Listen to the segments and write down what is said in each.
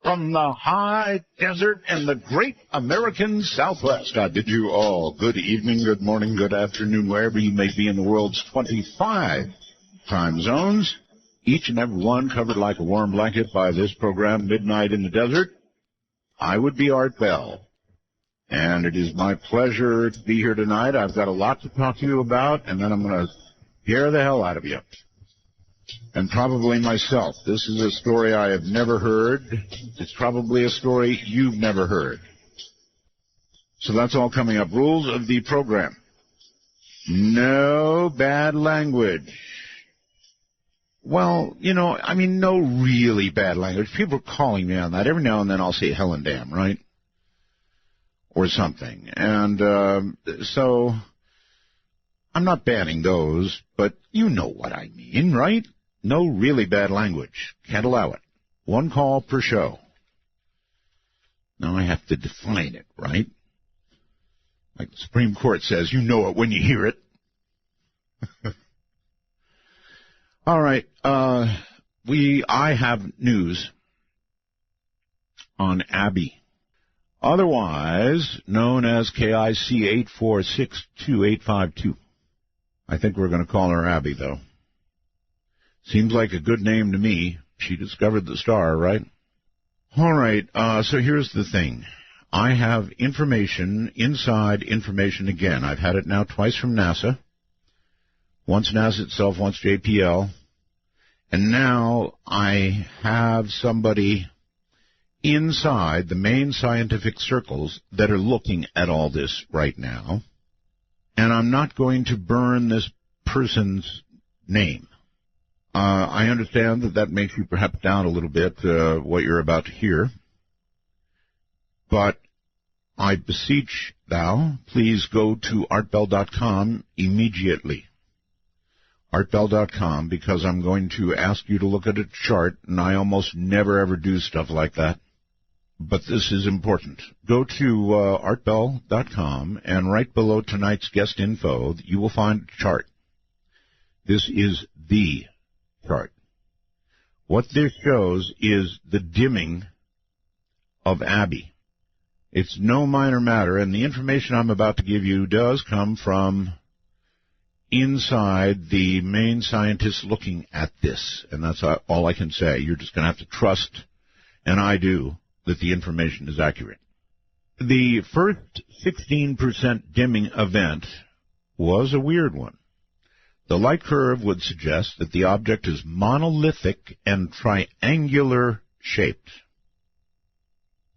from the high desert and the great American Southwest. I bid you all good evening, good morning, good afternoon, wherever you may be in the world's 25 time zones, each and every one covered like a warm blanket by this program, Midnight in the Desert. I would be Art Bell, and it is my pleasure to be here tonight. I've got a lot to talk to you about, and then I'm going to scare the hell out of you. And probably myself. This is a story I have never heard. It's probably a story you've never heard. So that's all coming up. Rules of the program. No bad language. Well, no really bad language. People are calling me on that. Every now and then I'll say hell and damn, right? Or something. And so I'm not banning those, but you know what I mean, right? No really bad language. Can't allow it. One call per show. Now I have to define it, right? Like the Supreme Court says, you know it when you hear it. All right. I have news on Abby, otherwise known as KIC 8462852. I think we're going to call her Abby, though. Seems like a good name to me. She discovered the star, right? All right, so here's the thing. I have information, inside information again. I've had it now twice from NASA. Once NASA itself, once JPL. And now I have somebody inside the main scientific circles that are looking at all this right now. And I'm not going to burn this person's name. I understand that makes you perhaps down a little bit, what you're about to hear. But I beseech thou, please go to artbell.com immediately. Artbell.com, because I'm going to ask you to look at a chart, and I almost never ever do stuff like that. But this is important. Go to artbell.com, and right below tonight's guest info, you will find a chart. This is the chart. What this shows is the dimming of Abby. It's no minor matter, and the information I'm about to give you does come from inside the main scientists looking at this, and that's all I can say. You're just going to have to trust, and I do, that the information is accurate. The first 16% dimming event was a weird one. The light curve would suggest that the object is monolithic and triangular shaped.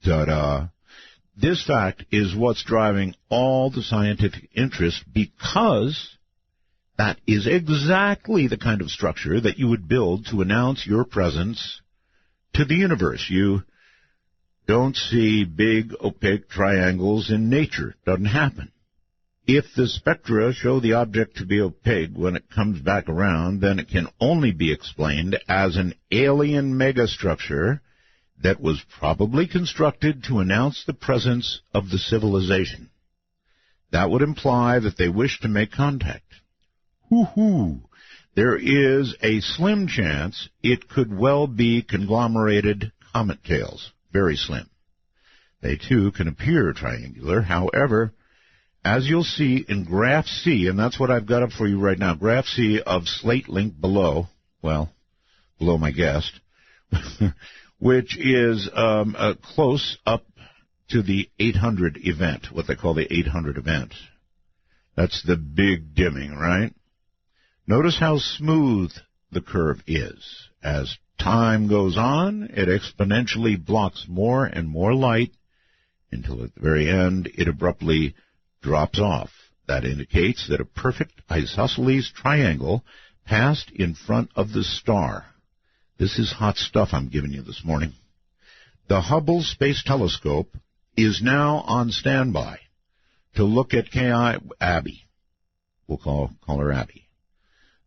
Ta-da! This fact is what's driving all the scientific interest, because that is exactly the kind of structure that you would build to announce your presence to the universe. You don't see big, opaque triangles in nature. It doesn't happen. If the spectra show the object to be opaque when it comes back around, then it can only be explained as an alien megastructure that was probably constructed to announce the presence of the civilization. That would imply that they wish to make contact. Hoo-hoo! There is a slim chance it could well be conglomerated comet tails. Very slim. They, too, can appear triangular. However, as you'll see in Graph C, and that's what I've got up for you right now, Graph C of Slate Link below, well, below my guest, which is close up to the 800 event, what they call the 800 event. That's the big dimming, right? Notice how smooth the curve is. As time goes on, it exponentially blocks more and more light until at the very end it abruptly drops off. That indicates that a perfect isosceles triangle passed in front of the star. This is hot stuff I'm giving you this morning. The Hubble Space Telescope is now on standby to look at Abby. We'll call her Abby.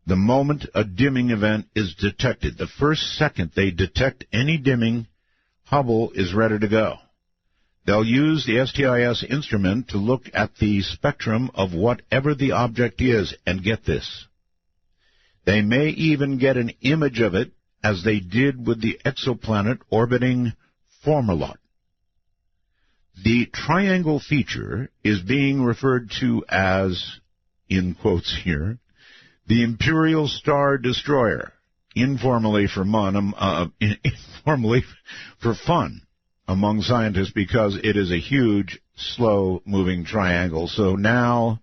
The moment a dimming event is detected, the first second they detect any dimming, Hubble is ready to go. They'll use the STIS instrument to look at the spectrum of whatever the object is, and get this. They may even get an image of it, as they did with the exoplanet orbiting Fomalhaut. The triangle feature is being referred to as, in quotes here, the Imperial Star Destroyer, informally for fun among scientists, because it is a huge, slow-moving triangle. So now,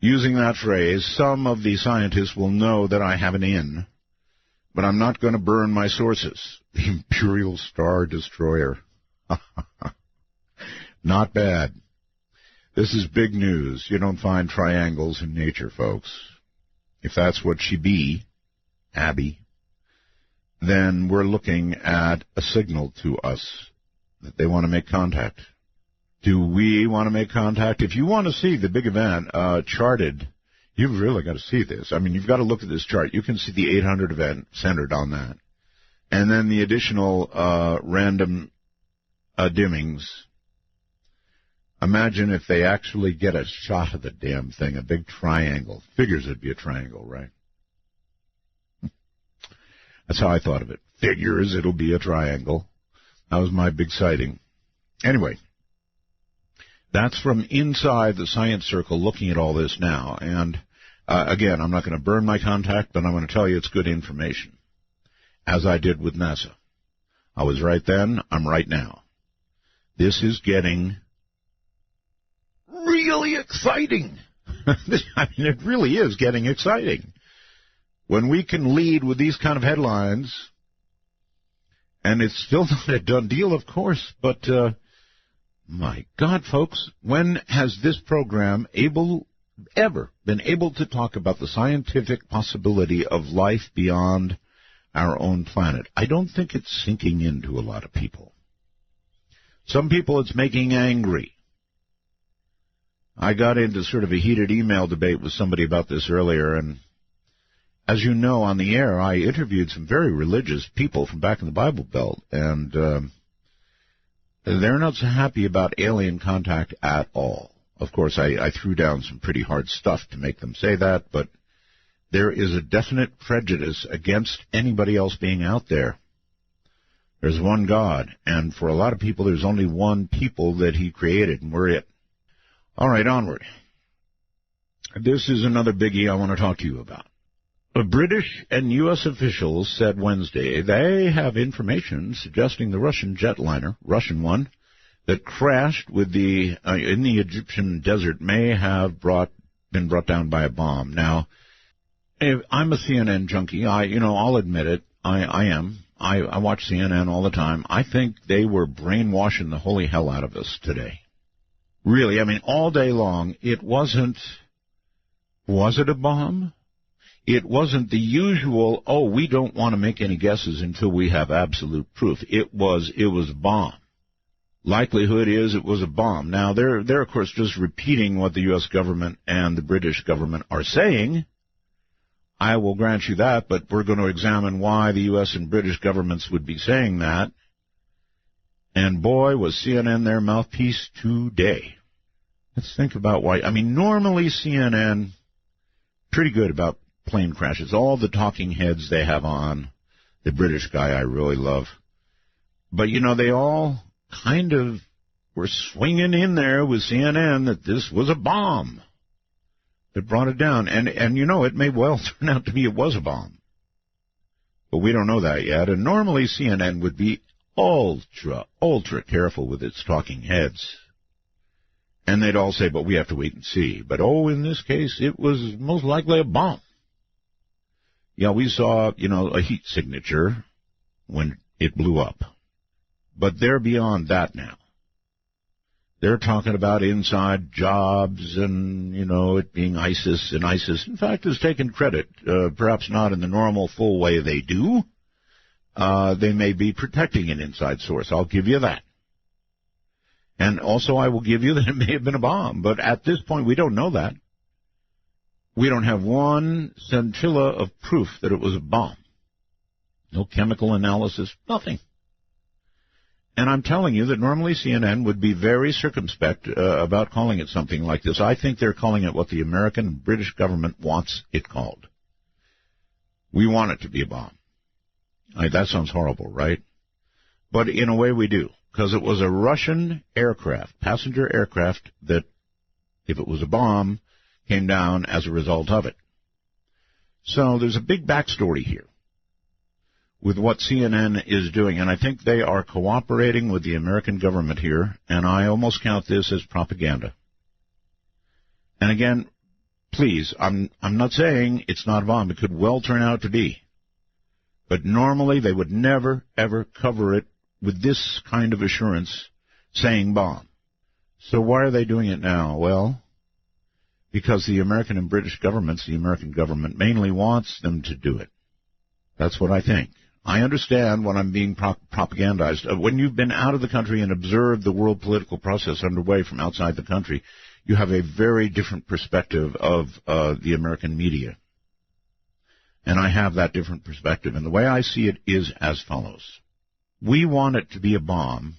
using that phrase, some of the scientists will know that I have an in, but I'm not going to burn my sources. The Imperial Star Destroyer. Not bad. This is big news. You don't find triangles in nature, folks. If that's what she be, Abby, then we're looking at a signal to us that they want to make contact. Do we want to make contact? If you want to see the big event charted, you've really got to see this. I mean, you've got to look at this chart. You can see the 800 event centered on that. And then the additional random dimmings. Imagine if they actually get a shot of the damn thing, a big triangle. Figures it'd be a triangle, right? That's how I thought of it. Figures it'll be a triangle. That was my big sighting. Anyway, that's from inside the science circle looking at all this now. And again, I'm not going to burn my contact, but I'm going to tell you it's good information, as I did with NASA. I was right then. I'm right now. This is getting really exciting. I mean, it really is getting exciting. When we can lead with these kind of headlines, and it's still not a done deal, of course, but my God, folks, when has this program ever been able to talk about the scientific possibility of life beyond our own planet? I don't think it's sinking into a lot of people. Some people it's making angry. I got into sort of a heated email debate with somebody about this earlier, and as you know, on the air, I interviewed some very religious people from back in the Bible Belt, and they're not so happy about alien contact at all. Of course, I threw down some pretty hard stuff to make them say that, but there is a definite prejudice against anybody else being out there. There's one God, and for a lot of people, there's only one people that He created, and we're it. All right, onward. This is another biggie I want to talk to you about. British and U.S. officials said Wednesday they have information suggesting the Russian jetliner, Russian one, that crashed with in the Egyptian desert may have been brought down by a bomb. Now, I'm a CNN junkie. I'll admit it. I am. I watch CNN all the time. I think they were brainwashing the holy hell out of us today. Really, I mean, all day long, was it a bomb? It wasn't the usual, we don't want to make any guesses until we have absolute proof. It was a bomb. Likelihood is it was a bomb. Now, they're of course just repeating what the U.S. government and the British government are saying. I will grant you that, but we're going to examine why the U.S. and British governments would be saying that. And boy, was CNN their mouthpiece today. Let's think about why. I mean, normally CNN, pretty good about plane crashes. All the talking heads they have on. The British guy I really love. But, they all kind of were swinging in there with CNN that this was a bomb that brought it down. And it may well turn out to be it was a bomb. But we don't know that yet. And normally CNN would be ultra careful with its talking heads. And they'd all say, but we have to wait and see. But, in this case, it was most likely a bomb. Yeah, we saw, a heat signature when it blew up. But they're beyond that now. They're talking about inside jobs and, it being ISIS. And ISIS, in fact, has taken credit, perhaps not in the normal full way they do. They may be protecting an inside source. I'll give you that. And also I will give you that it may have been a bomb. But at this point, we don't know that. We don't have one scintilla of proof that it was a bomb. No chemical analysis, nothing. And I'm telling you that normally CNN would be very circumspect about calling it something like this. I think they're calling it what the American and British government wants it called. We want it to be a bomb. That sounds horrible, right? But in a way we do, because it was a Russian aircraft, passenger aircraft, that, if it was a bomb, came down as a result of it. So there's a big backstory here with what CNN is doing, and I think they are cooperating with the American government here, and I almost count this as propaganda. And again, please, I'm not saying it's not a bomb. It could well turn out to be. But normally they would never, ever cover it with this kind of assurance saying bomb. So why are they doing it now? Well, because the American and British governments, the American government mainly wants them to do it. That's what I think. I understand when I'm being propagandized. When you've been out of the country and observed the world political process underway from outside the country, you have a very different perspective of the American media. And I have that different perspective. And the way I see it is as follows. We want it to be a bomb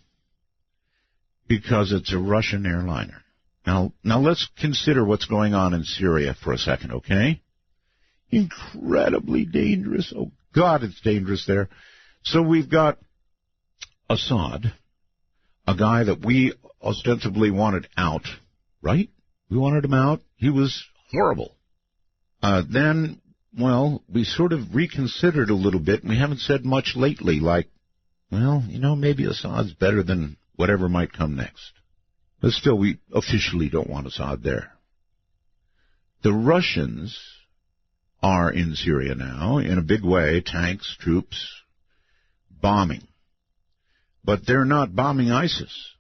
because it's a Russian airliner. Now let's consider what's going on in Syria for a second, okay? Incredibly dangerous. Oh, God, it's dangerous there. So we've got Assad, a guy that we ostensibly wanted out, right? We wanted him out. He was horrible. Then, well, we sort of reconsidered a little bit, and we haven't said much lately, like, well, maybe Assad's better than whatever might come next. But still, we officially don't want Assad there. The Russians are in Syria now, in a big way, tanks, troops, bombing. But they're not bombing ISIS.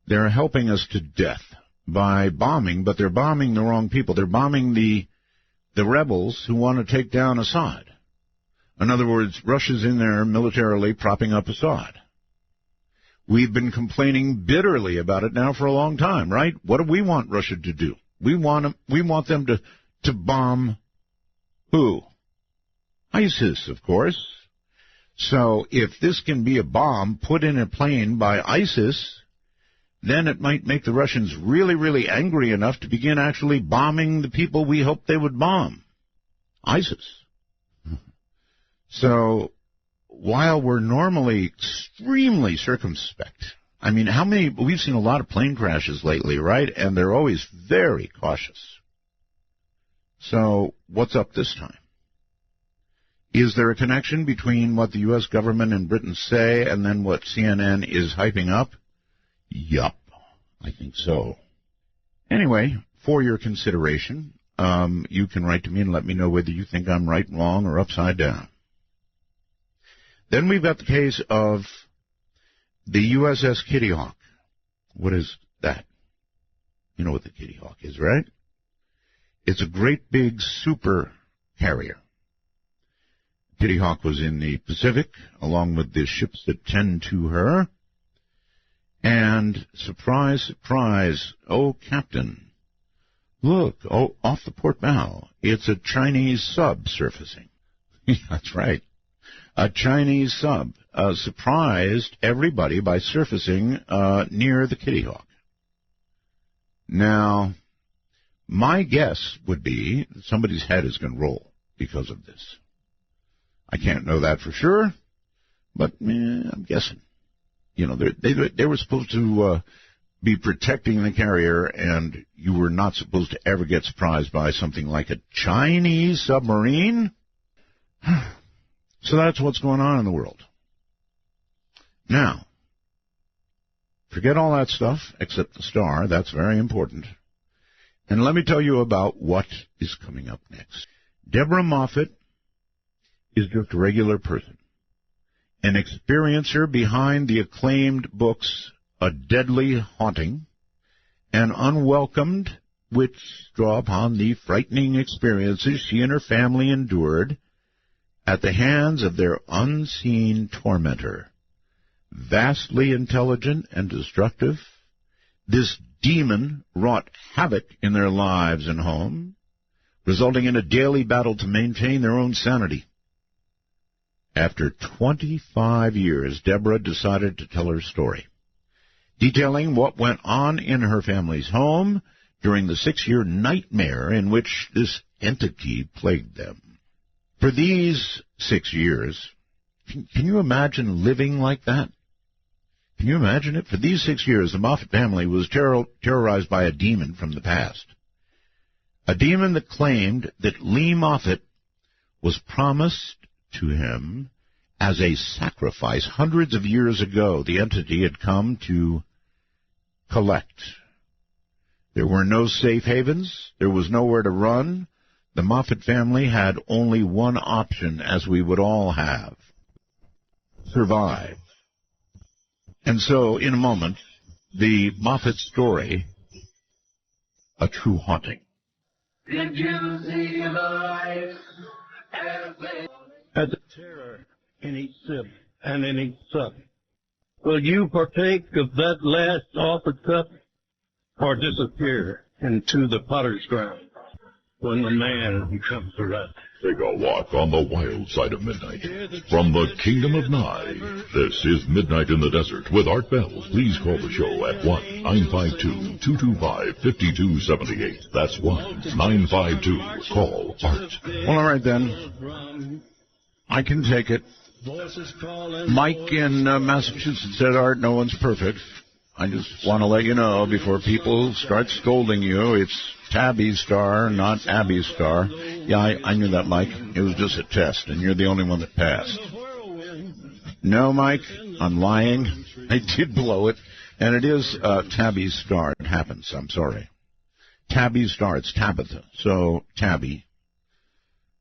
They're helping us to death by bombing, but they're bombing the wrong people. They're bombing the rebels who want to take down Assad. In other words, Russia's in there militarily propping up Assad. We've been complaining bitterly about it now for a long time, right? What do we want Russia to do? We want them to bomb who? ISIS, of course. So if this can be a bomb put in a plane by ISIS, then it might make the Russians really, really angry enough to begin actually bombing the people we hoped they would bomb. ISIS. So while we're normally extremely circumspect, I mean, we've seen a lot of plane crashes lately, right? And they're always very cautious. So what's up this time? Is there a connection between what the U.S. government and Britain say and then what CNN is hyping up? Yup, I think so. Anyway, for your consideration, you can write to me and let me know whether you think I'm right, wrong, or upside down. Then we've got the case of the USS Kitty Hawk. What is that? You know what the Kitty Hawk is, right? It's a great big super carrier. Kitty Hawk was in the Pacific, along with the ships that tend to her. And surprise, surprise, oh, Captain, look, off the port bow, it's a Chinese sub surfacing. That's right. A Chinese sub surprised everybody by surfacing near the Kitty Hawk. Now, my guess would be that somebody's head is going to roll because of this. I can't know that for sure, but I'm guessing. They were supposed to be protecting the carrier, and you were not supposed to ever get surprised by something like a Chinese submarine. So that's what's going on in the world. Now, forget all that stuff except the star. That's very important. And let me tell you about what is coming up next. Deborah Moffitt is just a regular person, an experiencer behind the acclaimed books A Deadly Haunting and Unwelcomed, which draw upon the frightening experiences she and her family endured at the hands of their unseen tormentor. Vastly intelligent and destructive, this demon wrought havoc in their lives and home, resulting in a daily battle to maintain their own sanity. After 25 years, Deborah decided to tell her story, detailing what went on in her family's home during the 6-year nightmare in which this entity plagued them. For these 6 years, Can you imagine living like that? Can you imagine it? For these 6 years, the Moffett family was terrorized by a demon from the past. A demon that claimed that Lee Moffett was promised to him as a sacrifice hundreds of years ago. The entity had come to collect. There were no safe havens. There was nowhere to run. The Moffett family had only one option, as we would all have: survive. And so, in a moment, the Moffett story, A True Haunting. Did you see the light at the terror in each sip and in each sup? Will you partake of that last offered cup, or disappear into the potter's ground when the man comes around? Take a walk on the wild side of midnight. From the Kingdom of Nye, this is Midnight in the Desert with Art Bell. Please call the show at 1-952-225-5278. That's 1-952. Call Art. Well, all right, then. I can take it. Mike in Massachusetts said, Art, no one's perfect. I just want to let you know before people start scolding you, it's Tabby's star, not Abby's star. Yeah, I knew that, Mike. It was just a test, and you're the only one that passed. No, Mike, I'm lying. I did blow it, and it is Tabby's star. It happens. I'm sorry. Tabby's star. It's Tabitha. So, Tabby.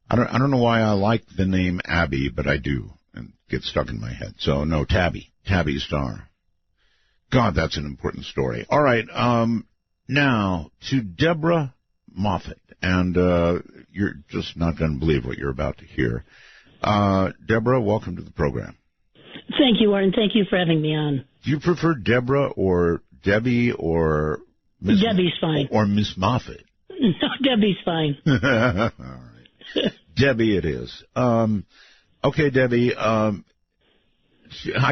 I don't know why I like the name Abby, but I do, and it gets stuck in my head. So, no, Tabby. Tabby's star. God, that's an important story. All right, now to Deborah Moffitt, and you're just not going to believe what you're about to hear. Deborah, welcome to the program. Thank you, Warren. Thank you for having me on. Do you prefer Deborah or Debbie or Miss Debbie's fine. Or Miss Moffett? No, Debbie's fine. All right. Debbie it is. Okay, Debbie, I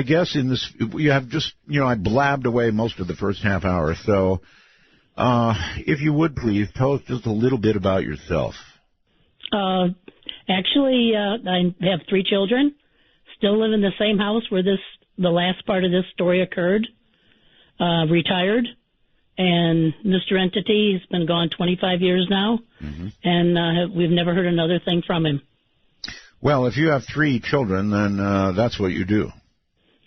guess in this, you have just, I blabbed away most of the first half hour, so if you would please, tell us just a little bit about yourself. Actually, I have 3 children, still live in the same house where the last part of this story occurred, retired, and Mr. Entity has been gone 25 years now, and we've never heard another thing from him. Well, if you have 3 children, then that's what you do.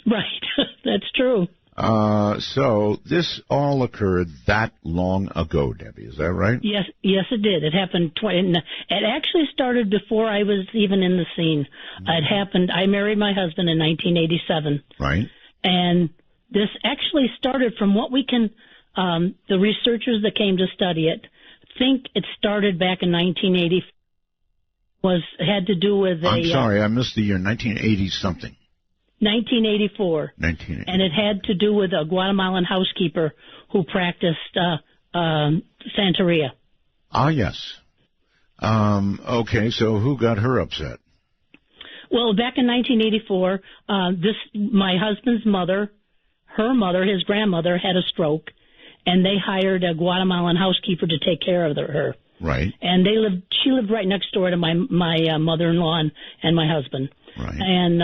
Right. That's true. So this all occurred that long ago, Debbie. Is that right? Yes, it did. It happened. It actually started before I was even in the scene. It happened. I married my husband in 1987. Right. And this actually started from what we can. The researchers that came to study it think it started back in 1980. Had to do with I'm sorry, I missed the year 1980 something. 1984. 1980. And it had to do with a Guatemalan housekeeper who practiced Santeria. Ah, yes. Okay, so who got her upset? Well, back in 1984, my husband's mother, his grandmother, had a stroke, and they hired a Guatemalan housekeeper to take care of her. Right. And she lived right next door to my mother-in-law and my husband. Right. And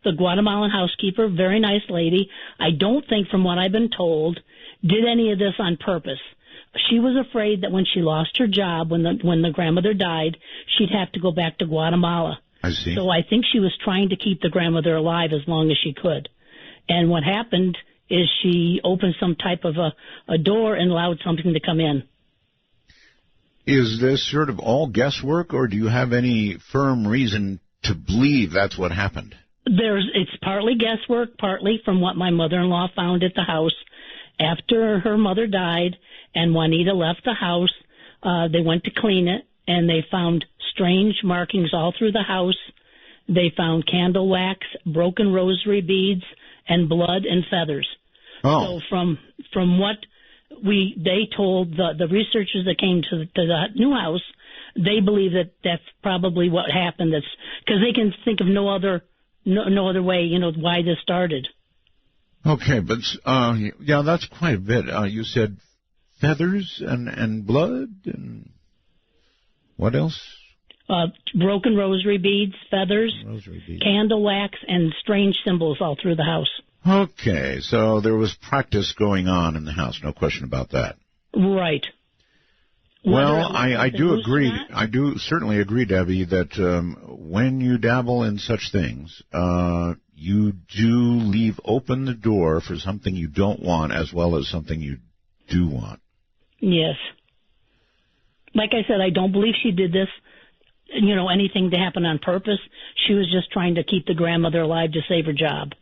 the Guatemalan housekeeper, very nice lady, I don't think, from what I've been told, did any of this on purpose. She was afraid that when she lost her job, when the grandmother died, she'd have to go back to Guatemala. I see. So I think she was trying to keep the grandmother alive as long as she could. And what happened is she opened some type of a door and allowed something to come in. Is this sort of all guesswork, or do you have any firm reason to believe that's what happened? It's partly guesswork, partly from what my mother-in-law found at the house. After her mother died and Juanita left the house, they went to clean it, and they found strange markings all through the house. They found candle wax, broken rosary beads, and blood and feathers. Oh. So from what they told the researchers that came to the new house, they believe that that's probably what happened. That's because they can think of no other way, why this started. Okay, but yeah, that's quite a bit. You said feathers and blood and what else? Broken rosary beads, feathers, candle wax, and strange symbols all through the house. Okay, so there was practice going on in the house, no question about that. Right. Well, I do agree. I do certainly agree, Debbie, that when you dabble in such things, you do leave open the door for something you don't want as well as something you do want. Yes. Like I said, I don't believe she did this, anything to happen on purpose. She was just trying to keep the grandmother alive to save her job.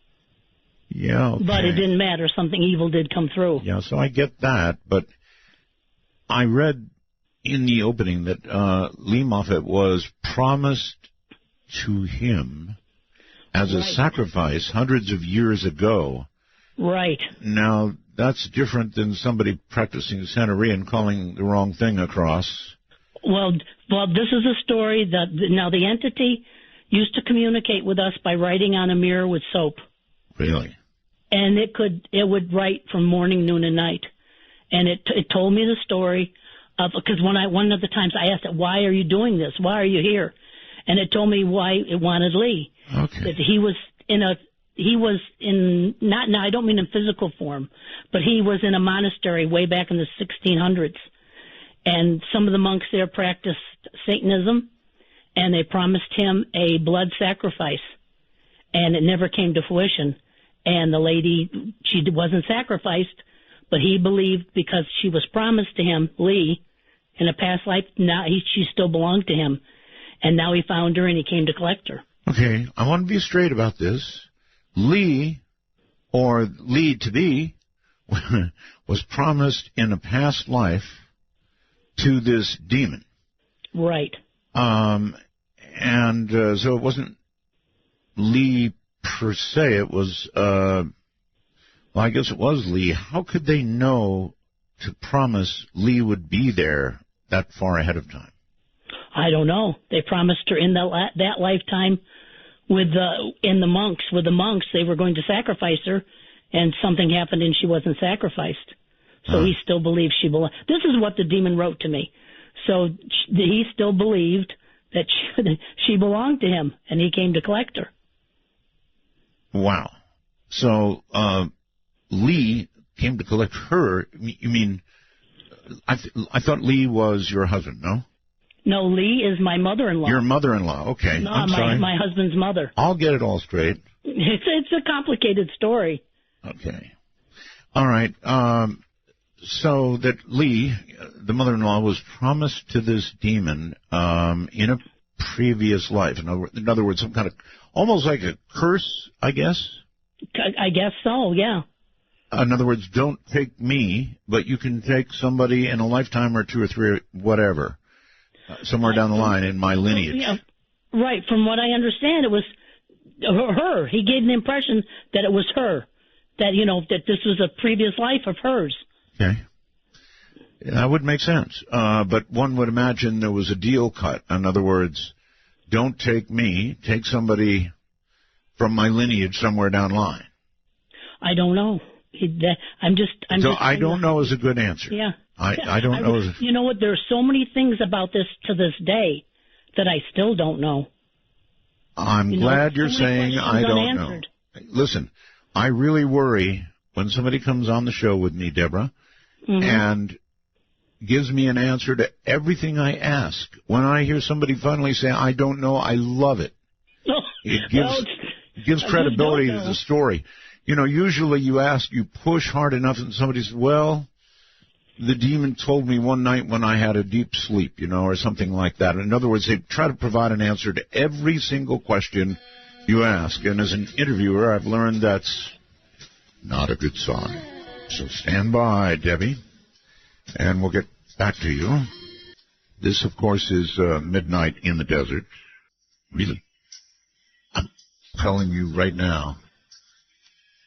Yeah, okay. But it didn't matter. Something evil did come through. Yeah, so I get that, but I read in the opening that Lee Moffett was promised to him as a sacrifice hundreds of years ago. Right. Now, that's different than somebody practicing Santeria and calling the wrong thing across. Well, this is a story that now the entity used to communicate with us by writing on a mirror with soap. Really? And it would write from morning, noon, and night. And it told me the story of, because one of the times I asked it, why are you doing this? Why are you here? And it told me why it wanted Lee. Okay. That he was not, now I don't mean in physical form, but he was in a monastery way back in the 1600s. And some of the monks there practiced Satanism, and they promised him a blood sacrifice. And it never came to fruition. And the lady, she wasn't sacrificed, but he believed because she was promised to him, Lee, in a past life, now she still belonged to him. And now he found her and he came to collect her. Okay, I want to be straight about this. Lee, or Lee to be, was promised in a past life to this demon. Right. So it wasn't Lee per se, it was, I guess it was Lee. How could they know to promise Lee would be there that far ahead of time? I don't know. They promised her in that lifetime with the monks, they were going to sacrifice her, and something happened and she wasn't sacrificed. So he still believes she belonged. This is what the demon wrote to me. So he still believed that she belonged to him, and he came to collect her. Wow. So Lee came to collect her. You mean, I thought Lee was your husband, no? No, Lee is my mother-in-law. Your mother-in-law, okay. No, I'm sorry. My husband's mother. I'll get it all straight. It's a complicated story. Okay. All right. So that Lee, the mother-in-law, was promised to this demon in a previous life. In other words, some kind of, almost like a curse, I guess? I guess so, yeah. In other words, don't take me, but you can take somebody in a lifetime or two or three, or whatever, somewhere down the line in my lineage. Yeah, right. From what I understand, it was her. He gave the impression that it was her, that, that this was a previous life of hers. Okay. That would make sense. But one would imagine there was a deal cut. In other words, don't take me, take somebody from my lineage somewhere down the line. I don't know. I don't know is a good answer. Yeah. I don't know. You know what? There are so many things about this to this day that I still don't know. I'm glad you're saying I don't know. Listen, I really worry when somebody comes on the show with me, Deborah, and gives me an answer to everything I ask. When I hear somebody finally say, I don't know, I love it. It gives credibility to the story. Usually you push hard enough and somebody says, well, the demon told me one night when I had a deep sleep, or something like that. In other words, they try to provide an answer to every single question you ask. And as an interviewer, I've learned that's not a good sign. So stand by, Debbie, and we'll get back to you. This, of course, is Midnight in the Desert. Really, I'm telling you right now,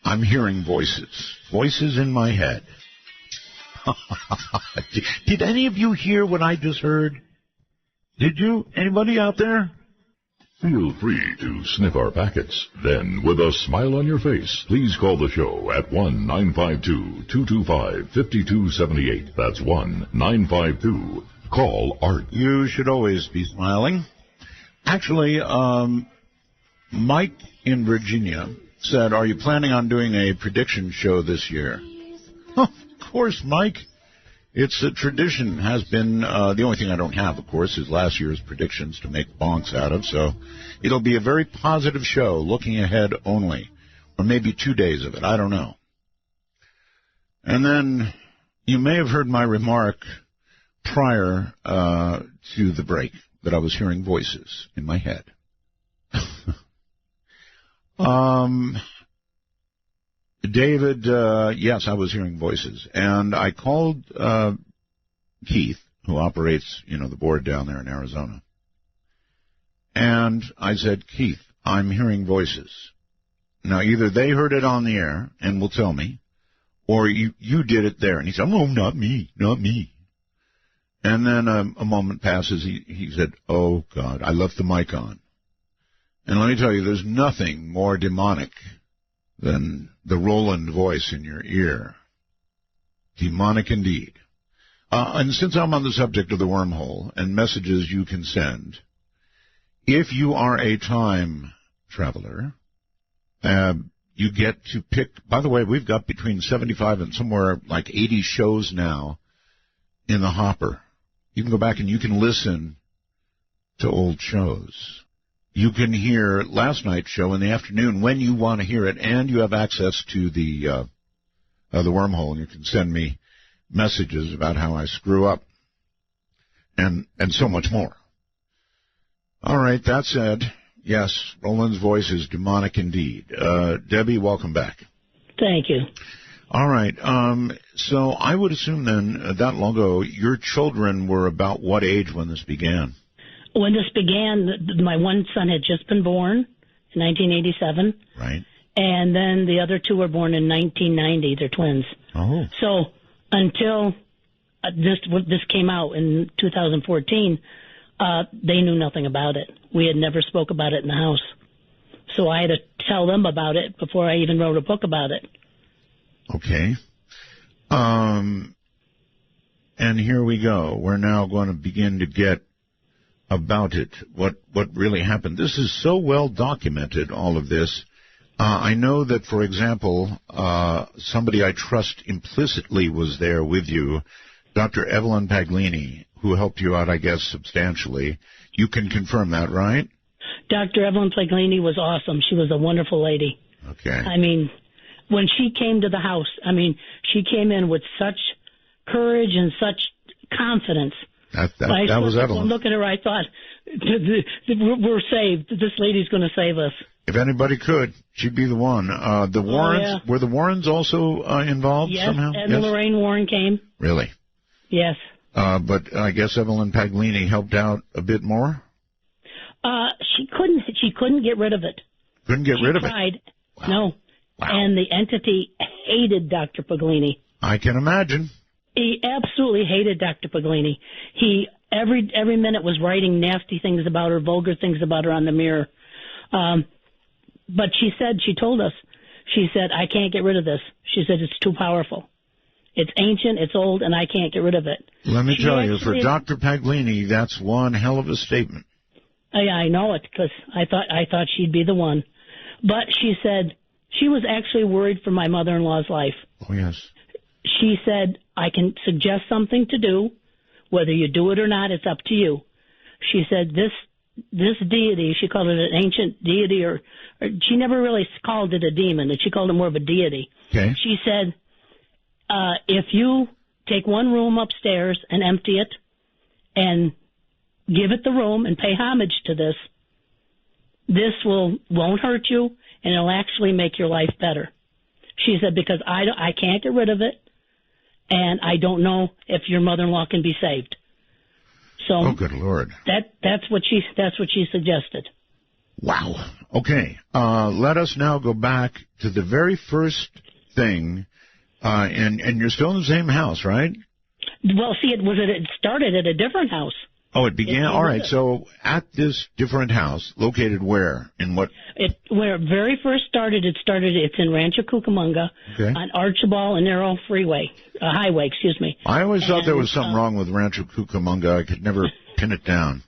I'm hearing voices in my head. Did any of you hear what I just heard? Did you? Anybody out there? Feel free to sniff our packets. Then, with a smile on your face, please call the show at 1-952-225-5278. That's 1-952. Call Art. You should always be smiling. Actually, Mike in Virginia said, are you planning on doing a prediction show this year? Oh, of course, Mike. It's a tradition, has been. The only thing I don't have, of course, is last year's predictions to make bonks out of, so it'll be a very positive show, looking ahead only, or maybe 2 days of it, I don't know. And then you may have heard my remark prior to the break that I was hearing voices in my head. David, yes, I was hearing voices. And I called Keith, who operates, the board down there in Arizona. And I said, Keith, I'm hearing voices. Now, either they heard it on the air and will tell me, or you did it there. And he said, oh, not me. And then a moment passes. He said, oh, God, I left the mic on. And let me tell you, there's nothing more demonic than the Roland voice in your ear. Demonic indeed. And since I'm on the subject of the wormhole and messages you can send, if you are a time traveler, you get to pick. By the way, we've got between 75 and somewhere like 80 shows now in the hopper. You can go back and you can listen to old shows. You can hear last night's show in the afternoon when you want to hear it, and you have access to the wormhole, and you can send me messages about how I screw up, and so much more. All right, that said, yes, Roland's voice is demonic indeed. Debbie, welcome back. Thank you. All right, so I would assume then, that long ago, your children were about what age when this began? When this began, my one son had just been born in 1987. Right. And then the other two were born in 1990. They're twins. Oh. So until this came out in 2014, they knew nothing about it. We had never spoke about it in the house. So I had to tell them about it before I even wrote a book about it. Okay. And here we go. We're now going to begin to get about it, what really happened. This is so well documented, all of this. I know that, for example, somebody I trust implicitly was there with you, Dr. Evelyn Paglini, who helped you out, I guess, substantially. You can confirm that, right? Dr. Evelyn Paglini was awesome. She was a wonderful lady. Okay. I mean, when she came to the house, she came in with such courage and such confidence. That was Evelyn. Look at her, I thought, we're saved. This lady's going to save us. If anybody could, she'd be the one. The Warrens, were the Warrens also involved somehow? And Lorraine Warren came. Really? Yes. But I guess Evelyn Paglini helped out a bit more? She couldn't get rid of it. Couldn't get rid of tried. it? Wow. No. Wow. And the entity hated Dr. Paglini. I can imagine. He absolutely hated Dr. Paglini. He every minute was writing nasty things about her, vulgar things about her on the mirror. But she told us, I can't get rid of this. She said, it's too powerful. It's ancient, it's old, and I can't get rid of it. Let me tell you, for Dr. Paglini, that's one hell of a statement. Yeah, I know it, because I thought she'd be the one. But she said she was actually worried for my mother-in-law's life. Oh, yes. She said, I can suggest something to do. Whether you do it or not, it's up to you. She said, this deity, she called it an ancient deity, or she never really called it a demon, and she called it more of a deity. Okay. She said, if you take one room upstairs and empty it and give it the room and pay homage to this won't hurt you, and it'll actually make your life better. She said, because I can't get rid of it, and I don't know if your mother-in-law can be saved. So, oh, good Lord. That's what she suggested. Wow. Okay. Let us now go back to the very first thing, and you're still in the same house, right? Well, see, it started at a different house. Oh, it began. All right. So at this different house, located where? In what? Where it very first started, it's in Rancho Cucamonga on Archibald and Narrow Highway, excuse me. I always thought there was something wrong with Rancho Cucamonga. I could never pin it down.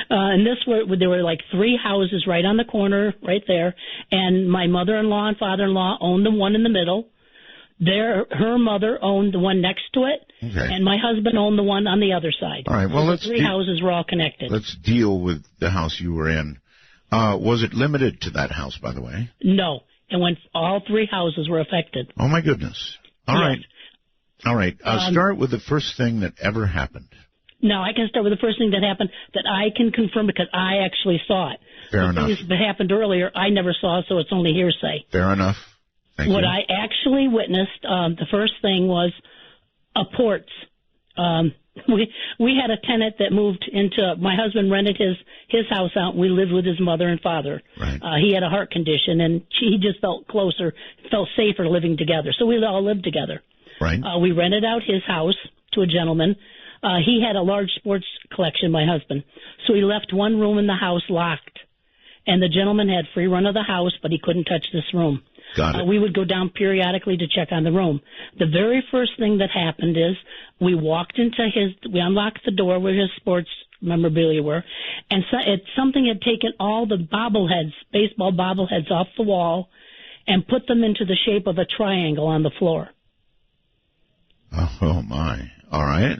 And there were like 3 houses right on the corner, right there. And my mother-in-law and father-in-law owned the one in the middle. Her mother owned the one next to it, Okay. and my husband owned the one on the other side. All right. Well, So let's the 3 houses were all connected. Let's deal with the house you were in. Was it limited to that house, by the way? No, and when all 3 houses were affected. Oh my goodness. All right. All right. Start with the first thing that ever happened. No, I can start with the first thing that happened that I can confirm because I actually saw it. Fair the enough. things that happened earlier, I never saw, so it's only hearsay. Fair enough. Thank What you. I actually witnessed, the first thing was ports. We had a tenant that moved into. My husband rented his house out. And we lived with his mother and father. Right. He had a heart condition, and he just felt closer, felt safer living together. So we all lived together. Right. We rented out his house to a gentleman. He had a large sports collection, my husband. So he left one room in the house locked, and the gentleman had free run of the house, but he couldn't touch this room. Got it. We would go down periodically to check on the room. The very first thing that happened is we unlocked the door where his sports memorabilia were, and something had taken all the bobbleheads, baseball bobbleheads off the wall and put them into the shape of a triangle on the floor. Oh my. All right.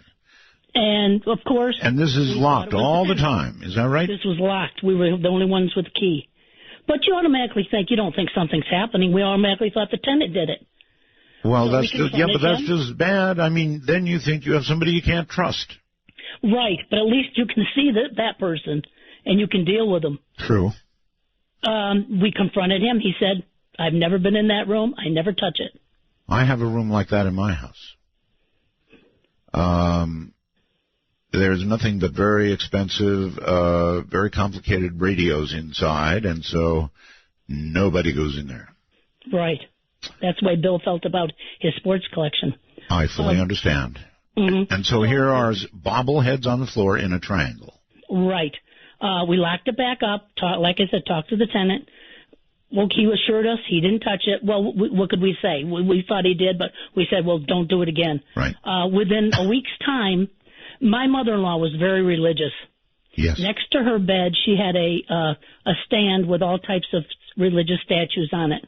And, of course... And this is locked all the time. Is that right? This was locked. We were the only ones with the key. But you automatically think, you don't think something's happening. We automatically thought the tenant did it. Well, So that's we can just, but that's punish him. just bad. I mean, then you think you have somebody you can't trust. Right, but at least you can see that person, and you can deal with them. True. We confronted him. He said, I've never been in that room. I never touch it. I have a room like that in my house. There's nothing but very expensive, very complicated radios inside, and so nobody goes in there. Right. That's the way Bill felt about his sports collection. I fully understand. Mm-hmm. And so here are bobbleheads on the floor in a triangle. Right. We locked it back up. Like I said, talked to the tenant. Well, he assured us he didn't touch it. Well, what could we say? We thought he did, but we said, well, don't do it again. Right. Within a week's time, my mother-in-law was very religious. Yes. Next to her bed, she had a stand with all types of religious statues on it.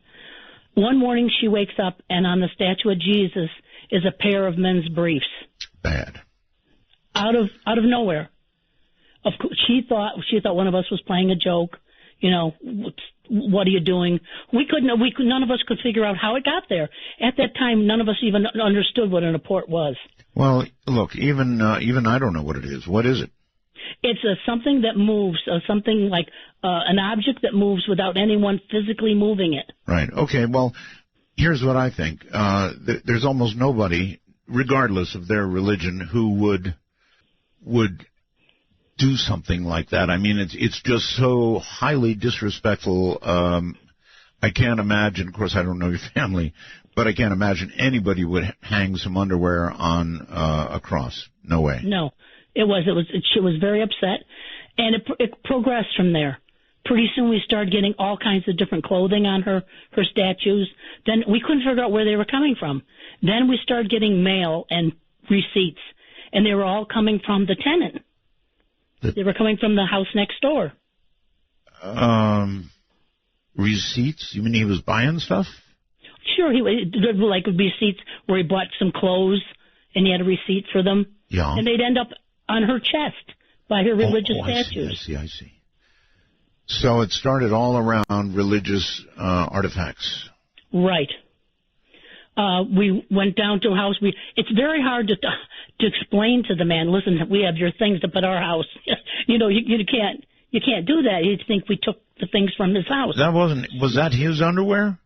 One morning, she wakes up, and on the statue of Jesus is a pair of men's briefs. Bad. Out of nowhere. Of course, she thought one of us was playing a joke. You know, what are you doing? None of us could figure out how it got there. At that time, none of us even understood what an apport was. Well, look, even I don't know what it is. What is it? It's something that moves, something like an object that moves without anyone physically moving it. Right. Okay. Well, here's what I think. There's almost nobody, regardless of their religion, who would do something like that. I mean, it's just so highly disrespectful. I can't imagine. Of course, I don't know your family, but I can't imagine anybody would hang some underwear on a cross. No way. No, she was very upset, and it progressed from there. Pretty soon we started getting all kinds of different clothing on her statues. Then we couldn't figure out where they were coming from. Then we started getting mail and receipts, and they were all coming from the tenant. They were coming from the house next door. Receipts? You mean he was buying stuff? Sure, there were like receipts where he bought some clothes, and he had a receipt for them. Yeah. And they'd end up on her chest by her religious statues. I see. So it started all around religious artifacts. Right. We went down to a house. It's very hard to explain to the man, listen, we have your things up at our house. You can't do that. He'd think we took the things from his house. Was that his underwear?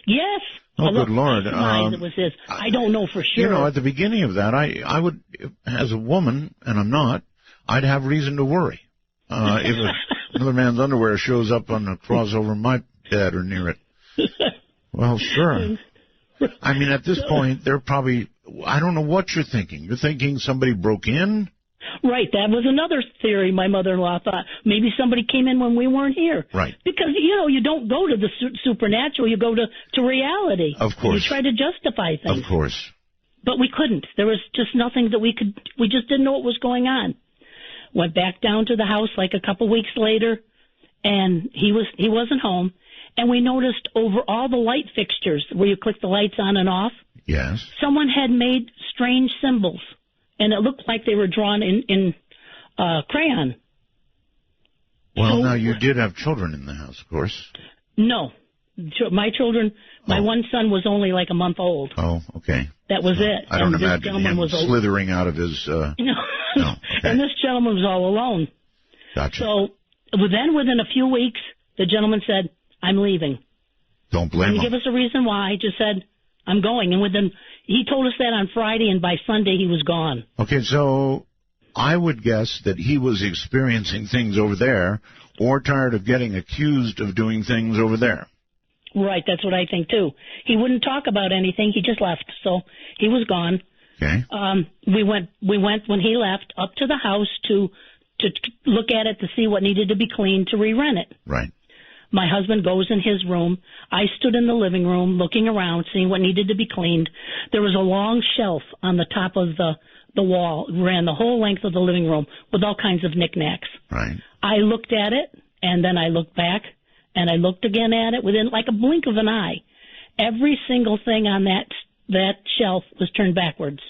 Yes. Oh, good Lord. It was his. I don't know for sure. You know, at the beginning of that, I would, as a woman, and I'm not, I'd have reason to worry. If another man's underwear shows up on the cross over my bed or near it. Well, sure. I mean, at this point, they're probably, I don't know what you're thinking. You're thinking somebody broke in? Right. That was another theory my mother-in-law thought. Maybe somebody came in when we weren't here. Right. Because, you don't go to the supernatural. You go to reality. Of course. You try to justify things. Of course. But we couldn't. There was just nothing that we just didn't know what was going on. Went back down to the house like a couple weeks later, and he wasn't home. And we noticed over all the light fixtures where you click the lights on and off, Yes. someone had made strange symbols, and it looked like they were drawn in crayon. Well, So- now you did have children in the house, of course. No. My children, my one son was only like a month old. Oh, okay. That was it. I don't And this imagine gentleman him was slithering out of his. No. No, okay. And this gentleman was all alone. Gotcha. So then within a few weeks, the gentleman said, I'm leaving. Don't blame Didn't him. give us a reason why. He just said, I'm going. And he told us that on Friday, and by Sunday he was gone. Okay, so I would guess that he was experiencing things over there, or tired of getting accused of doing things over there. Right, that's what I think too. He wouldn't talk about anything. He just left. So he was gone. Okay. We went when he left up to the house to look at it to see what needed to be cleaned to re-rent it. Right. My husband goes in his room. I stood in the living room looking around, seeing what needed to be cleaned. There was a long shelf on the top of the wall, ran the whole length of the living room with all kinds of knickknacks. Right. I looked at it, and then I looked back, and I looked again at it within like a blink of an eye. Every single thing on that shelf was turned backwards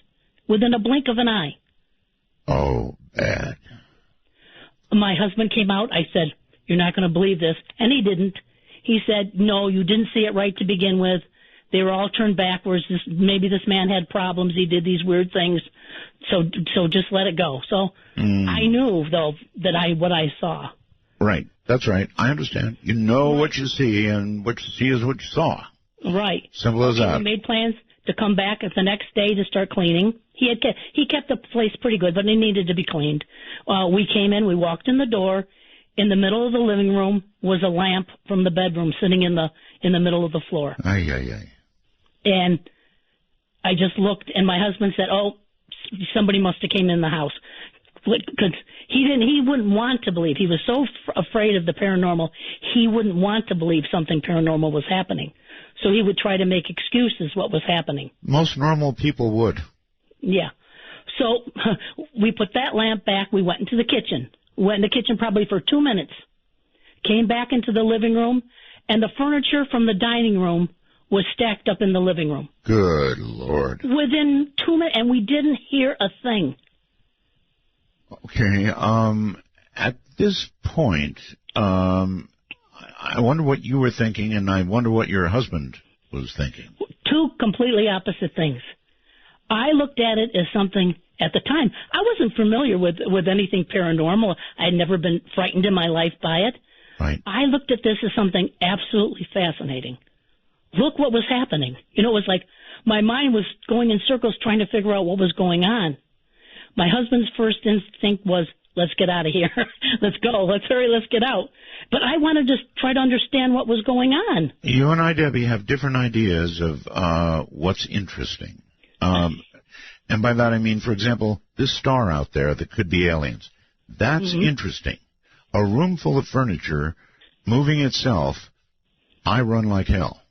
within a blink of an eye. Oh, bad. My husband came out. I said, you're not going to believe this. And he didn't. He said, no, you didn't see it right to begin with. They were all turned backwards. Maybe this man had problems. He did these weird things. So just let it go. So I knew, though, that what I saw. Right. That's right. I understand. You know what you see, and what you see is what you saw. Right. Simple as that. He made plans to come back the next day to start cleaning. He kept the place pretty good, but it needed to be cleaned. We came in. We walked in the door. In the middle of the living room was a lamp from the bedroom sitting in the middle of the floor. Ay, ay, ay. And I just looked, and my husband said, "Oh, somebody must have came in the house," because he wouldn't want to believe. He was so afraid of the paranormal, he wouldn't want to believe something paranormal was happening. So he would try to make excuses what was happening. Most normal people would. Yeah. So we put that lamp back. We went into the kitchen. We went in the kitchen probably for 2 minutes. Came back into the living room, and the furniture from the dining room was stacked up in the living room. Good Lord. Within 2 minutes, and we didn't hear a thing. Okay. At this point, I wonder what you were thinking, and I wonder what your husband was thinking. Two completely opposite things. I looked at it as something, at the time, I wasn't familiar with anything paranormal. I had never been frightened in my life by it. Right. I looked at this as something absolutely fascinating. Look what was happening. You know, it was like my mind was going in circles trying to figure out what was going on. My husband's first instinct was, let's get out of here. Let's go. Let's hurry. Let's get out. But I wanted to try to understand what was going on. You and I, Debbie, have different ideas of what's interesting. And by that I mean, for example, this star out there that could be aliens. That's interesting. A room full of furniture moving itself, I run like hell.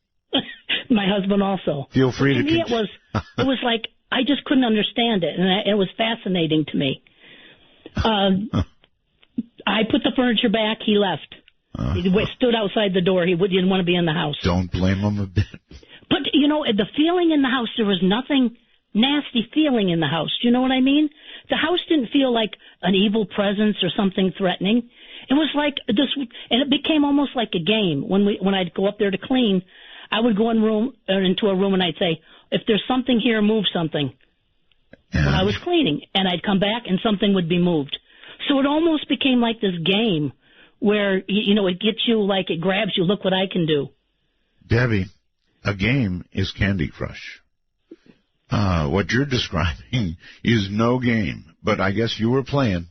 My husband also. Feel free to me, it was like I just couldn't understand it, and it was fascinating to me. I put the furniture back. He left. He stood outside the door. He didn't want to be in the house. Don't blame him a bit. But, you know, the feeling in the house, there was nothing nasty feeling in the house. Do you know what I mean? The house didn't feel like an evil presence or something threatening. It was like this, and it became almost like a game. When I'd go up there to clean, I would go into a room and I'd say, if there's something here, move something. Yeah. When I was cleaning, and I'd come back and something would be moved. So it almost became like this game where, you know, it gets you, like it grabs you, look what I can do. Debbie, a game is Candy Crush. What you're describing is no game, but I guess you were playing.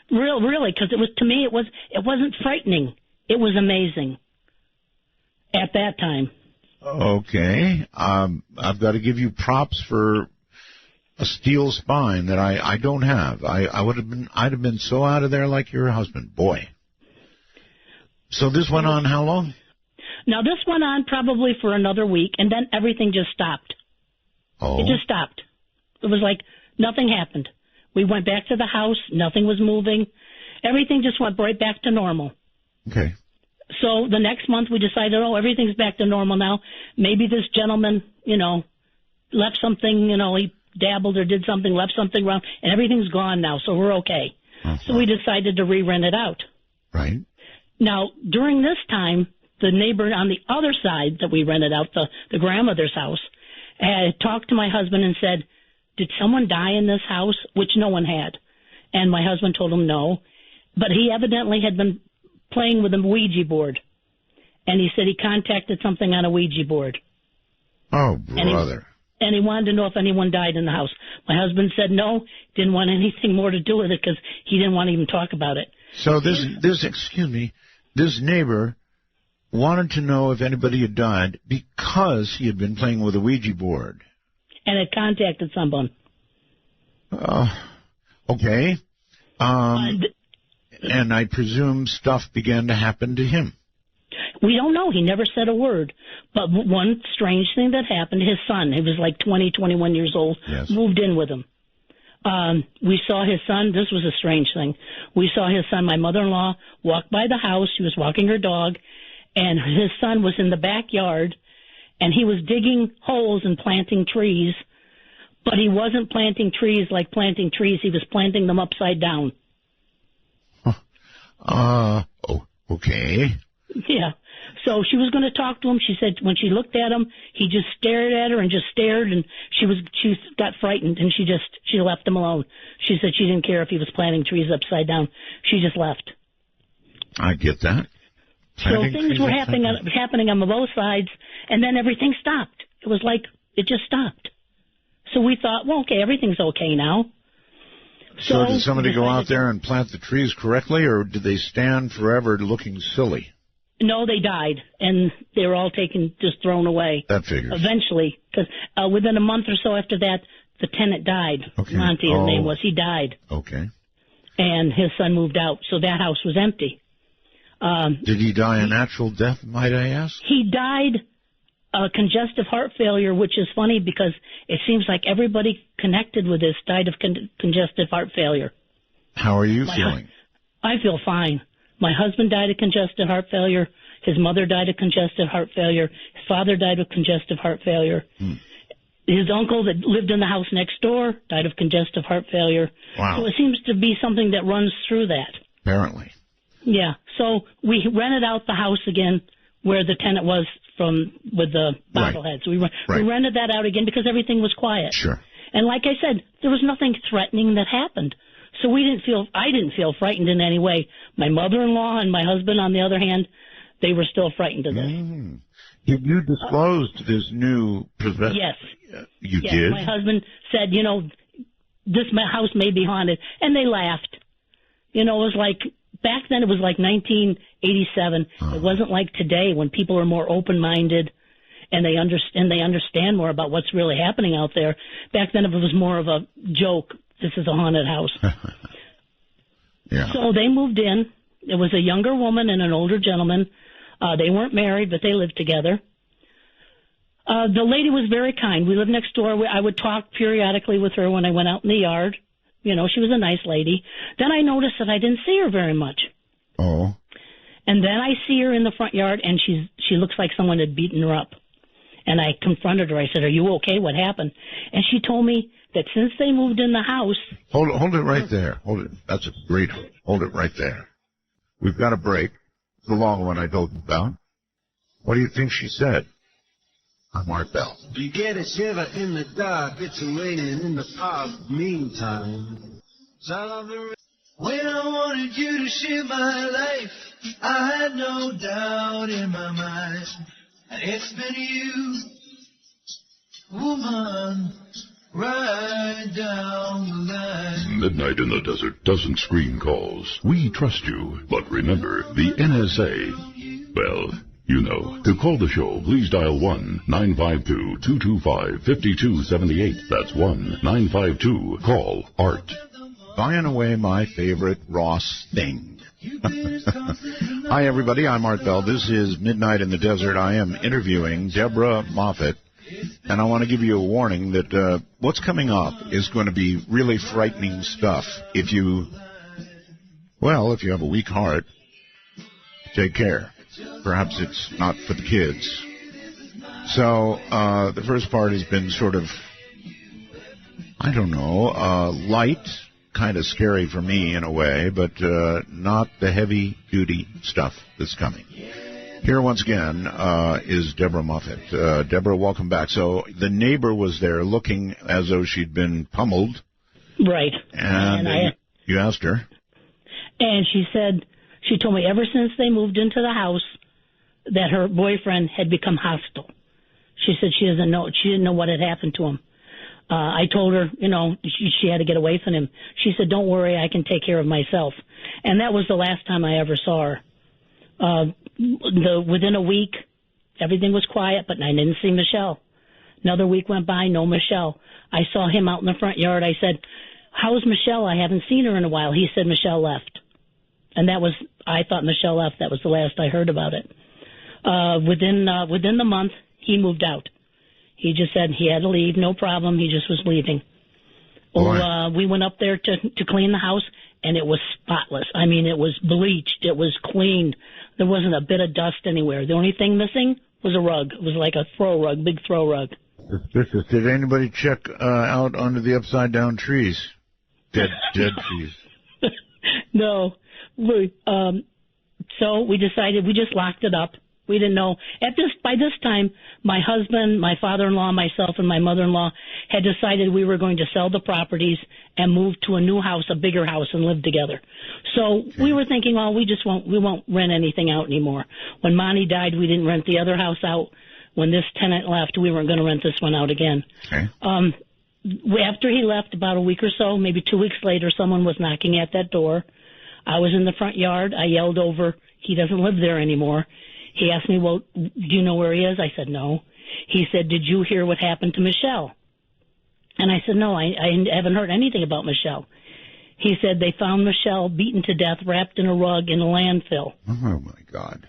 Really, because to me, it wasn't frightening. It was amazing at that time. Okay. I've got to give you props for a steel spine that I don't have. I'd have been so out of there like your husband. Boy. So this went on how long? Now, this went on probably for another week, and then everything just stopped. Oh. It just stopped. It was like nothing happened. We went back to the house. Nothing was moving. Everything just went right back to normal. Okay. So the next month we decided, everything's back to normal now. Maybe this gentleman, left something, he dabbled or did something, left something around, and everything's gone now, so we're okay. Uh-huh. So we decided to re-rent it out. Right. Now, during this time, the neighbor on the other side that we rented out, the grandmother's house, had talked to my husband and said, did someone die in this house? Which no one had. And my husband told him no. But he evidently had been playing with a Ouija board. And he said he contacted something on a Ouija board. Oh, brother. And he wanted to know if anyone died in the house. My husband said no, didn't want anything more to do with it because he didn't want to even talk about it. So this neighbor wanted to know if anybody had died because he had been playing with a Ouija board. And had contacted someone. Okay. And I presume stuff began to happen to him. We don't know. He never said a word. But one strange thing that happened, his son, he was like 20, 21 years old, yes, moved in with him. We saw his son. This was a strange thing. We saw his son, my mother-in-law, walk by the house. She was walking her dog, and his son was in the backyard, and he was digging holes and planting trees, but he wasn't planting trees like planting trees. He was planting them upside down. Okay. Yeah. So she was going to talk to him. She said when she looked at him, he just stared at her and just stared, and she got frightened, and she left him alone. She said she didn't care if he was planting trees upside down. She just left. I get that. So things were happening on both sides, and then everything stopped. It was like it just stopped. So we thought, well, okay, everything's okay now. So did somebody go out there and plant the trees correctly, or did they stand forever looking silly? No, they died, and they were all just thrown away. That figures. Eventually, because within a month or so after that, the tenant died. Okay. Monty, his name was. He died. Okay. And his son moved out, so that house was empty. Did he die a natural death, might I ask? He died congestive heart failure, which is funny because it seems like everybody connected with this died of congestive heart failure. How are you feeling? I feel fine. My husband died of congestive heart failure. His mother died of congestive heart failure. His father died of congestive heart failure. His uncle that lived in the house next door died of congestive heart failure. Wow. So it seems to be something that runs through that. Apparently. Yeah. So we rented out the house again where the tenant was with the bobbleheads. We rented that out again because everything was quiet. Sure. And like I said, there was nothing threatening that happened. So I didn't feel frightened in any way. My mother-in-law and my husband, on the other hand, they were still frightened of this. Did you disclose to this new possessor? Yes. You did? My husband said, this house may be haunted. And they laughed. It was like, back then it was like 1987. It wasn't like today when people are more open-minded and they understand more about what's really happening out there. Back then it was more of a joke. This is a haunted house. Yeah. So they moved in. It was a younger woman and an older gentleman. They weren't married, but they lived together. The lady was very kind. We lived next door. I would talk periodically with her when I went out in the yard. She was a nice lady. Then I noticed that I didn't see her very much. Oh. And then I see her in the front yard, and she looks like someone had beaten her up. And I confronted her. I said, "Are you okay? What happened?" And she told me that since they moved in the house... Hold it right there. Hold it. That's a great... Hold it right there. We've got a break. The long one I told you about. What do you think she said? I'm Art Bell. You get a shiver in the dark, it's raining in the park. Meantime, when I wanted you to share my life, I had no doubt in my mind. And it's been you, woman, right down the line. Midnight in the Desert doesn't screen calls. We trust you. But remember, the NSA, well, to call the show, please dial 1-952-225-5278. That's 1-952-CALL-ART. Buying away my favorite Ross thing. Hi, everybody. I'm Art Bell. This is Midnight in the Desert. I am interviewing Deborah Moffitt, And I want to give you a warning that what's coming up is going to be really frightening stuff. If you have a weak heart, take care. Perhaps it's not for the kids. So the first part has been sort of, I don't know, light, kind of scary for me in a way, but not the heavy-duty stuff that's coming. Here once again is Deborah Moffitt. Deborah, welcome back. So the neighbor was there looking as though she'd been pummeled. Right. And you asked her. And she told me ever since they moved into the house that her boyfriend had become hostile. She said she didn't know what had happened to him. I told her, she had to get away from him. She said, don't worry, I can take care of myself. And that was the last time I ever saw her. Within a week, everything was quiet, but I didn't see Michelle. Another week went by, no Michelle. I saw him out in the front yard. I said, how's Michelle? I haven't seen her in a while. He said Michelle left. And I thought Michelle left. That was the last I heard about it. Within the month, he moved out. He just said he had to leave, no problem. He just was leaving. We went up there to clean the house, and it was spotless. I mean, it was bleached. It was cleaned. There wasn't a bit of dust anywhere. The only thing missing was a rug. It was like a throw rug, big throw rug. Suspicious. Did anybody check out under the upside-down trees? Dead trees. No. So we decided we just locked it up. We didn't know. By this time, my husband, my father-in-law, myself, and my mother-in-law had decided we were going to sell the properties and move to a new house, a bigger house, and live together. So we were thinking, we won't rent anything out anymore. When Monty died, we didn't rent the other house out. When this tenant left, we weren't going to rent this one out again. Okay. After he left, about a week or so, maybe 2 weeks later, someone was knocking at that door. I was in the front yard. I yelled over, he doesn't live there anymore. He asked me, well, do you know where he is? I said, no. He said, did you hear what happened to Michelle? And I said, no, I haven't heard anything about Michelle. He said they found Michelle beaten to death, wrapped in a rug in a landfill. Oh, my God.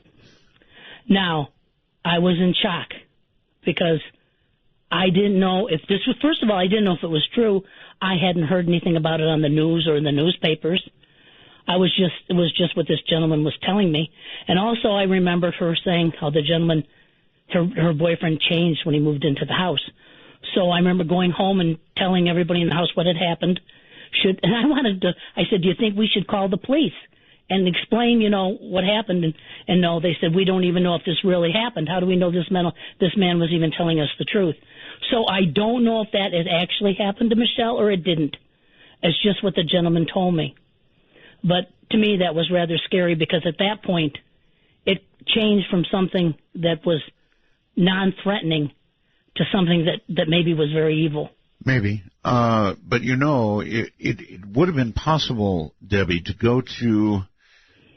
Now, I was in shock because I didn't know if this was, first of all, I didn't know if it was true. I hadn't heard anything about it on the news or in the newspapers. It was just what this gentleman was telling me. And also I remembered her saying how the gentleman, her boyfriend changed when he moved into the house. So I remember going home and telling everybody in the house what had happened. I said, do you think we should call the police and explain, what happened? And no, they said, we don't even know if this really happened. How do we know this man was even telling us the truth? So I don't know if that had actually happened to Michelle or it didn't. It's just what the gentleman told me. But to me, that was rather scary because at that point, it changed from something that was non-threatening to something that maybe was very evil. Maybe. But, it would have been possible, Debbie, to go to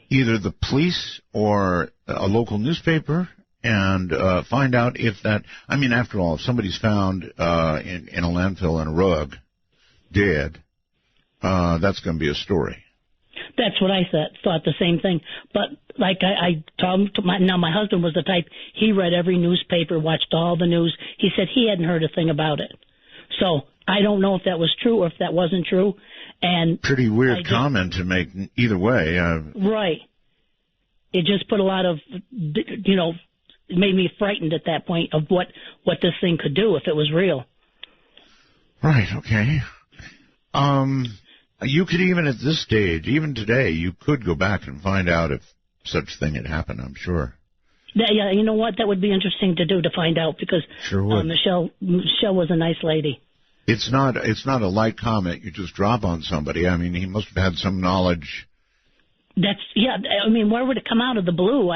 either the police or a local newspaper and find out if that, after all, if somebody's found in a landfill in a rug, dead, that's going to be a story. That's what I thought the same thing. But like I told him, my husband was the type, he read every newspaper, watched all the news. He said he hadn't heard a thing about it. So I don't know if that was true or if that wasn't true. And pretty weird comment to make either way. Right. It just put a lot of, it made me frightened at that point of what this thing could do if it was real. Right, okay. You could even at this stage, even today, you could go back and find out if such thing had happened, I'm sure. Yeah, you know what? That would be interesting to do, to find out, because sure would. Michelle was a nice lady. It's not a light comment you just drop on somebody. He must have had some knowledge. Where would it come out of the blue?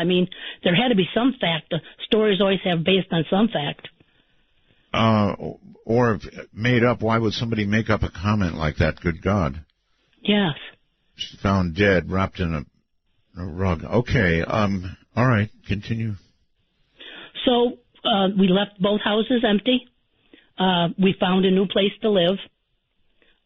There had to be some fact. Stories always have based on some fact. Or if made up. Why would somebody make up a comment like that? Good God. Yes. She's found dead, wrapped in a rug. Okay. All right. Continue. So we left both houses empty. We found a new place to live.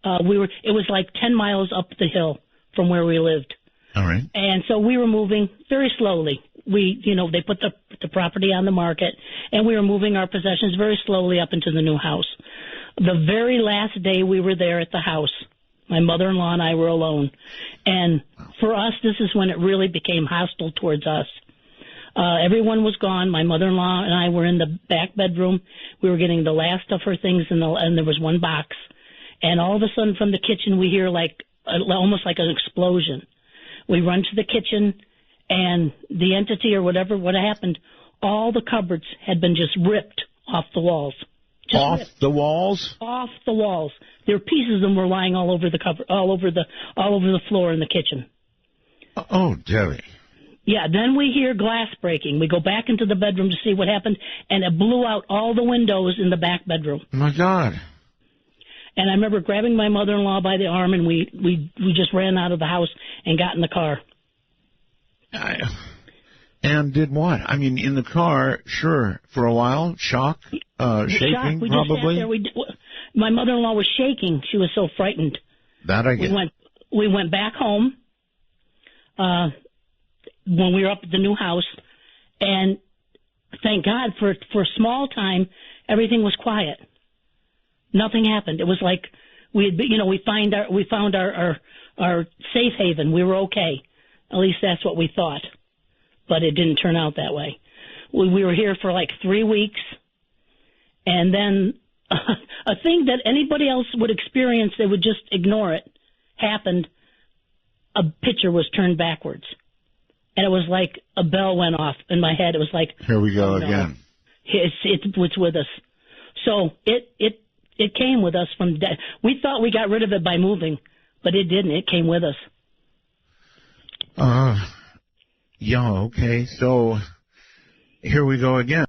It was like 10 miles up the hill from where we lived. All right. And so we were moving very slowly. they put the property on the market, and we were moving our possessions very slowly up into the new house. The very last day we were there at the house, my mother-in-law and I were alone. And for us, this is when it really became hostile towards us. Everyone was gone. My mother-in-law and I were in the back bedroom. We were getting the last of her things, and there was one box. And all of a sudden from the kitchen, we hear almost like an explosion. We run to the kitchen, and the entity or whatever, what happened, all the cupboards had been just ripped off the walls. Off the walls? Off the walls. There were pieces of them were lying all over the cupboard, all over the floor in the kitchen. Oh, Debbie. Yeah, then we hear glass breaking. We go back into the bedroom to see what happened, and it blew out all the windows in the back bedroom. Oh, my God. And I remember grabbing my mother-in-law by the arm, and we just ran out of the house and got in the car. And did what? I mean, in the car, sure, for a while, shaking, We probably. just sat there. My mother-in-law was shaking. She was so frightened. That I get. We went back home when we were up at the new house, and thank God for a small time, everything was quiet. Nothing happened. It was like we found our safe haven. We were okay. At least that's what we thought. But it didn't turn out that way. We were here for like 3 weeks, and then a thing that anybody else would experience, they would just ignore it, happened. A picture was turned backwards. And it was like a bell went off in my head. It was like, here we go again. It's with us. So it came with us from death. We thought we got rid of it by moving, but it didn't. It came with us. Yeah, okay. So here we go again.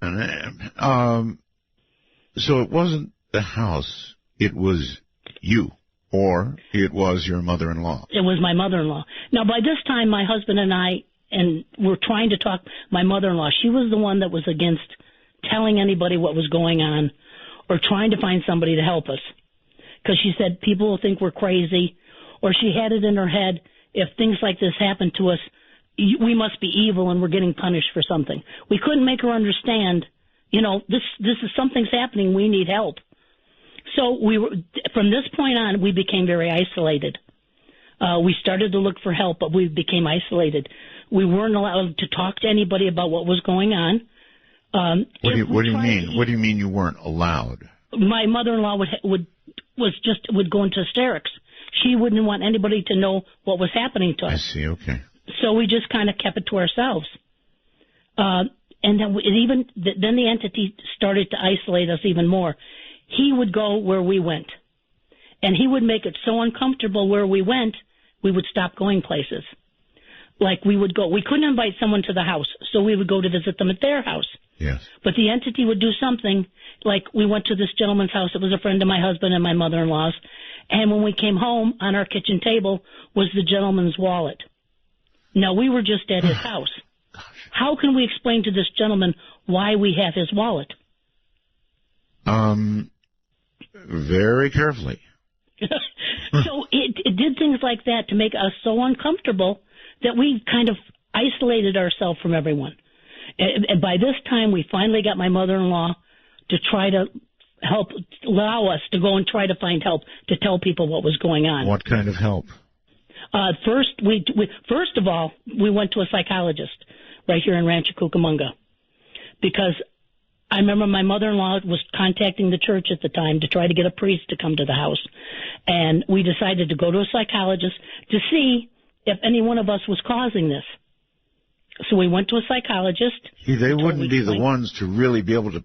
So it wasn't the house. It was you, or it was your mother-in-law. It was my mother-in-law. Now, by this time, my husband and I were trying to talk. My mother-in-law, she was the one that was against telling anybody what was going on or trying to find somebody to help us. Because she said people will think we're crazy, or she had it in her head, if things like this happen to us, we must be evil and we're getting punished for something. We couldn't make her understand, this is something's happening, we need help. So from this point on, we became very isolated. We started to look for help, but we became isolated. We weren't allowed to talk to anybody about what was going on. What do you mean? What do you mean you weren't allowed? My mother-in-law would go into hysterics. She wouldn't want anybody to know what was happening to us. I see. Okay. So we just kind of kept it to ourselves. And then then the entity started to isolate us even more. He would go where we went, and he would make it so uncomfortable where we went, we would stop going places. Like we couldn't invite someone to the house, so we would go to visit them at their house. Yes. But the entity would do something, like we went to this gentleman's house. It was a friend of my husband and my mother-in-law's. And when we came home, on our kitchen table was the gentleman's wallet. Now, we were just at his house. How can we explain to this gentleman why we have his wallet? Very carefully. So it did things like that to make us so uncomfortable that we kind of isolated ourselves from everyone. And by this time, we finally got my mother-in-law to try to allow us to go and try to find help, to tell people what was going on. What kind of help? First of all, we went to a psychologist right here in Rancho Cucamonga, because I remember my mother-in-law was contacting the church at the time to try to get a priest to come to the house, and we decided to go to a psychologist to see if any one of us was causing this. So we went to a psychologist. See, they wouldn't be the ones to really be able to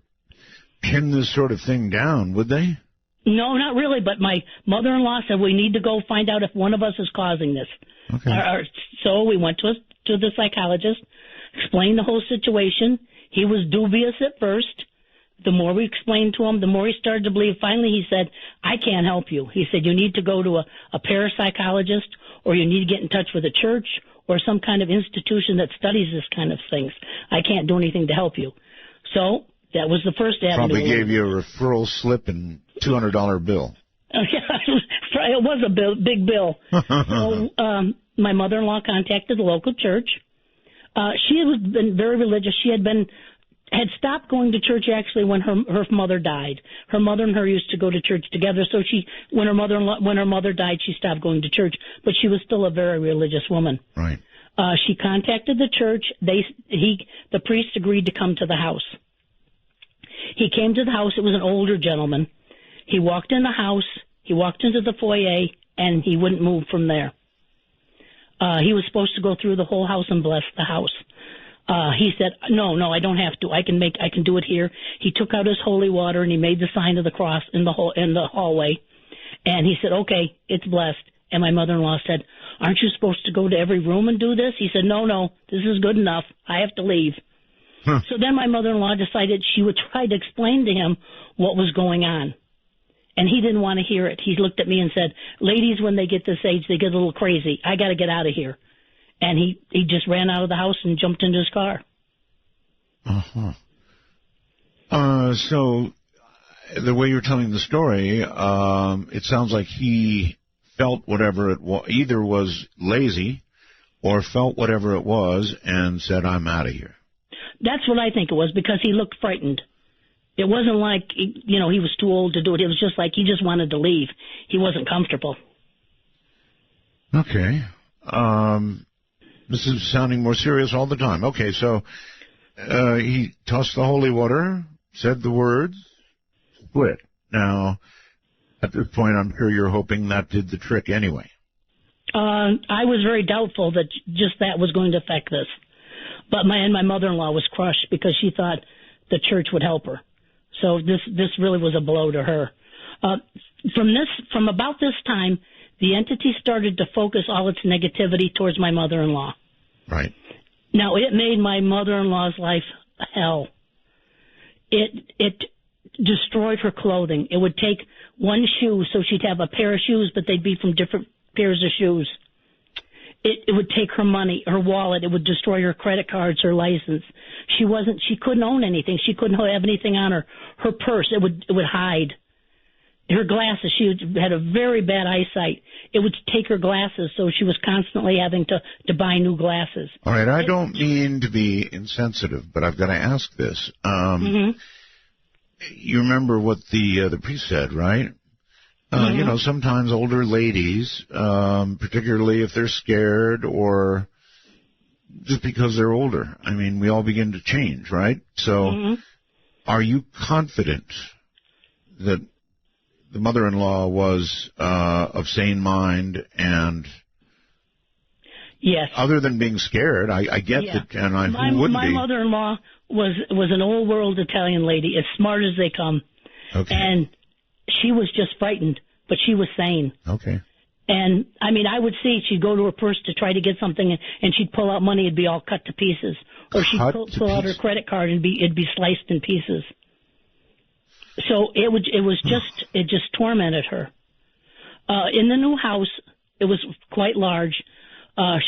pin this sort of thing down, would they? No, not really, but my mother-in-law said we need to go find out if one of us is causing this. Okay. So we went to the psychologist, explained the whole situation. He was dubious at first. The more we explained to him, the more he started to believe. Finally, he said, I can't help you. He said, you need to go to a parapsychologist, or you need to get in touch with a church or some kind of institution that studies this kind of things. I can't do anything to help you. So that was the first avenue. Probably gave you a referral slip and $200 bill. It was a big bill. So my mother-in-law contacted the local church. She had been very religious. She had stopped going to church actually when her mother died. Her mother and her used to go to church together. So when her mother died, she stopped going to church. But she was still a very religious woman. Right. She contacted the church. The priest agreed to come to the house. He came to the house. It was an older gentleman. He walked in the house. He walked into the foyer, and he wouldn't move from there. He was supposed to go through the whole house and bless the house. He said, no, I don't have to. I can do it here. He took out his holy water and he made the sign of the cross in the hallway. And he said, okay, it's blessed. And my mother-in-law said, aren't you supposed to go to every room and do this? He said, no, this is good enough. I have to leave. Huh. So then my mother-in-law decided she would try to explain to him what was going on. And he didn't want to hear it. He looked at me and said, ladies, when they get this age, they get a little crazy. I got to get out of here. And he just ran out of the house and jumped into his car. Uh-huh. So the way you're telling the story, it sounds like he felt whatever it was, either was lazy or felt whatever it was and said, I'm out of here. That's what I think it was, because he looked frightened. It wasn't like, he was too old to do it. It was just like he just wanted to leave. He wasn't comfortable. Okay. This is sounding more serious all the time. Okay, so he tossed the holy water, said the words, split. Now, at this point, I'm sure you're hoping that did the trick anyway. I was very doubtful that just that was going to affect this. But my mother-in-law was crushed because she thought the church would help her. So this really was a blow to her. From about this time, the entity started to focus all its negativity towards my mother-in-law. Right. Now, it made my mother-in-law's life hell. It destroyed her clothing. It would take one shoe, so she'd have a pair of shoes, but they'd be from different pairs of shoes. It would take her money, her wallet. It would destroy her credit cards, her license. She couldn't own anything. She couldn't have anything on her. Her purse, it would hide. Her glasses, she had a very bad eyesight. It would take her glasses, so she was constantly having to buy new glasses. All right, I don't mean to be insensitive, but I've got to ask this. You remember what the priest said, right? Sometimes older ladies, particularly if they're scared or just because they're older, I mean, we all begin to change, right? So are you confident that the mother-in-law was of sane mind and... Yes. Other than being scared, I get that, and who wouldn't be? My mother-in-law was an old-world Italian lady, as smart as they come. Okay. And she was just frightened, but she was sane. Okay. And, I mean, I would see she'd go to her purse to try to get something, and she'd pull out money, it'd be all cut to pieces. Or she'd pull out her credit card, and it'd be sliced in pieces. So it just tormented her. In the new house, it was quite large.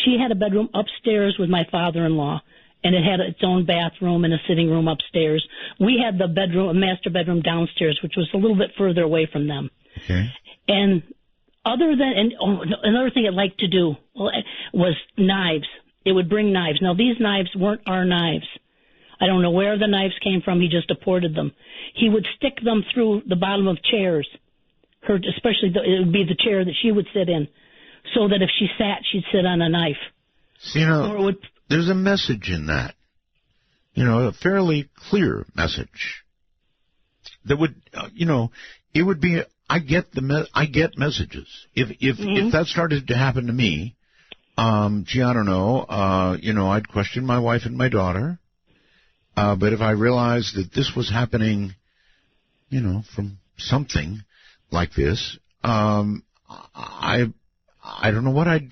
She had a bedroom upstairs with my father-in-law, and it had its own bathroom and a sitting room upstairs. We had a master bedroom downstairs, which was a little bit further away from them. Okay. And another thing it liked to do was knives. It would bring knives. Now, these knives weren't our knives. I don't know where the knives came from. He just apported them. He would stick them through the bottom of chairs, especially it would be the chair that she would sit in, so that if she sat, she'd sit on a knife. See, there's a message in that, a fairly clear message that would, it would be. I get messages. If that started to happen to me, I don't know. I'd question my wife and my daughter. But if I realized that this was happening, from something like this, I don't know what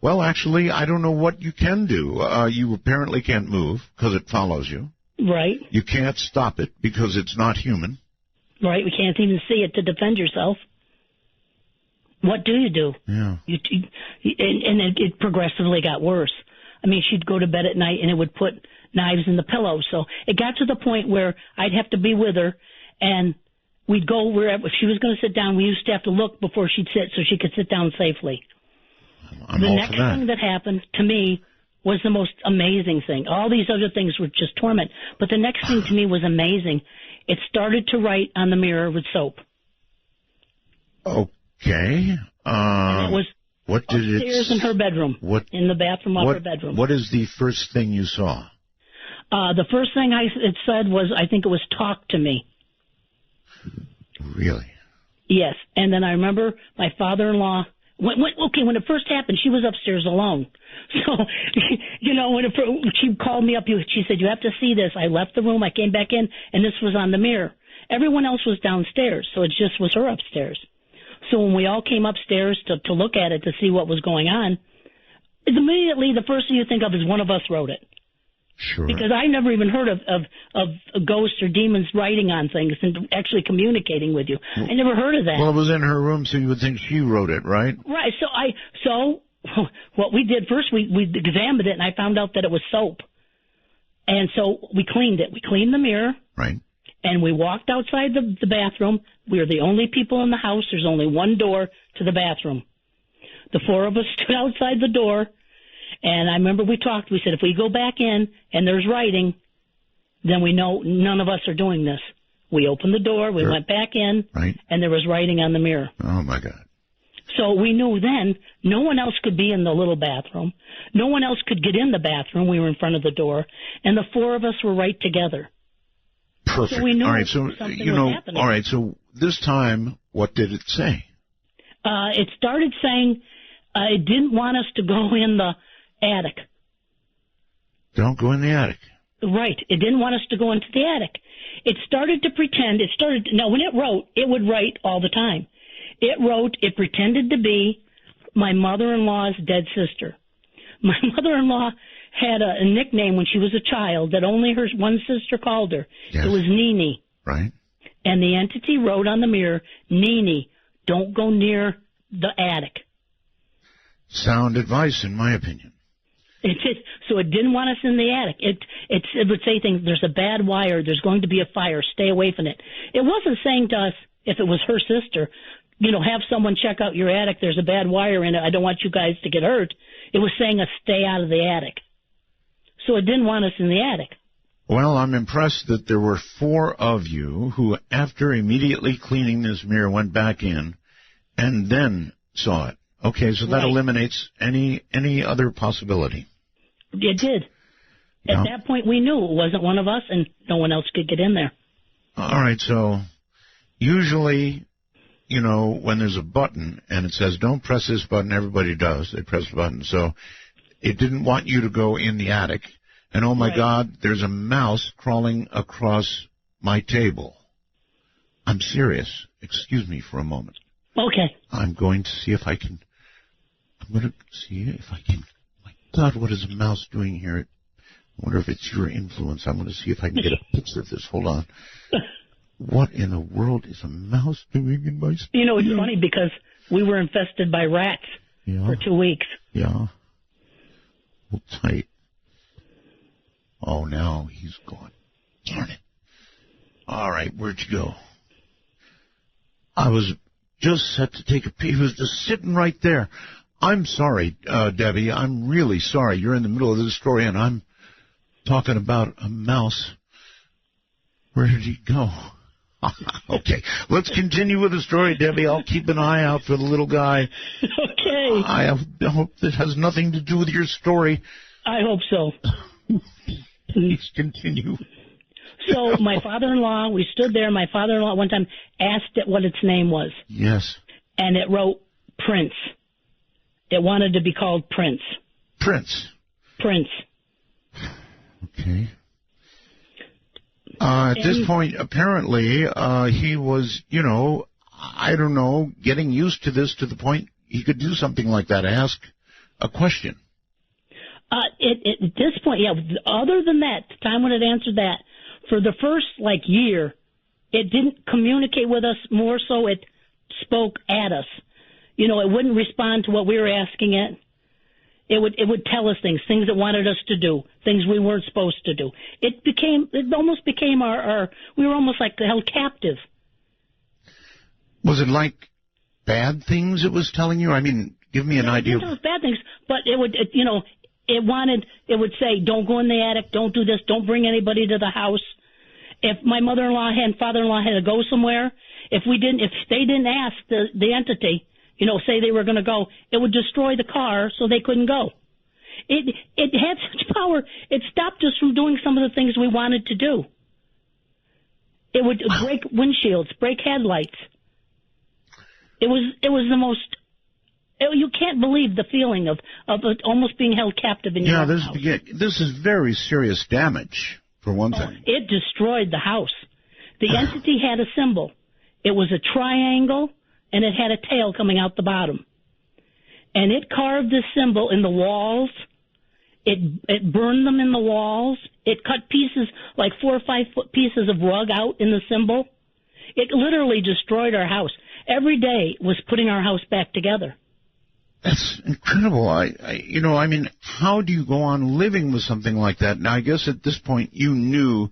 well, actually, I don't know what you can do. You apparently can't move because it follows you. Right. You can't stop it because it's not human. Right. We can't even see it to defend yourself. What do you do? Yeah. And it progressively got worse. I mean, she'd go to bed at night and it would put knives in the pillow. So it got to the point where I'd have to be with her, and we'd go wherever. If she was going to sit down, we used to have to look before she'd sit so she could sit down safely. I'm the all next for that. thing that happened to me was the most amazing thing. All these other things were just torment. But the next thing to me was amazing. It started to write on the mirror with soap. Okay. And it was what did it upstairs in her bedroom, in the bathroom of her bedroom. What is the first thing you saw? The first thing it said was, I think it was talk to me. Really? Yes. And then I remember my father-in-law, when it first happened, she was upstairs alone. So, when she called me up, she said, you have to see this. I left the room, I came back in, and this was on the mirror. Everyone else was downstairs, so it just was her upstairs. So when we all came upstairs to look at it, to see what was going on, immediately the first thing you think of is one of us wrote it. Sure. Because I never even heard of ghosts or demons writing on things and actually communicating with you. I never heard of that. Well, it was in her room, so you would think she wrote it, right? Right. So what we did first, we examined it, and I found out that it was soap. And so we cleaned it. We cleaned the mirror. Right. And we walked outside the bathroom. We were the only people in the house. There's only one door to the bathroom. The four of us stood outside the door. And I remember we talked. We said, if we go back in and there's writing, then we know none of us are doing this. We opened the door. We went back in, right, and there was writing on the mirror. Oh, my God. So we knew then no one else could be in the little bathroom. No one else could get in the bathroom. We were in front of the door. And the four of us were right together. Perfect. So we knew all right, so, something was happening. All right, so this time, what did it say? It started saying it didn't want us to go in the attic. Don't go in the attic. Right. It didn't want us to go into the attic. It started to pretend. Now, when it wrote, it would write all the time. It pretended to be my mother-in-law's dead sister. My mother-in-law had a nickname when she was a child that only her one sister called her. Yes. It was Nene. Right. And the entity wrote on the mirror, Nene, don't go near the attic. Sound advice, in my opinion. So it didn't want us in the attic. It would say things, there's a bad wire, there's going to be a fire, stay away from it. It wasn't saying to us, if it was her sister, have someone check out your attic, there's a bad wire in it, I don't want you guys to get hurt. It was saying us stay out of the attic. So it didn't want us in the attic. Well, I'm impressed that there were four of you who, after immediately cleaning this mirror, went back in and then saw it. Okay, so that eliminates any other possibility. It did. Yeah. At that point, we knew it wasn't one of us, and no one else could get in there. All right, so usually, when there's a button and it says, don't press this button, everybody does. They press the button. So it didn't want you to go in the attic. And, oh, my God, there's a mouse crawling across my table. I'm serious. Excuse me for a moment. Okay. I'm going to see if I can. My God, what is a mouse doing here? I wonder if it's your influence. I'm going to see if I can get a picture of this. Hold on. What in the world is a mouse doing in my studio? It's funny because we were infested by rats for 2 weeks. Yeah. Hold tight. Oh, now he's gone. Darn it. All right, where'd you go? I was just set to take a peek. He was just sitting right there. I'm sorry, Debbie. I'm really sorry. You're in the middle of this story, and I'm talking about a mouse. Where did he go? Okay, let's continue with the story, Debbie. I'll keep an eye out for the little guy. Okay. I hope it has nothing to do with your story. I hope so. Please continue. So my father-in-law, we stood there. My father-in-law one time asked it what its name was. Yes. And it wrote Prince. It wanted to be called Prince. Prince. Prince. Okay. At this point, apparently, he was, I don't know, getting used to this to the point he could do something like that, ask a question. At this point, yeah, other than that, the time when it answered that, for the first, year, it didn't communicate with us more so it spoke at us. It wouldn't respond to what we were asking it. It would tell us things it wanted us to do, things we weren't supposed to do. It almost became we were almost like held captive. Was it like bad things it was telling you? I mean, give me an idea. It was bad things, but it would say, don't go in the attic, don't do this, don't bring anybody to the house. If my mother-in-law and father-in-law had to go somewhere, if they didn't ask the entity, say they were going to go, it would destroy the car so they couldn't go. It had such power, it stopped us from doing some of the things we wanted to do. It would break windshields, break headlights. It was the most. You can't believe the feeling of almost being held captive in your own house. This is very serious damage, for one thing. It destroyed the house. The entity had a symbol. It was a triangle, and it had a tail coming out the bottom. And it carved this symbol in the walls. It burned them in the walls. It cut pieces, like 4 or 5 foot pieces of rug out in the symbol. It literally destroyed our house. Every day was putting our house back together. That's incredible. I mean, how do you go on living with something like that? Now, I guess at this point you knew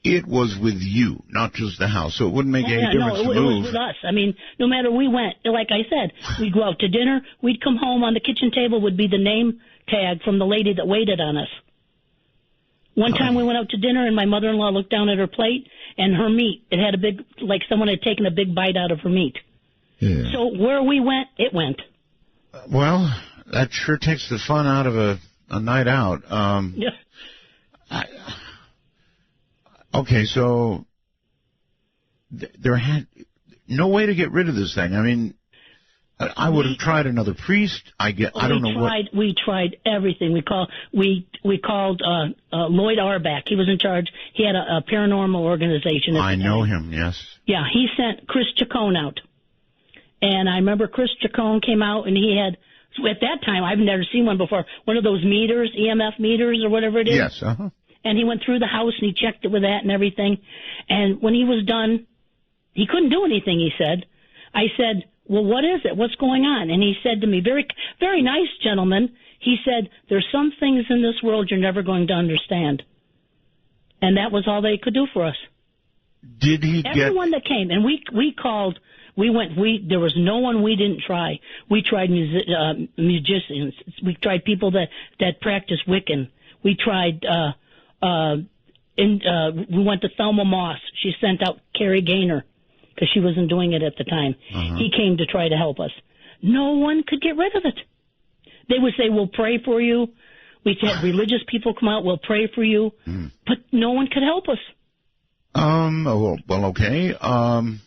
it was with you, not just the house, so it wouldn't make any difference to move. It was with us. I mean, no matter we went, like I said, we'd go out to dinner, we'd come home, on the kitchen table would be the name tag from the lady that waited on us. One time we went out to dinner, and my mother-in-law looked down at her plate, and her meat, it had a big, like someone had taken a big bite out of her meat. Yeah. So where we went, it went. Well, that sure takes the fun out of a night out. Yeah. Okay, so there had no way to get rid of this thing. I mean, I would have tried another priest. I don't know what. We tried everything. We called Lloyd Auerbach. He was in charge. He had a paranormal organization. I know him. Yes. Yeah, he sent Chris Chacon out, and I remember Chris Chacon came out, and he had. So at that time, I've never seen one before. One of those meters, EMF meters, or whatever it is. Yes. Uh-huh. And he went through the house and he checked it with that and everything. And when he was done, he couldn't do anything, he said. I said, well, what is it? What's going on? And he said to me, very, very nice gentleman, he said, there's some things in this world you're never going to understand. And that was all they could do for us. Did he Everyone that came, and we called, there was no one we didn't try. We tried musicians. We tried people that practice Wiccan. We tried, we went to Thelma Moss. She sent out Carrie Gaynor because she wasn't doing it at the time. Uh-huh. He came to try to help us. No one could get rid of it. They would say, we'll pray for you. We had religious people come out, we'll pray for you. But no one could help us. Well, okay. I'm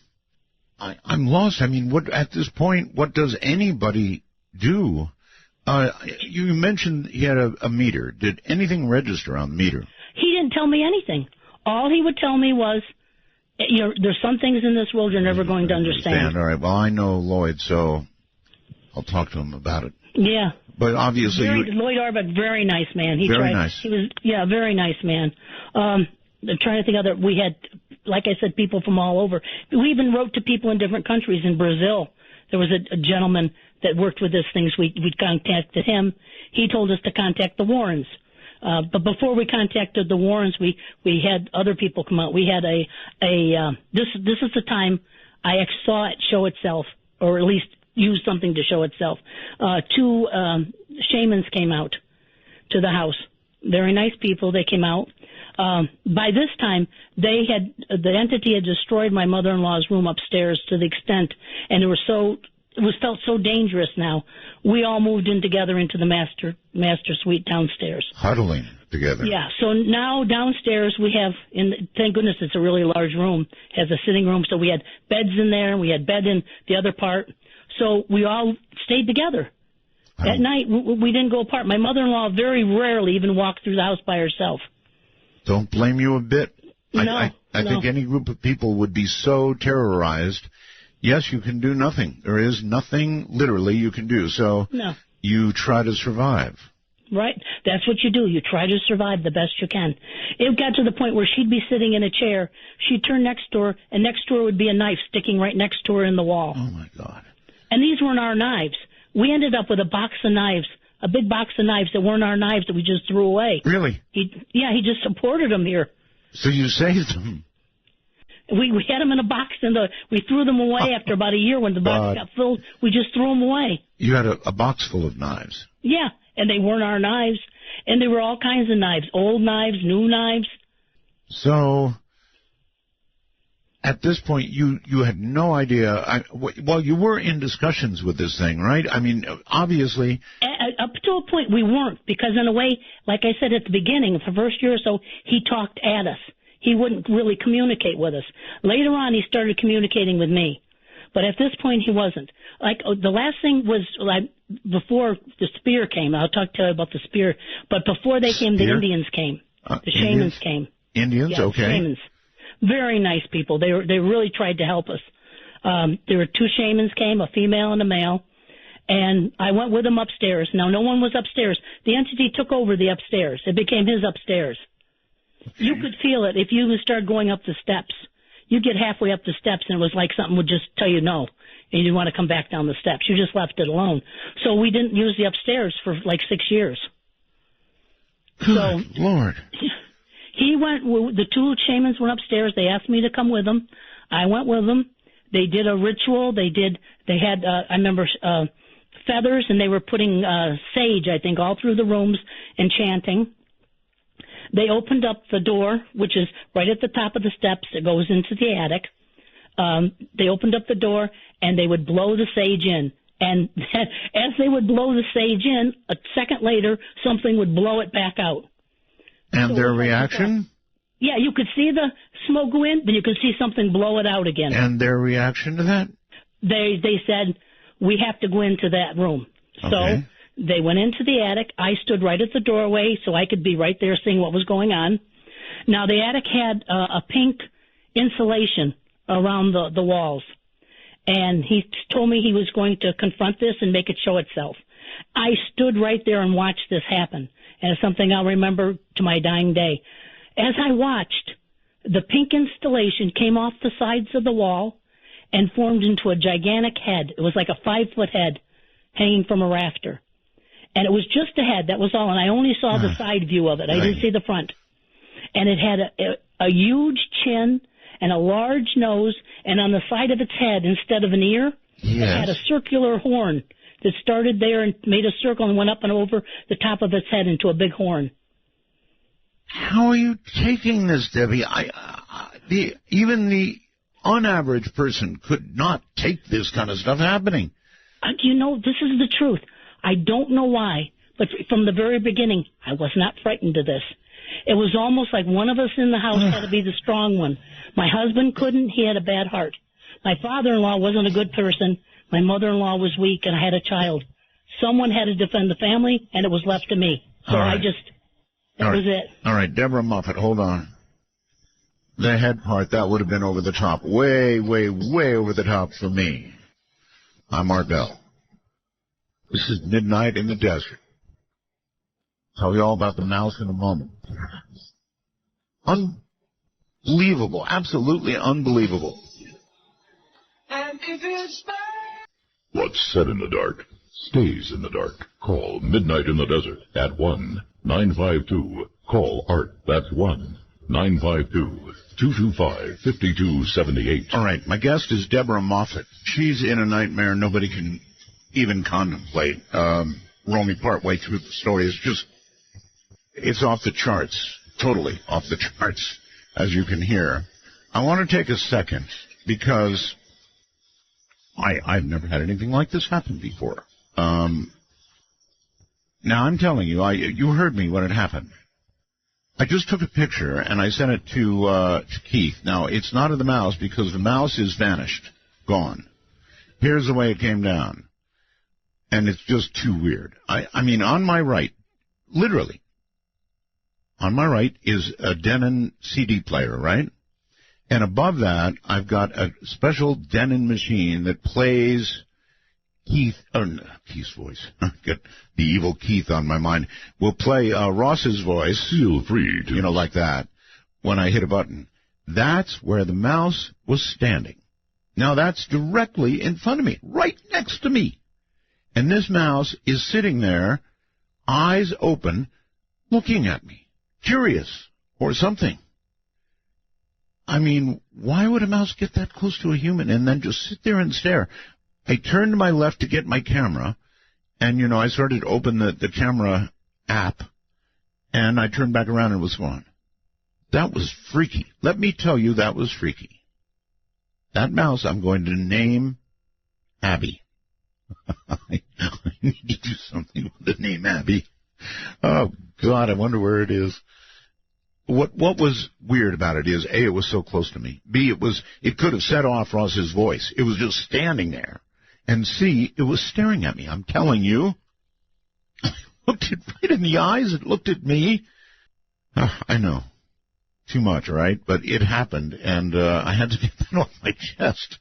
lost. I mean, at this point, what does anybody do? You mentioned he had a meter. Did anything register on the meter? He didn't tell me anything. All he would tell me was, there's some things in this world you're never going to understand. All right. Well, I know Lloyd, so I'll talk to him about it. Yeah. But obviously, Lloyd Auerbach, very nice man. Nice. He was, very nice man. I'm trying to think of we had, like I said, people from all over. We even wrote to people in different countries. In Brazil, there was a gentleman that worked with these things. We contacted him. He told us to contact the Warrens. But before we contacted the Warrens, we had other people come out. We had this is the time I saw it show itself, or at least use something to show itself. 2 shamans came out to the house. Very nice people. They came out. By this time, the entity had destroyed my mother-in-law's room upstairs to the extent, and it felt so dangerous now. We all moved in together into the master suite downstairs. Huddling together. Yeah. So now downstairs we have, thank goodness it's a really large room, it has a sitting room, so we had beds in there, and we had bed in the other part. So we all stayed together. At night, we didn't go apart. My mother-in-law very rarely even walked through the house by herself. Don't blame you a bit. No, I think any group of people would be so terrorized. Yes, you can do nothing. There is nothing literally you can do. So you try to survive. Right. That's what you do. You try to survive the best you can. It got to the point where she'd be sitting in a chair. She'd turn next door, and next door would be a knife sticking right next to her in the wall. Oh, my God. And these weren't our knives. We ended up with a box of knives, a big box of knives that weren't our knives that we just threw away. Really? He just supported them here. So you saved them? We had them in a box, and we threw them away after about a year when the box got filled. We just threw them away. You had a box full of knives? Yeah, and they weren't our knives. And there were all kinds of knives, old knives, new knives. So, at this point, you had no idea. Well, you were in discussions with this thing, right? I mean, obviously. Up to a point, we weren't, because in a way, like I said at the beginning, the first year or so, he talked at us. He wouldn't really communicate with us. Later on, he started communicating with me. But at this point, he wasn't. Like, the last thing was, like, before the spear came. I'll talk to you about the spear. But before they came, the Indians came. The shamans came. Indians, yeah, okay. Shamans. Very nice people. They really tried to help us. There were two shamans came, a female and a male. And I went with them upstairs. Now, no one was upstairs. The entity took over the upstairs. It became his upstairs. Okay. You could feel it if you started going up the steps. You'd get halfway up the steps, and it was like something would just tell you no, and you didn't want to come back down the steps. You just left it alone. So we didn't use the upstairs for like 6 years. Good Lord. He went, the two shamans went upstairs. They asked me to come with them. I went with them. They did a ritual. They had, I remember, feathers, and they were putting sage, I think, all through the rooms and chanting. They opened up the door, which is right at the top of the steps. It goes into the attic. They opened up the door, and they would blow the sage in. And as they would blow the sage in, a second later, something would blow it back out. And so their reaction? Yeah, you could see the smoke go in, but you could see something blow it out again. And their reaction to that? They said, we have to go into that room. Okay. So they went into the attic. I stood right at the doorway so I could be right there seeing what was going on. Now, the attic had a pink insulation around the walls. And he told me he was going to confront this and make it show itself. I stood right there and watched this happen. And it's something I'll remember to my dying day. As I watched, the pink installation came off the sides of the wall and formed into a gigantic head. It was like a 5-foot head hanging from a rafter. And it was just a head, that was all. And I only saw the side view of it. I didn't see the front. And it had a huge chin and a large nose, and on the side of its head, instead of an ear, it had a circular horn that started there and made a circle and went up and over the top of its head into a big horn. How are you taking this, Debbie? Even the unaverage person could not take this kind of stuff happening. You know, this is the truth. I don't know why, but from the very beginning, I was not frightened of this. It was almost like one of us in the house had to be the strong one. My husband couldn't. He had a bad heart. My father-in-law wasn't a good person. My mother-in-law was weak, and I had a child. Someone had to defend the family, and it was left to me. So that was it. All right, Deborah Moffitt, hold on. The head part, that would have been over the top. Way, way, way over the top for me. I'm Art Bell. This is Midnight in the Desert. Tell you all about the mouse in a moment. Unbelievable. Absolutely unbelievable. What's said in the dark stays in the dark. Call Midnight in the Desert at 1-952. Call Art. That's 1-952-225-5278. All right. My guest is Deborah Moffitt. She's in a nightmare nobody can even contemplate. Romy partway through the story is just, it's off the charts. Totally off the charts, as you can hear. I want to take a second because I've never had anything like this happen before. Now, I'm telling you, you heard me when it happened. I just took a picture, and I sent it to Keith. Now, it's not of the mouse, because the mouse is vanished, gone. Here's the way it came down. And it's just too weird. I mean, on my right, literally, on my right is a Denon CD player, right? And above that, I've got a special Denon machine that plays Keith's voice. Get the evil Keith on my mind. Will play Ross's voice. Feel free to. Like that, when I hit a button. That's where the mouse was standing. Now, that's directly in front of me, right next to me. And this mouse is sitting there, eyes open, looking at me, curious or something. I mean, why would a mouse get that close to a human and then just sit there and stare? I turned to my left to get my camera, and, I started to open the camera app, And I turned back around and it was gone. That was freaky. Let me tell you, that was freaky. That mouse I'm going to name Abby. I need to do something with the name Abby. Oh, God, I wonder where it is. What was weird about it is, A, it was so close to me. B, it could have set off Ross's voice. It was just standing there. And C, it was staring at me. I'm telling you. I looked it right in the eyes. It looked at me. I know. Too much, right? But it happened, and I had to get that off my chest.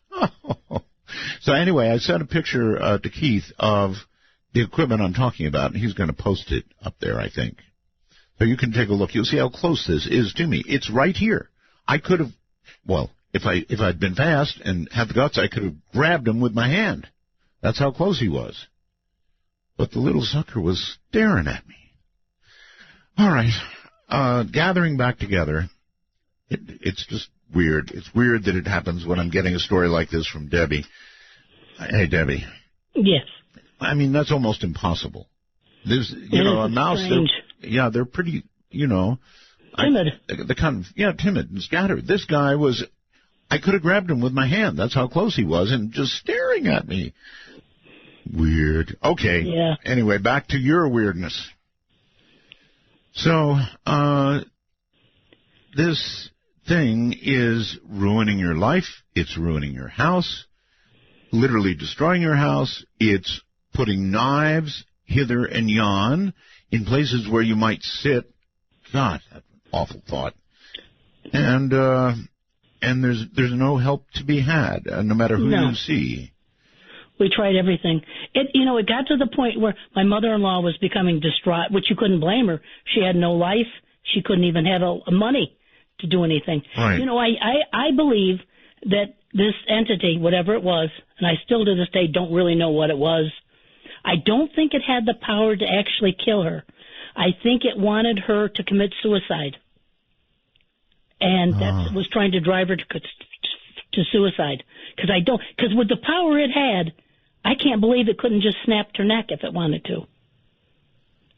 So anyway, I sent a picture to Keith of the equipment I'm talking about, and he's going to post it up there, I think. So you can take a look. You'll see how close this is to me. It's right here. I could have, well, if I'd been fast and had the guts, I could have grabbed him with my hand. That's how close he was. But the little sucker was staring at me. All right. Gathering back together. It's just weird. It's weird that it happens when I'm getting a story like this from Debbie. Hey, Debbie. Yes. I mean, that's almost impossible. There's, a mouse. They're pretty, timid. Timid and scattered. This guy was, I could have grabbed him with my hand. That's how close he was, and just staring at me. Weird. Okay. Yeah. Anyway, back to your weirdness. So, this thing is ruining your life. It's ruining your house, literally destroying your house. It's putting knives hither and yon in places where you might sit. God, that's an awful thought. And there's no help to be had, no matter who you see. We tried everything. It got to the point where my mother-in-law was becoming distraught, which you couldn't blame her. She had no life. She couldn't even have money to do anything. Right. I believe that this entity, whatever it was, and I still to this day don't really know what it was, I don't think it had the power to actually kill her. I think it wanted her to commit suicide. And that was trying to drive her to suicide. Because with the power it had, I can't believe it couldn't just snap her neck if it wanted to.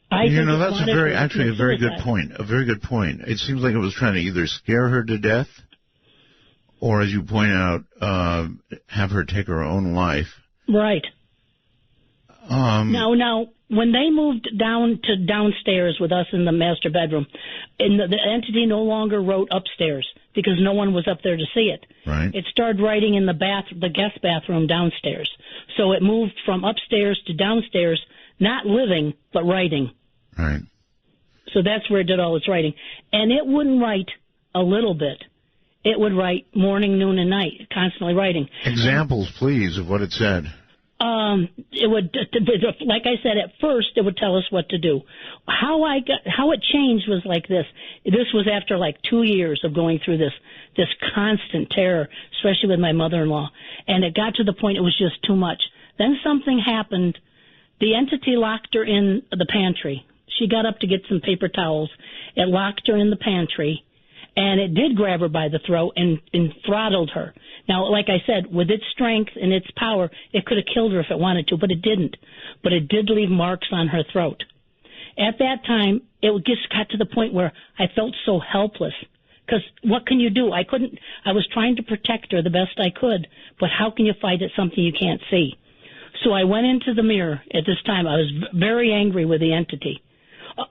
That's a very good point. A very good point. It seems like it was trying to either scare her to death, or, as you point out, have her take her own life. Right. Now, when they moved down to downstairs with us in the master bedroom, and the entity no longer wrote upstairs because no one was up there to see it. Right. It started writing in the guest bathroom downstairs. So it moved from upstairs to downstairs, not living, but writing. Right. So that's where it did all its writing. And it wouldn't write a little bit. It would write morning, noon, and night, constantly writing. Examples, please, of what it said. It would, like I said, at first it would tell us what to do. How it changed was like this. This was after like 2 years of going through this constant terror, especially with my mother-in-law. And it got to the point it was just too much. Then something happened. The entity locked her in the pantry. She got up to get some paper towels. It locked her in the pantry, and it did grab her by the throat and throttled her. Now, like I said, with its strength and its power, it could have killed her if it wanted to, but it didn't. But it did leave marks on her throat. At that time, it just got to the point where I felt so helpless. Because what can you do? I was trying to protect her the best I could, but how can you fight at something you can't see? So I went into the mirror at this time. I was very angry with the entity.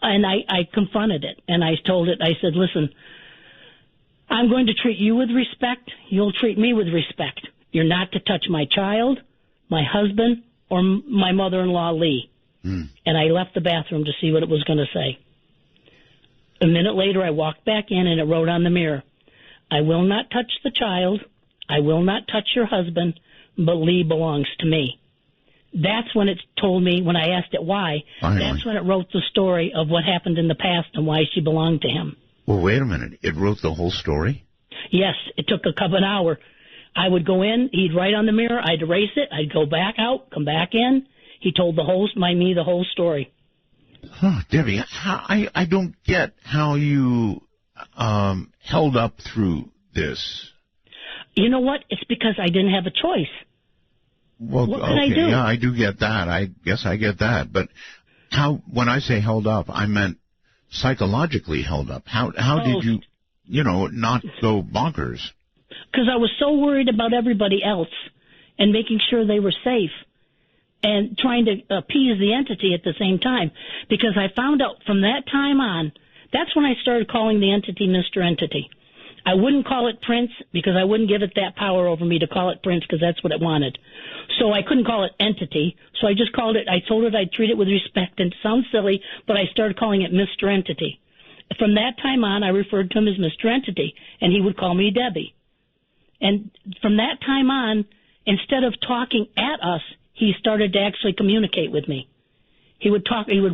And I confronted it, and I told it, I said, listen, I'm going to treat you with respect. You'll treat me with respect. You're not to touch my child, my husband, or my mother-in-law, Lee. And I left the bathroom to see what it was going to say. A minute later, I walked back in, and it wrote on the mirror, I will not touch the child. I will not touch your husband, but Lee belongs to me. That's when it told me, when I asked it why, that's when it wrote the story of what happened in the past and why she belonged to him. Well, wait a minute. It wrote the whole story? Yes. It took an hour. I would go in, he'd write on the mirror, I'd erase it, I'd go back out, come back in. He told me the whole story. Huh, Debbie, I don't get how you held up through this. You know what? It's because I didn't have a choice. Well, what could I do? Yeah, I do get that. I guess I get that. But when I say held up, I meant psychologically held up? How did you not go bonkers? Because I was so worried about everybody else and making sure they were safe and trying to appease the entity at the same time. Because I found out from that time on, that's when I started calling the entity Mr. Entity. I wouldn't call it Prince because I wouldn't give it that power over me to call it Prince because that's what it wanted. So I couldn't call it Entity. So I just called it, I told it I'd treat it with respect. And it sounds silly, but I started calling it Mr. Entity. From that time on, I referred to him as Mr. Entity, and he would call me Debbie. And from that time on, instead of talking at us, he started to actually communicate with me. He would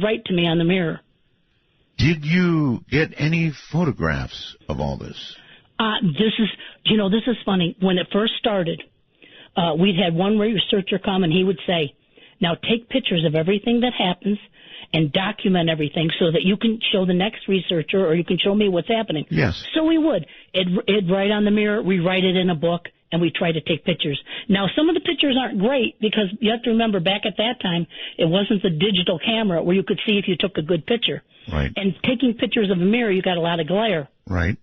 write to me on the mirror. Did you get any photographs of all this? This is funny. When it first started, we'd had one researcher come and he would say, now take pictures of everything that happens and document everything so that you can show the next researcher or you can show me what's happening. Yes. So we would. It'd write on the mirror, we write it in a book, and we try to take pictures. Now, some of the pictures aren't great because you have to remember back at that time, it wasn't the digital camera where you could see if you took a good picture. Right. And taking pictures of a mirror, you got a lot of glare. Right.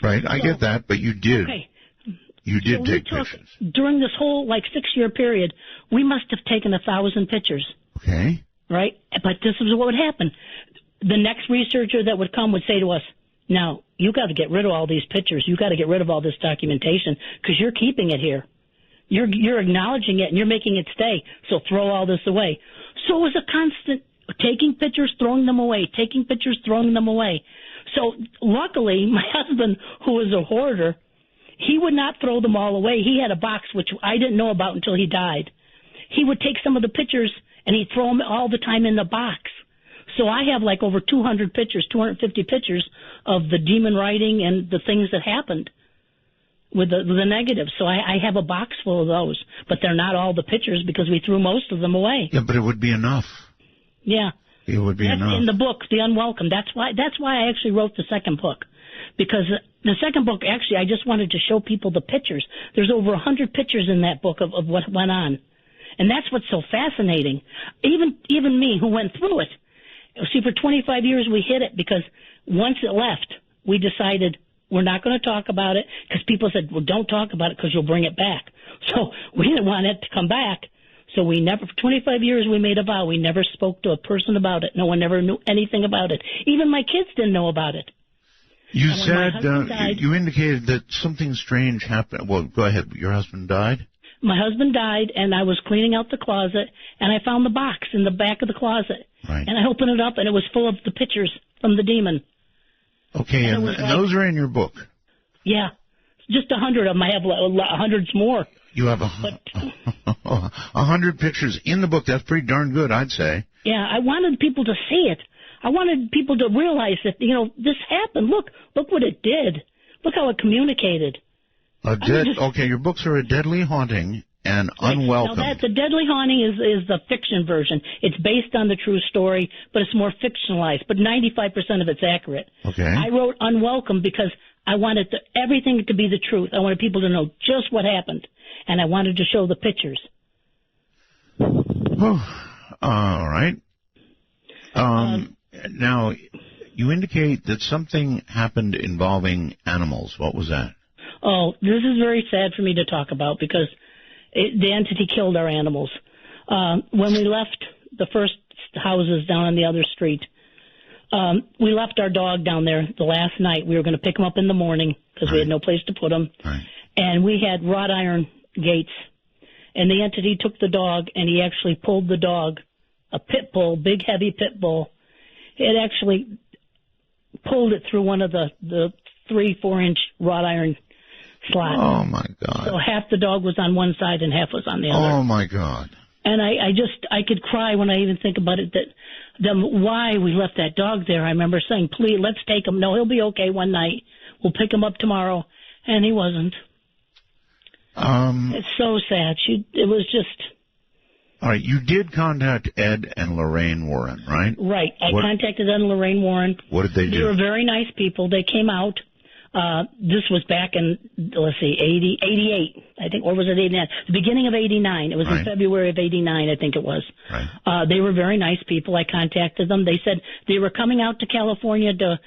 Right, I get that, but you did. Okay. You did take pictures. During this whole, 6-year period, we must have taken 1,000 pictures. Okay. Right? But this is what would happen. The next researcher that would come would say to us, now, you got to get rid of all these pictures. You got to get rid of all this documentation because you're keeping it here. You're acknowledging it and you're making it stay. So throw all this away. So it was a constant taking pictures, throwing them away, taking pictures, throwing them away. So luckily, my husband, who was a hoarder, he would not throw them all away. He had a box, which I didn't know about until he died. He would take some of the pictures and he'd throw them all the time in the box. So I have over 200 pictures, 250 pictures of the demon writing and the things that happened with the negatives. So I have a box full of those, but they're not all the pictures because we threw most of them away. Yeah, but it would be enough. Yeah. It would be enough. In the book, The Unwelcome. That's why I actually wrote the second book. Because the second book, actually, I just wanted to show people the pictures. There's over 100 pictures in that book of what went on. And that's what's so fascinating. Even me, who went through it. See, for 25 years we hid it because once it left, we decided we're not going to talk about it because people said, well, don't talk about it because you'll bring it back. So we didn't want it to come back. So for 25 years we made a vow. We never spoke to a person about it. No one ever knew anything about it. Even my kids didn't know about it. You said, you indicated that something strange happened. Well, go ahead. Your husband died? My husband died, and I was cleaning out the closet, and I found the box in the back of the closet. Right. And I opened it up, and it was full of the pictures from the demon. Okay, and those are in your book? Yeah. Just 100 of them. I have hundreds more. You have 100 pictures in the book. That's pretty darn good, I'd say. Yeah, I wanted people to see it. I wanted people to realize that, this happened. Look what it did. Look how it communicated. Okay, your books are A Deadly Haunting and Unwelcome. Now the Deadly Haunting is the fiction version. It's based on the true story, but it's more fictionalized. But 95% of it's accurate. Okay. I wrote Unwelcome because I wanted everything to be the truth. I wanted people to know just what happened, and I wanted to show the pictures. Oh, all right. Now, you indicate that something happened involving animals. What was that? Oh, this is very sad for me to talk about because the entity killed our animals. When we left the first houses down on the other street, we left our dog down there the last night. We were going to pick him up in the morning because we had no place to put him. Right. And we had wrought iron gates. And the entity took the dog, and he actually pulled the dog, a pit bull, big, heavy pit bull. It actually pulled it through one of the 3-4-inch wrought iron slots. Oh, my God. So half the dog was on one side and half was on the other. Oh, my God. And I could cry when I even think about it, why we left that dog there. I remember saying, please, let's take him. No, he'll be okay one night. We'll pick him up tomorrow. And he wasn't. It's so sad. It was just... All right, you did contact Ed and Lorraine Warren, right? Right. I contacted Ed and Lorraine Warren. What did they do? They were very nice people. They came out. This was back in, let's see, 88, I think, or was it 89? The beginning of 89. It was in February of 89, I think it was. Right. They were very nice people. I contacted them. They said they were coming out to California to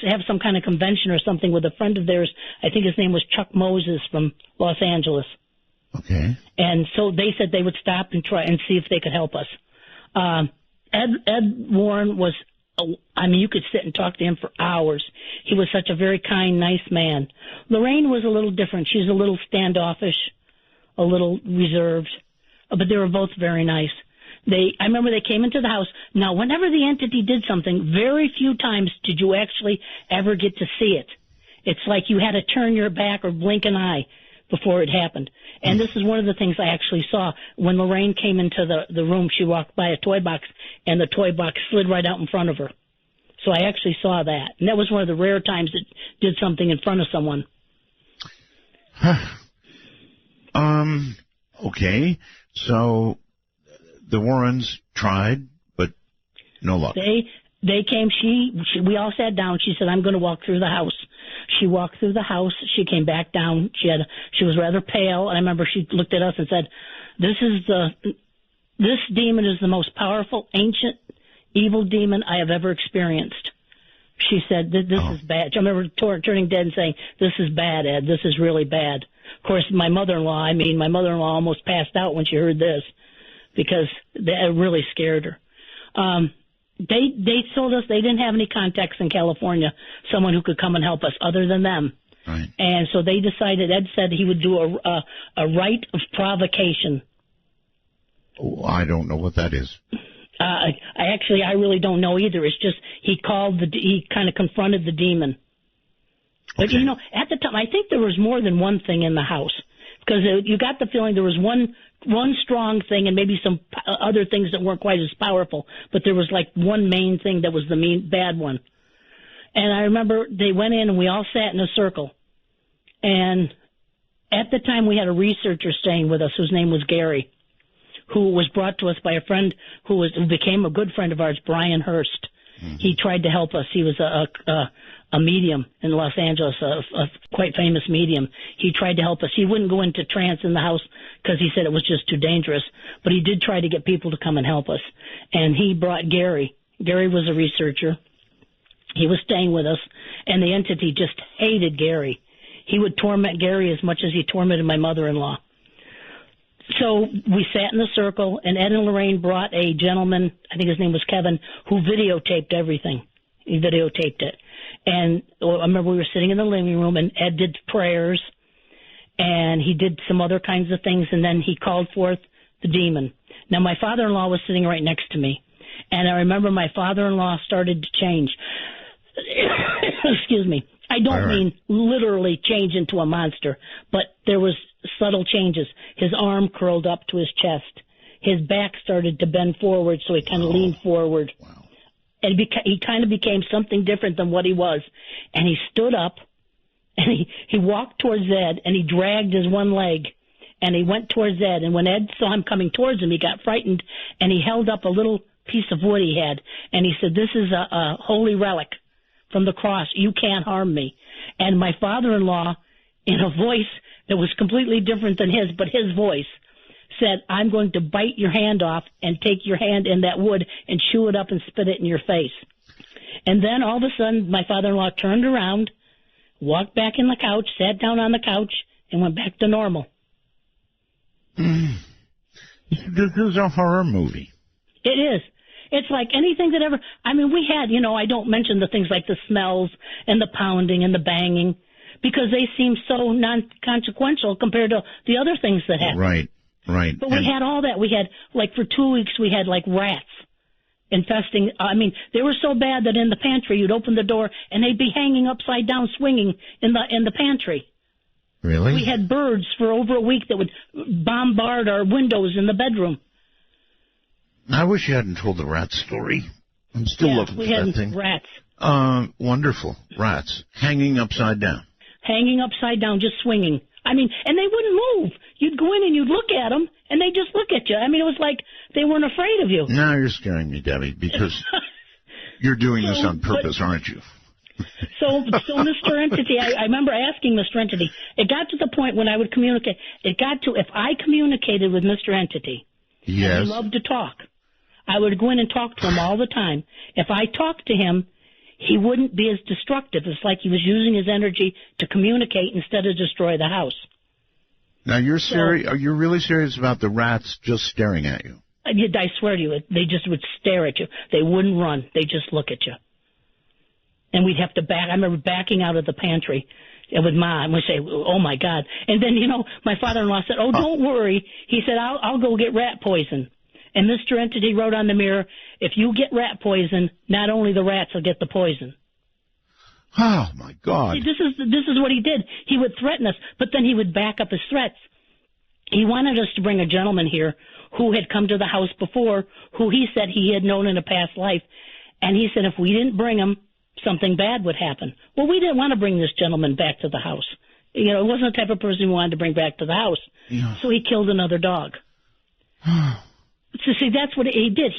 have some kind of convention or something with a friend of theirs. I think his name was Chuck Moses from Los Angeles. Okay. And so they said they would stop and try and see if they could help us. Ed Warren was, I mean, you could sit and talk to him for hours. He was such a very kind, nice man. Lorraine was a little different. She's a little standoffish, a little reserved, but they were both very nice. I remember they came into the house. Now, whenever the entity did something, very few times did you actually ever get to see it. It's like you had to turn your back or blink an eye before it happened. And this is one of the things I actually saw. When Lorraine came into the room, she walked by a toy box, and the toy box slid right out in front of her. So I actually saw that. And that was one of the rare times it did something in front of someone. Okay. So the Warrens tried, but no luck. They came. We all sat down. She said, "I'm going to walk through the house." She walked through the house. She came back down. She was rather pale. And I remember she looked at us and said, "This demon is the most powerful, ancient, evil demon I have ever experienced." She said, "This is bad." I remember turning dead and saying, "This is bad, Ed. This is really bad." Of course, my mother-in-law almost passed out when she heard this because it really scared her. They told us they didn't have any contacts in California, someone who could come and help us other than them. Right. And so they decided, Ed said he would do a rite of provocation. Oh, I don't know what that is. I really don't know either. It's just he kind of confronted the demon. But, Okay. at the time, I think there was more than one thing in the house. Because you got the feeling there was one strong thing and maybe some other things that weren't quite as powerful. But there was like one main thing that was the bad one. And I remember they went in and we all sat in a circle. And at the time we had a researcher staying with us whose name was Gary, who was brought to us by a friend who became a good friend of ours, Brian Hurst. Mm-hmm. He tried to help us. He was a medium in Los Angeles, a quite famous medium. He tried to help us. He wouldn't go into trance in the house because he said it was just too dangerous, but he did try to get people to come and help us. And he brought Gary. Gary was a researcher. He was staying with us, and the entity just hated Gary. He would torment Gary as much as he tormented my mother-in-law. So we sat in the circle, and Ed and Lorraine brought a gentleman, I think his name was Kevin, who videotaped everything. He videotaped it. And I remember we were sitting in the living room, and Ed did prayers, and he did some other kinds of things, and then he called forth the demon. Now, my father-in-law was sitting right next to me, and I remember my father-in-law started to change. Excuse me. I don't mean literally change into a monster, but there was subtle changes. His arm curled up to his chest. His back started to bend forward, so he kind of leaned forward. Wow. And he kind of became something different than what he was. And he stood up, and he walked towards Ed, and he dragged his one leg, and he went towards Ed. And when Ed saw him coming towards him, he got frightened, and he held up a little piece of wood he had, and he said, "This is a holy relic from the cross. You can't harm me." And my father-in-law, in a voice that was completely different than his, but his voice, said, "I'm going to bite your hand off and take your hand in that wood and chew it up and spit it in your face." And then all of a sudden, my father-in-law turned around, walked back in the couch, sat down on the couch, and went back to normal. This is a horror movie. It is. It's like anything that ever, we had, I don't mention the things like the smells and the pounding and the banging because they seem so non-consequential compared to the other things that happen. Right. But we had all that. We had, for 2 weeks, we had, rats infesting. They were so bad that in the pantry, you'd open the door and they'd be hanging upside down, swinging in the pantry. Really? We had birds for over a week that would bombard our windows in the bedroom. I wish you hadn't told the rat story. I'm still looking for that thing. Rats. Wonderful. Rats. Hanging upside down. Hanging upside down, just swinging. And they wouldn't move. You'd go in and you'd look at them, and they'd just look at you. It was like they weren't afraid of you. Now you're scaring me, Debbie, because you're doing this on purpose, aren't you? So Mr. Entity, I remember asking Mr. Entity, it got to the point when I would communicate, if I communicated with Mr. Entity, yes, and he loved to talk, I would go in and talk to him all the time. If I talked to him, he wouldn't be as destructive. It's like he was using his energy to communicate instead of destroy the house. Now, are you really serious about the rats just staring at you? I swear to you, they just would stare at you. They wouldn't run. They just look at you. And we'd have to back. I remember backing out of the pantry with Mom. We'd say, oh, my God. And then, my father-in-law said, oh, don't worry. He said, I'll go get rat poison. And Mr. Entity wrote on the mirror, if you get rat poison, not only the rats will get the poison. Oh, my God. See, this is what he did. He would threaten us, but then he would back up his threats. He wanted us to bring a gentleman here who had come to the house before, who he said he had known in a past life. And he said if we didn't bring him, something bad would happen. Well, we didn't want to bring this gentleman back to the house. It wasn't the type of person we wanted to bring back to the house. Yeah. So he killed another dog. So see, that's what he did.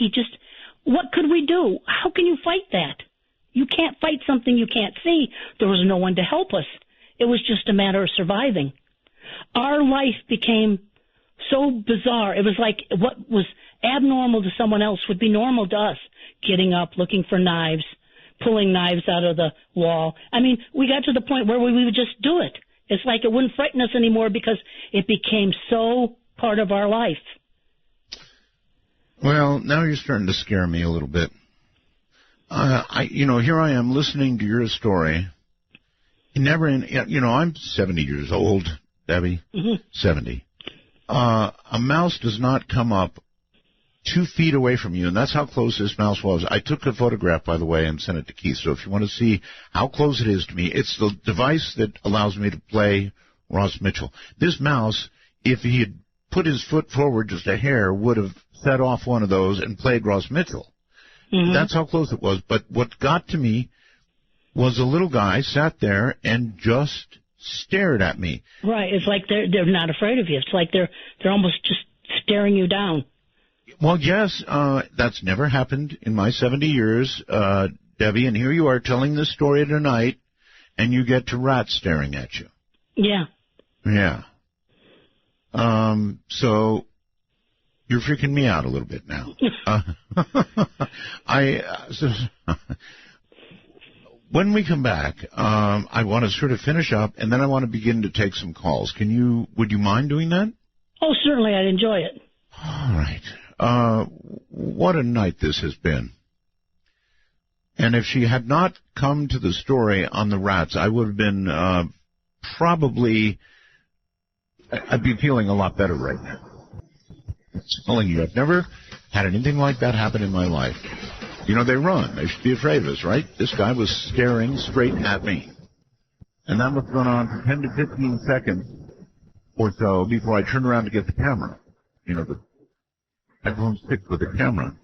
What could we do? How can you fight that? You can't fight something you can't see. There was no one to help us. It was just a matter of surviving. Our life became so bizarre. It was like what was abnormal to someone else would be normal to us. Getting up, looking for knives, pulling knives out of the wall. I mean, we got to the point where we would just do it. It's like it wouldn't frighten us anymore because it became so part of our life. Well, now you're starting to scare me a little bit. Here I am listening to your story. I'm 70 years old, Debbie. Mm-hmm. 70. A mouse does not come up 2 feet away from you, and that's how close this mouse was. I took a photograph, by the way, and sent it to Keith. So if you want to see how close it is to me, it's the device that allows me to play Ross Mitchell. This mouse, if he had put his foot forward just a hair, would have set off one of those and played Ross Mitchell. Mm-hmm. That's how close it was. But what got to me was a little guy sat there and just stared at me. Right. It's like they're not afraid of you. It's like they're almost just staring you down. Well, yes, that's never happened in my 70 years, Debbie, and here you are telling this story tonight, and you get to rats staring at you. Yeah. Yeah. So you're freaking me out a little bit now. When we come back, I want to sort of finish up, and then I want to begin to take some calls. Would you mind doing that? Oh, certainly. I'd enjoy it. All right. What a night this has been. And if she had not come to the story on the rats, I would have been I'd be feeling a lot better right now. I'm telling you, I've never had anything like that happen in my life. They run. They should be afraid of us, right? This guy was staring straight at me. And that was going on for 10 to 15 seconds or so before I turned around to get the camera. The iPhone 6 with the camera.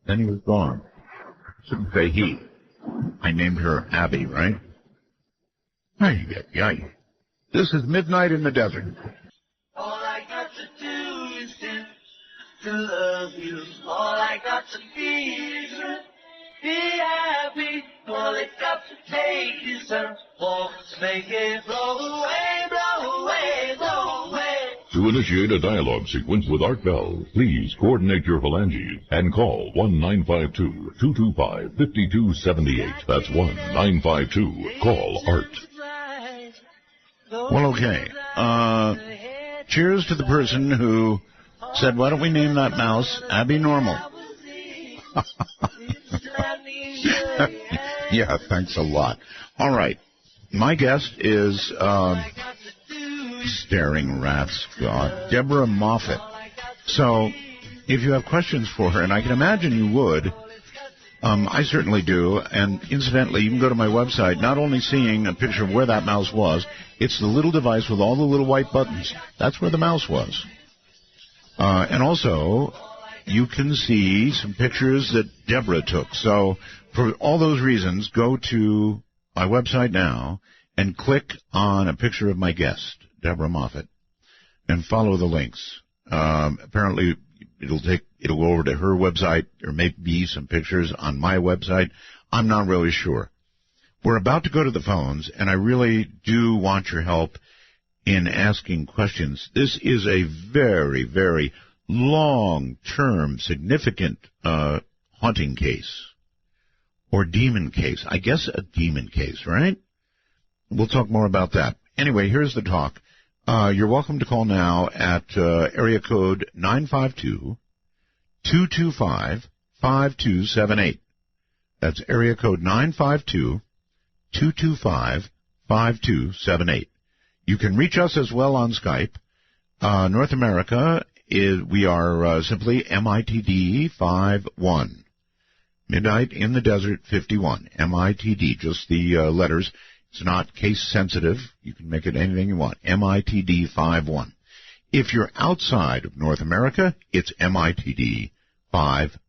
Then he was gone. Shouldn't say he. I named her Abby, right? Ay. This is Midnight in the Desert. All I got to do is dance to love you. All I got to be is be happy. All it's got to take is a walk to make it blow away, blow away, blow away. To initiate a dialogue sequence with Art Bell, please coordinate your phalanges and call 1-952-225-5278. That's 1-952-CALL-ART. Well, okay. Cheers to the person who said, why don't we name that mouse Abby Normal? Yeah, thanks a lot. All right. My guest is staring rats, God, Deborah Moffitt. So if you have questions for her, and I can imagine you would, I certainly do. And incidentally, you can go to my website, not only seeing a picture of where that mouse was, it's the little device with all the little white buttons. That's where the mouse was. And also, you can see some pictures that Deborah took. So for all those reasons, go to my website now and click on a picture of my guest, Deborah Moffitt, and follow the links. Apparently, it'll go over to her website. There may be some pictures on my website. I'm not really sure. We're about to go to the phones, and I really do want your help in asking questions. This is a very, very long-term, significant haunting case or demon case. I guess a demon case, right? We'll talk more about that. Anyway, here's the talk. You're welcome to call now at area code 952-225-5278. That's area code 952-225-5278. You can reach us as well on Skype. North America, we are simply MITD 51. Midnight in the Desert 51. MITD, just the letters. It's not case sensitive. You can make it anything you want. MITD 51. If you're outside of North America, it's MITD 55.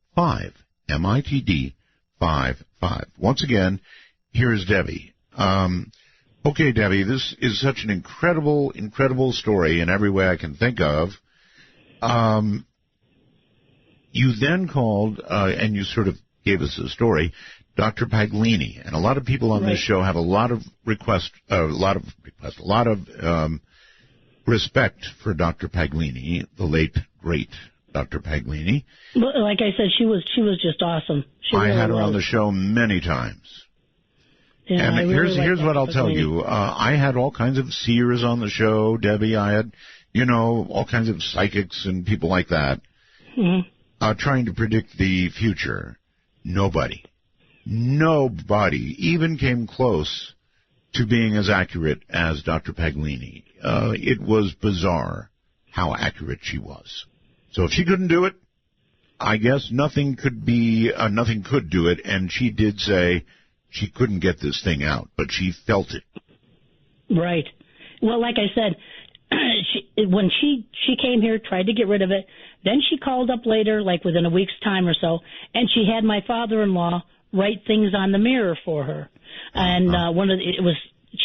MITD 55. Once again, here's Debbie. Okay, Debbie, this is such an incredible, incredible story in every way I can think of. You then called, and you sort of gave us a story, Dr. Paglini, and a lot of people on this show have a lot of respect for Dr. Paglini, the late great Dr. Paglini. Well, like I said, she was just awesome. I had her on the show many times. Yeah, and here's what I'll tell you. I had all kinds of seers on the show, Debbie. I had, all kinds of psychics and people like that trying to predict the future. Nobody even came close to being as accurate as Dr. Paglini. It was bizarre how accurate she was. So if she couldn't do it, I guess nothing could do it, and she did say she couldn't get this thing out, but she felt it. Right. Well, like I said, when she came here, tried to get rid of it, then she called up later, like within a week's time or so, and she had my father-in-law write things on the mirror for her. And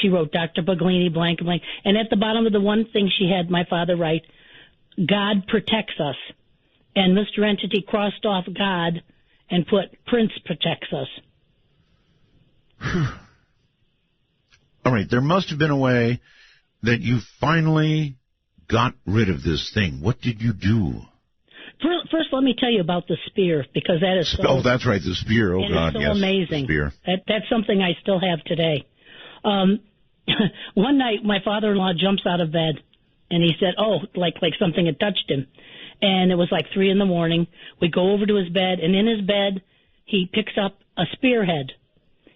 she wrote Dr. Paglini, blank, blank. And at the bottom of the one thing she had my father write, God protects us. And Mr. Entity crossed off God and put Prince protects us. All right, there must have been a way that you finally got rid of this thing. What did you do? First, let me tell you about the spear, because that is so... Oh, that's right, the spear. Oh, God, yes. It's so amazing. The spear. That's something I still have today. One night, my father-in-law jumps out of bed, and he said, like something had touched him. And it was like 3 a.m. We go over to his bed, and in his bed, he picks up a spearhead.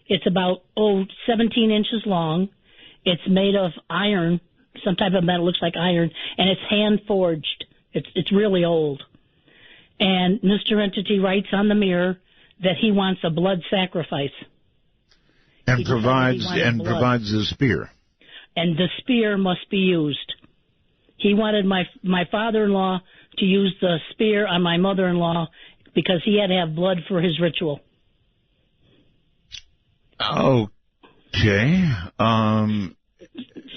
It's about, 17 inches long. It's made of iron, some type of metal, looks like iron, and it's hand-forged. It's really old. And Mr. Entity writes on the mirror that he wants a blood sacrifice. And provides the spear. And the spear must be used. He wanted my father-in-law to use the spear on my mother-in-law because he had to have blood for his ritual. Okay.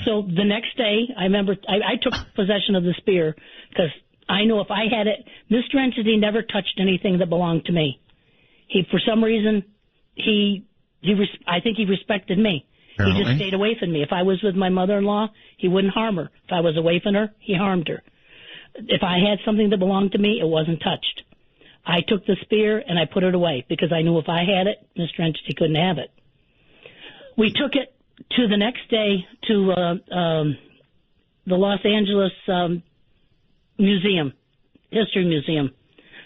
So the next day, I remember I took possession of the spear because I know if I had it, Mr. Entity never touched anything that belonged to me. For some reason, I think he respected me. Apparently. He just stayed away from me. If I was with my mother-in-law, he wouldn't harm her. If I was away from her, he harmed her. If I had something that belonged to me, it wasn't touched. I took the spear and I put it away because I knew if I had it, Mr. Entity couldn't have it. We took it to the next day to the Los Angeles History Museum,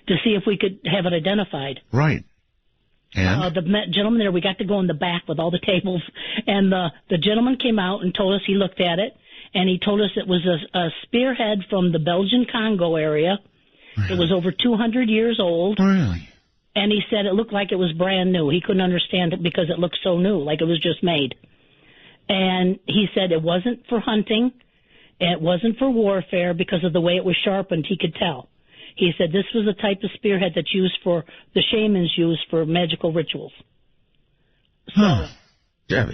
to see if we could have it identified. Right. And? The gentleman there, we got to go in the back with all the tables, and the gentleman came out and told us he looked at it, and he told us it was a spearhead from the Belgian Congo area. Really? It was over 200 years old. Really? And he said it looked like it was brand new. He couldn't understand it because it looked so new, like it was just made. And he said it wasn't for hunting, it wasn't for warfare because of the way it was sharpened, he could tell. He said this was a type of spearhead that's used for, the shamans use for magical rituals. So, I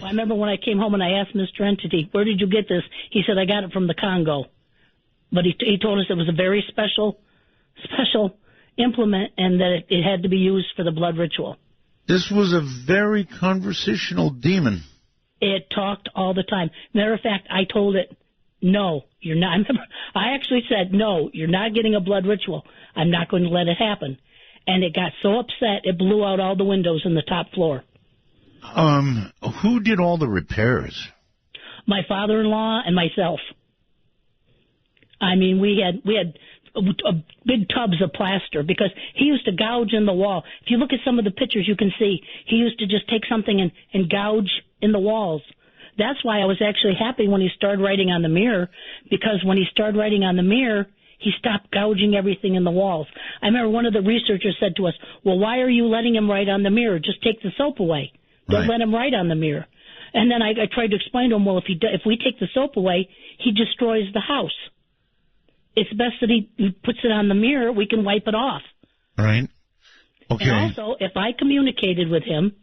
remember when I came home and I asked Mr. Entity, where did you get this? He said, I got it from the Congo. But he told us it was a very special implement and that it had to be used for the blood ritual. This was a very conversational demon. It talked all the time. Matter of fact, I told it, no, you're not. I actually said, no, you're not getting a blood ritual. I'm not going to let it happen. And it got so upset, it blew out all the windows in the top floor. Who did all the repairs? My father-in-law and myself. I mean, we had big tubs of plaster because he used to gouge in the wall. If you look at some of the pictures, you can see he used to just take something and gouge in the walls. That's why I was actually happy when he started writing on the mirror, because when he started writing on the mirror, he stopped gouging everything in the walls. I remember one of the researchers said to us, well, why are you letting him write on the mirror? Just take the soap away. Don't let him write on the mirror. And then I tried to explain to him, well, if we take the soap away, he destroys the house. It's best that he puts it on the mirror. We can wipe it off. Right. Okay. And also, if I communicated with him,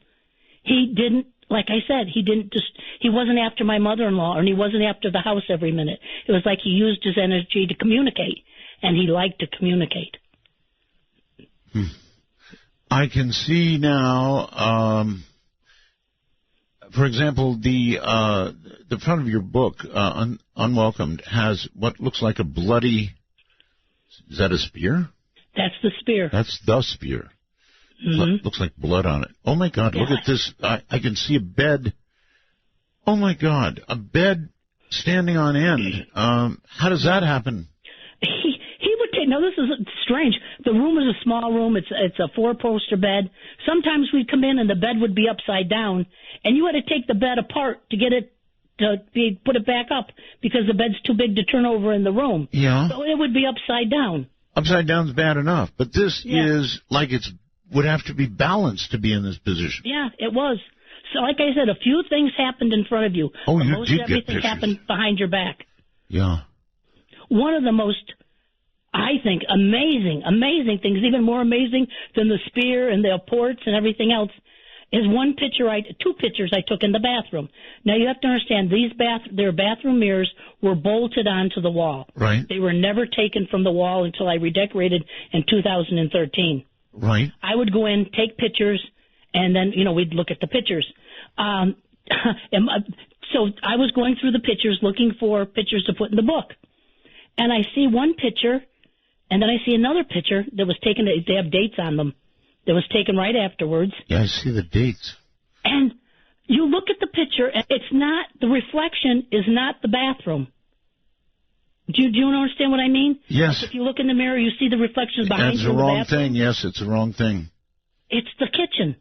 he didn't, like I said, he wasn't after my mother-in-law, and he wasn't after the house every minute. It was like he used his energy to communicate, and he liked to communicate. I can see now, for example, the front of your book, Unwelcomed, has what looks like a bloody, is that a spear? That's the spear. That's the spear. Looks like blood on it. Oh, my God, look at this. I can see a bed. Oh, my God, a bed standing on end. How does that happen? He would take, now this is strange. The room is a small room. It's a four-poster bed. Sometimes we'd come in and the bed would be upside down, and you had to take the bed apart to get it put it back up because the bed's too big to turn over in the room. Yeah. So it would be upside down. Upside down's bad enough, but this is like would have to be balanced to be in this position. Yeah, it was. So like I said, a few things happened in front of you. Oh, but you most did everything get pictures. happened behind your back. Yeah. One of the most, I think, amazing things, even more amazing than the spear and the ports and everything else, is two pictures I took in the bathroom. Now, you have to understand, their bathroom mirrors were bolted onto the wall. Right. They were never taken from the wall until I redecorated in 2013. Right. I would go in, take pictures, and then, we'd look at the pictures. So I was going through the pictures, looking for pictures to put in the book. And I see one picture, and then I see another picture that was taken, they have dates on them, that was taken right afterwards. Yeah, I see the dates. And you look at the picture, and the reflection is not the bathroom. Do you understand what I mean? Yes. Like if you look in the mirror, you see the reflections behind you in the bathroom. It's the wrong thing. Yes, it's the wrong thing. It's the kitchen.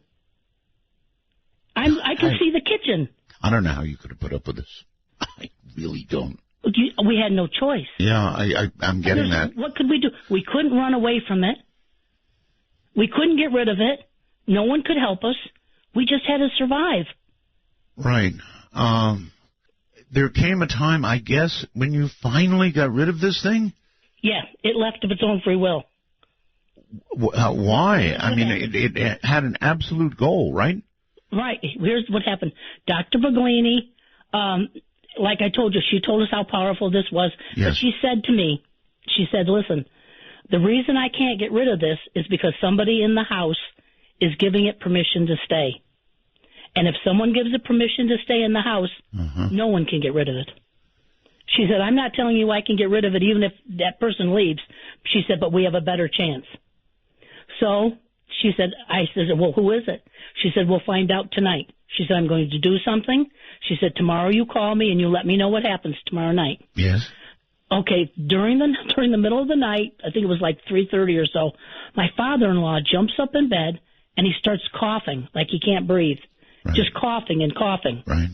I can see the kitchen. I don't know how you could have put up with this. I really don't. We had no choice. Yeah, I'm getting that. What could we do? We couldn't run away from it. We couldn't get rid of it. No one could help us. We just had to survive. Right. There came a time, I guess, when you finally got rid of this thing? Yeah, it left of its own free will. Why? I mean, it had an absolute goal, right? Right. Here's what happened. Dr. Baglini, like I told you, she told us how powerful this was. Yes. But she said to me, listen, the reason I can't get rid of this is because somebody in the house is giving it permission to stay. And if someone gives it permission to stay in the house, no one can get rid of it. She said, I'm not telling you I can get rid of it even if that person leaves. She said, but we have a better chance. So she said, I said, well, who is it? She said, we'll find out tonight. She said, I'm going to do something. She said, tomorrow you call me and you let me know what happens tomorrow night. Yes. Okay, during the middle of the night, I think it was like 3:30 or so, my father-in-law jumps up in bed and he starts coughing like he can't breathe. Right. Just coughing and coughing. Right.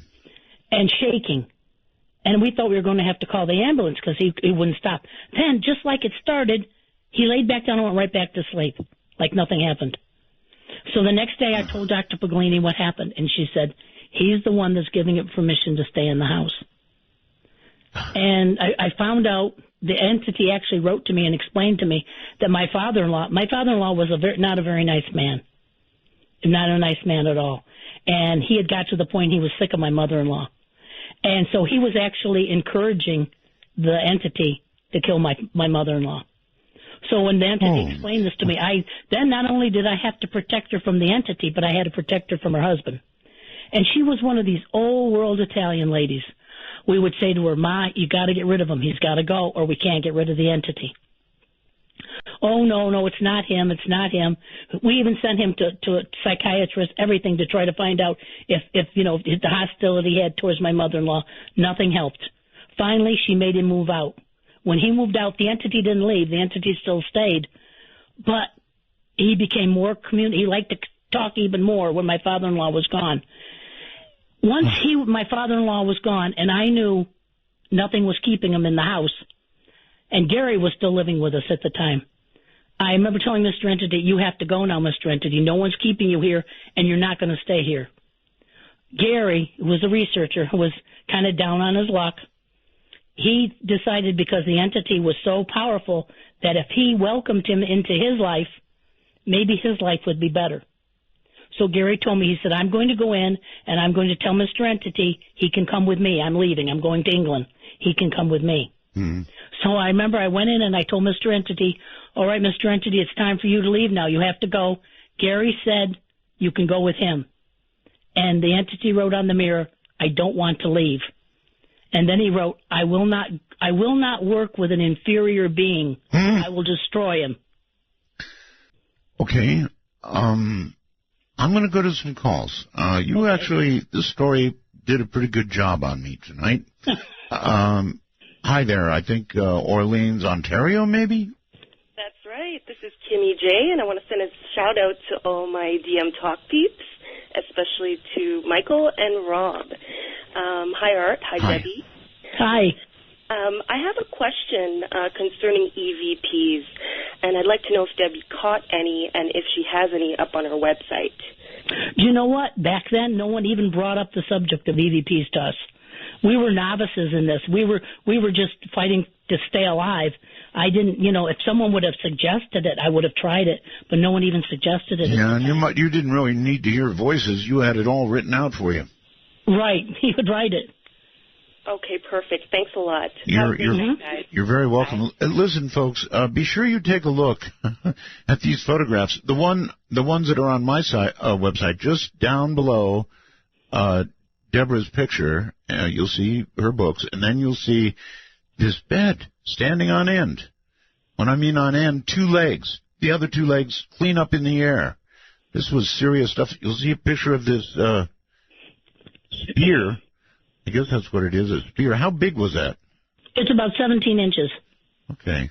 And shaking. And we thought we were going to have to call the ambulance because he wouldn't stop. Then, just like it started, he laid back down and went right back to sleep, like nothing happened. So the next day I told Dr. Paglini what happened, and she said, he's the one that's giving it permission to stay in the house. And I found out the entity actually wrote to me and explained to me that my father-in-law was not a very nice man. Not a nice man at all. And he had got to the point he was sick of my mother-in-law. And so he was actually encouraging the entity to kill my mother-in-law. So when the entity explained this to me, then not only did I have to protect her from the entity, but I had to protect her from her husband. And she was one of these old-world Italian ladies. We would say to her, Ma, you got to get rid of him. He's got to go, or we can't get rid of the entity. Oh, no, it's not him. It's not him. We even sent him to a psychiatrist, everything, to try to find out if the hostility he had towards my mother-in-law. Nothing helped. Finally, she made him move out. When he moved out, the entity didn't leave. The entity still stayed. But he became more he liked to talk even more when my father-in-law was gone. Once my father-in-law was gone, and I knew nothing was keeping him in the house, and Gary was still living with us at the time, I remember telling Mr. Entity, you have to go now, Mr. Entity. No one's keeping you here, and you're not going to stay here. Gary, who was a researcher, who was kind of down on his luck, he decided because the entity was so powerful that if he welcomed him into his life, maybe his life would be better. So Gary told me, he said, I'm going to go in, and I'm going to tell Mr. Entity he can come with me. I'm leaving. I'm going to England. He can come with me. Mm-hmm. So I remember I went in and I told Mr. Entity, all right, Mr. Entity, it's time for you to leave now. You have to go. Gary said you can go with him. And the entity wrote on the mirror, I don't want to leave. And then he wrote, I will not work with an inferior being. I will destroy him. Okay. I'm going to go to some calls. This story did a pretty good job on me tonight. Hi there. I think Orleans, Ontario, maybe? That's right. This is Kimmy J, and I want to send a shout-out to all my DM Talk peeps, especially to Michael and Rob. Hi, Art. Hi, Debbie. Hi. I have a question concerning EVPs, and I'd like to know if Debbie caught any and if she has any up on her website. You know what? Back then, no one even brought up the subject of EVPs to us. We were novices in this. We were just fighting to stay alive. I didn't, if someone would have suggested it, I would have tried it, but no one even suggested it. Yeah, and you didn't really need to hear voices. You had it all written out for you. Right. He would write it. Okay, perfect. Thanks a lot. You're very welcome. Listen, folks, be sure you take a look at these photographs. The ones that are on my website, just down below Deborah's picture, you'll see her books, and then you'll see this bed standing on end. When I mean on end, 2 legs. The other 2 legs clean up in the air. This was serious stuff. You'll see a picture of this spear. I guess that's what it is, a spear. How big was that? It's about 17 inches. Okay.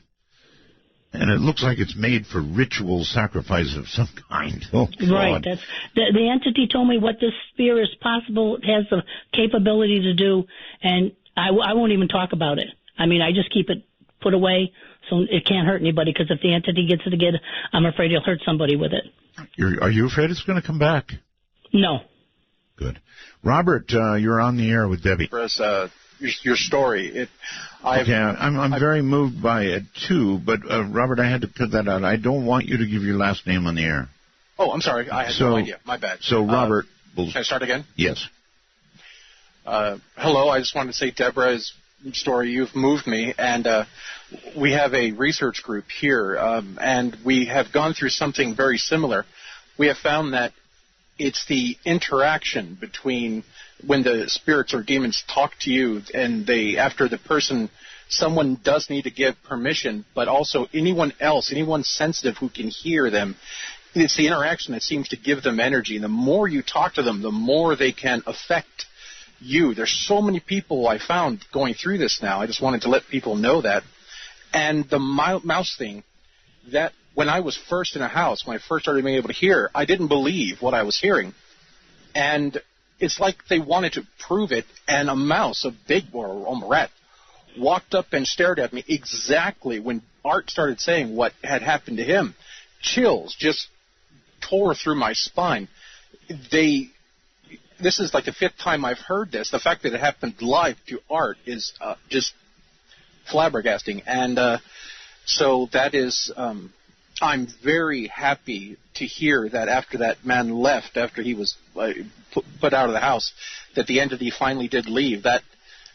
And it looks like it's made for ritual sacrifice of some kind. Oh, right. That's the entity told me what this spear is possible. It has the capability to do, and I won't even talk about it. I mean, I just keep it put away so it can't hurt anybody, because if the entity gets it again, I'm afraid he'll hurt somebody with it. Are you afraid it's going to come back? No. Good. Robert, you're on the air with Debbie. Your story. I'm very moved by it, too, but, Robert, I had to cut that out. I don't want you to give your last name on the air. Oh, I'm sorry. I had no idea. My bad. So, Robert... can I start again? Yes. Hello. I just wanted to say, Deborah's story, you've moved me, and we have a research group here, and we have gone through something very similar. We have found that it's the interaction between when the spirits or demons talk to you, and someone does need to give permission, but also anyone sensitive who can hear them. It's the interaction that seems to give them energy. And the more you talk to them, the more they can affect you. There's so many people I found going through this now. I just wanted to let people know that. And the mouse thing, that when I was first in a house, when I first started being able to hear, I didn't believe what I was hearing. And it's like they wanted to prove it, and a mouse, a big or a rat, walked up and stared at me exactly when Art started saying what had happened to him. Chills just tore through my spine. This is like the 5th time I've heard this. The fact that it happened live to Art is just flabbergasting. And so that is... I'm very happy to hear that after that man left, after he was put out of the house, that the entity finally did leave. That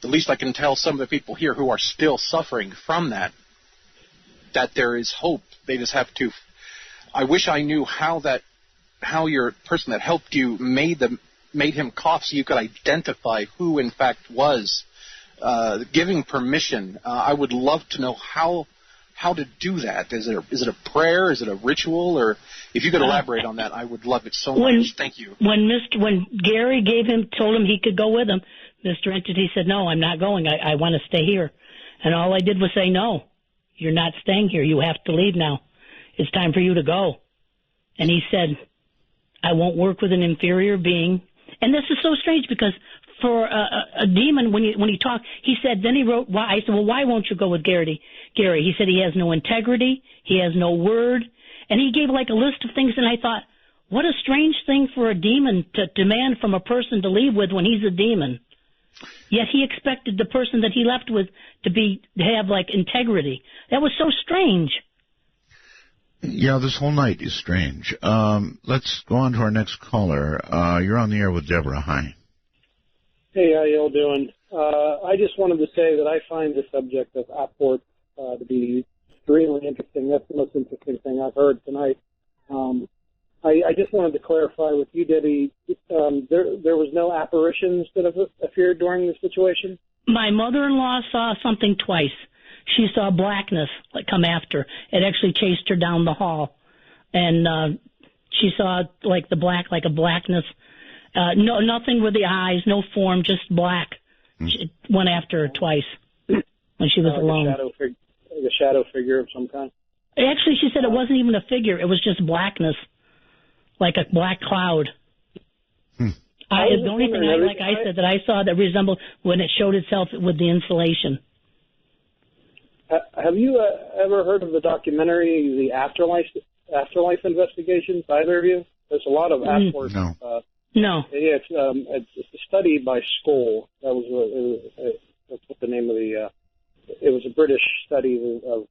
at least I can tell some of the people here who are still suffering from that. that there is hope. They just have to. I wish I knew how your person that helped you made him cough, so you could identify who in fact was giving permission. I would love to know how to do that. Is it a prayer? Is it a ritual? Or if you could elaborate on that, I would love it so much. Thank you. When Gary told him he could go with him, Mr. Entity said, "No, I'm not going. I want to stay here." And all I did was say, "No, you're not staying here. You have to leave now. It's time for you to go." And he said, "I won't work with an inferior being." And this is so strange because for a demon, when he talked, he said, then he wrote, why? I said, well, why won't you go with Gary? He said he has no integrity, he has no word, and he gave like a list of things, and I thought, what a strange thing for a demon to demand from a person to leave with when he's a demon. Yet he expected the person that he left with to have like integrity. That was so strange. Yeah, this whole night is strange. Let's go on to our next caller. You're on the air with Deborah. Hi. Hey, how y'all doing? I just wanted to say that I find the subject of Apport to be extremely interesting. That's the most interesting thing I've heard tonight. I just wanted to clarify with you, Debbie, there was no apparitions that have appeared during this situation? My mother-in-law saw something twice. She saw blackness come after. It actually chased her down the hall. And she saw like a blackness. No, nothing with the eyes, no form, just black. It went after her twice when she was alone. A shadow figure of some kind? Actually, she said it wasn't even a figure. It was just blackness, like a black cloud. The only thing I said that I saw that resembled when it showed itself with the insulation. Have you ever heard of the documentary, The Afterlife Investigations, either of you? There's a lot of Apport. No. Yeah, it's a study by Skoll. That's what the name of it was a British study of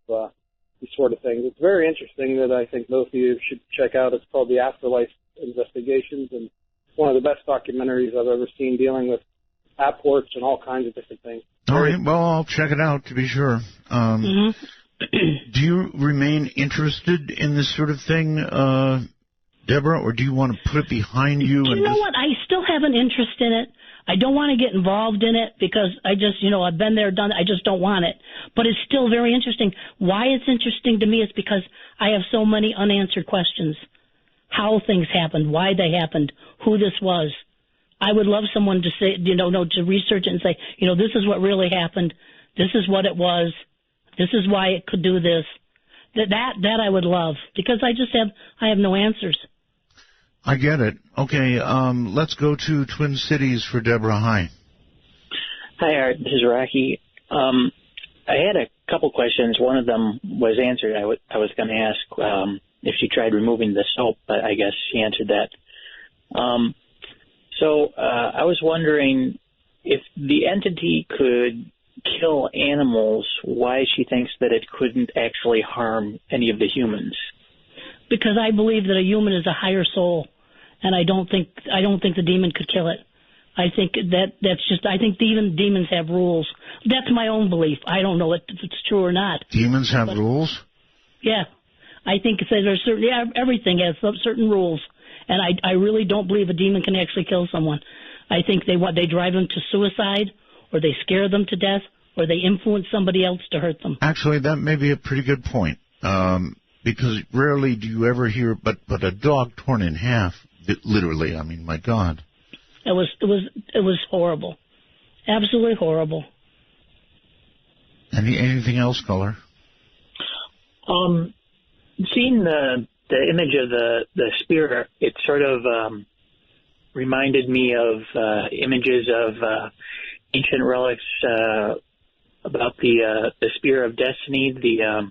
these sort of things. It's very interesting that I think both of you should check out. It's called The Afterlife Investigations, and it's one of the best documentaries I've ever seen dealing with Apports and all kinds of different things. All right, well, I'll check it out to be sure. Do you remain interested in this sort of thing, Deborah, or do you want to put it behind you? You know what? I still have an interest in it. I don't want to get involved in it because I just, I've been there, done it. I just don't want it. But it's still very interesting. Why it's interesting to me is because I have so many unanswered questions. How things happened, why they happened, who this was. I would love someone to say, to research it and say, this is what really happened. This is what it was. This is why it could do this. That I would love because I have no answers. I get it. Okay, let's go to Twin Cities for Deborah. Hi. Hi, Art. This is Rocky. I had a couple questions. One of them was answered. I was going to ask if she tried removing the soap, but I guess she answered that. So I was wondering if the entity could kill animals, why she thinks that it couldn't actually harm any of the humans. Because I believe that a human is a higher soul, and I don't think the demon could kill it. I think I think even demons have rules. That's my own belief. I don't know if it's true or not. Demons have rules? Yeah. I think there's everything has certain rules. And I really don't believe a demon can actually kill someone. I think they drive them to suicide, or they scare them to death, or they influence somebody else to hurt them. Actually, that may be a pretty good point, because rarely do you ever hear, but a dog torn in half, literally. I mean, my God. It was horrible, absolutely horrible. Anything else, caller? Seeing the image of the spear, it sort of reminded me of images of ancient relics about the spear of destiny, the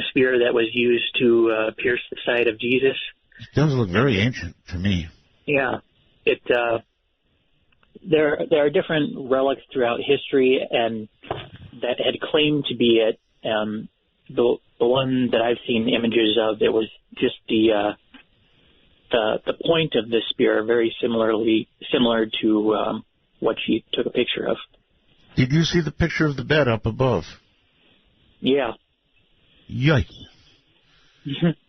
spear that was used to pierce the side of Jesus. It does look very ancient to me. Yeah, there are different relics throughout history, and that had claimed to be it. The one that I've seen images of, it was just the point of the spear, very similar to what she took a picture of. Did you see the picture of the bed up above? Yeah. Yikes.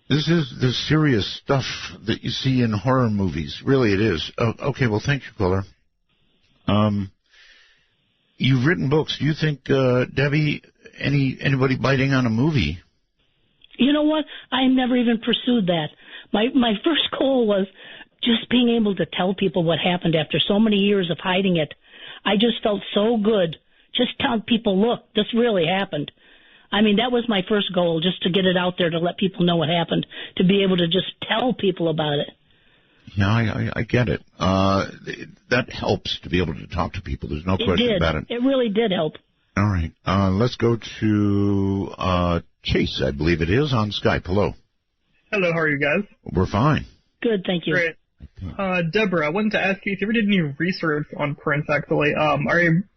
This is the serious stuff that you see in horror movies. Really, it is. Okay, well, thank you, caller. You've written books. Do you think, Debbie, anybody biting on a movie? You know what? I never even pursued that. My first goal was just being able to tell people what happened after so many years of hiding it. I just felt so good. Just tell people, look, this really happened. I mean, that was my first goal, just to get it out there, to let people know what happened, to be able to just tell people about it. Yeah, I get it. That helps to be able to talk to people. There's no question about it. It really did help. All right. Let's go to Chase, I believe it is, on Skype. Hello. Hello, how are you guys? We're fine. Good, thank you. Great. Deborah, I wanted to ask you if you ever did any research on Prince, actually. I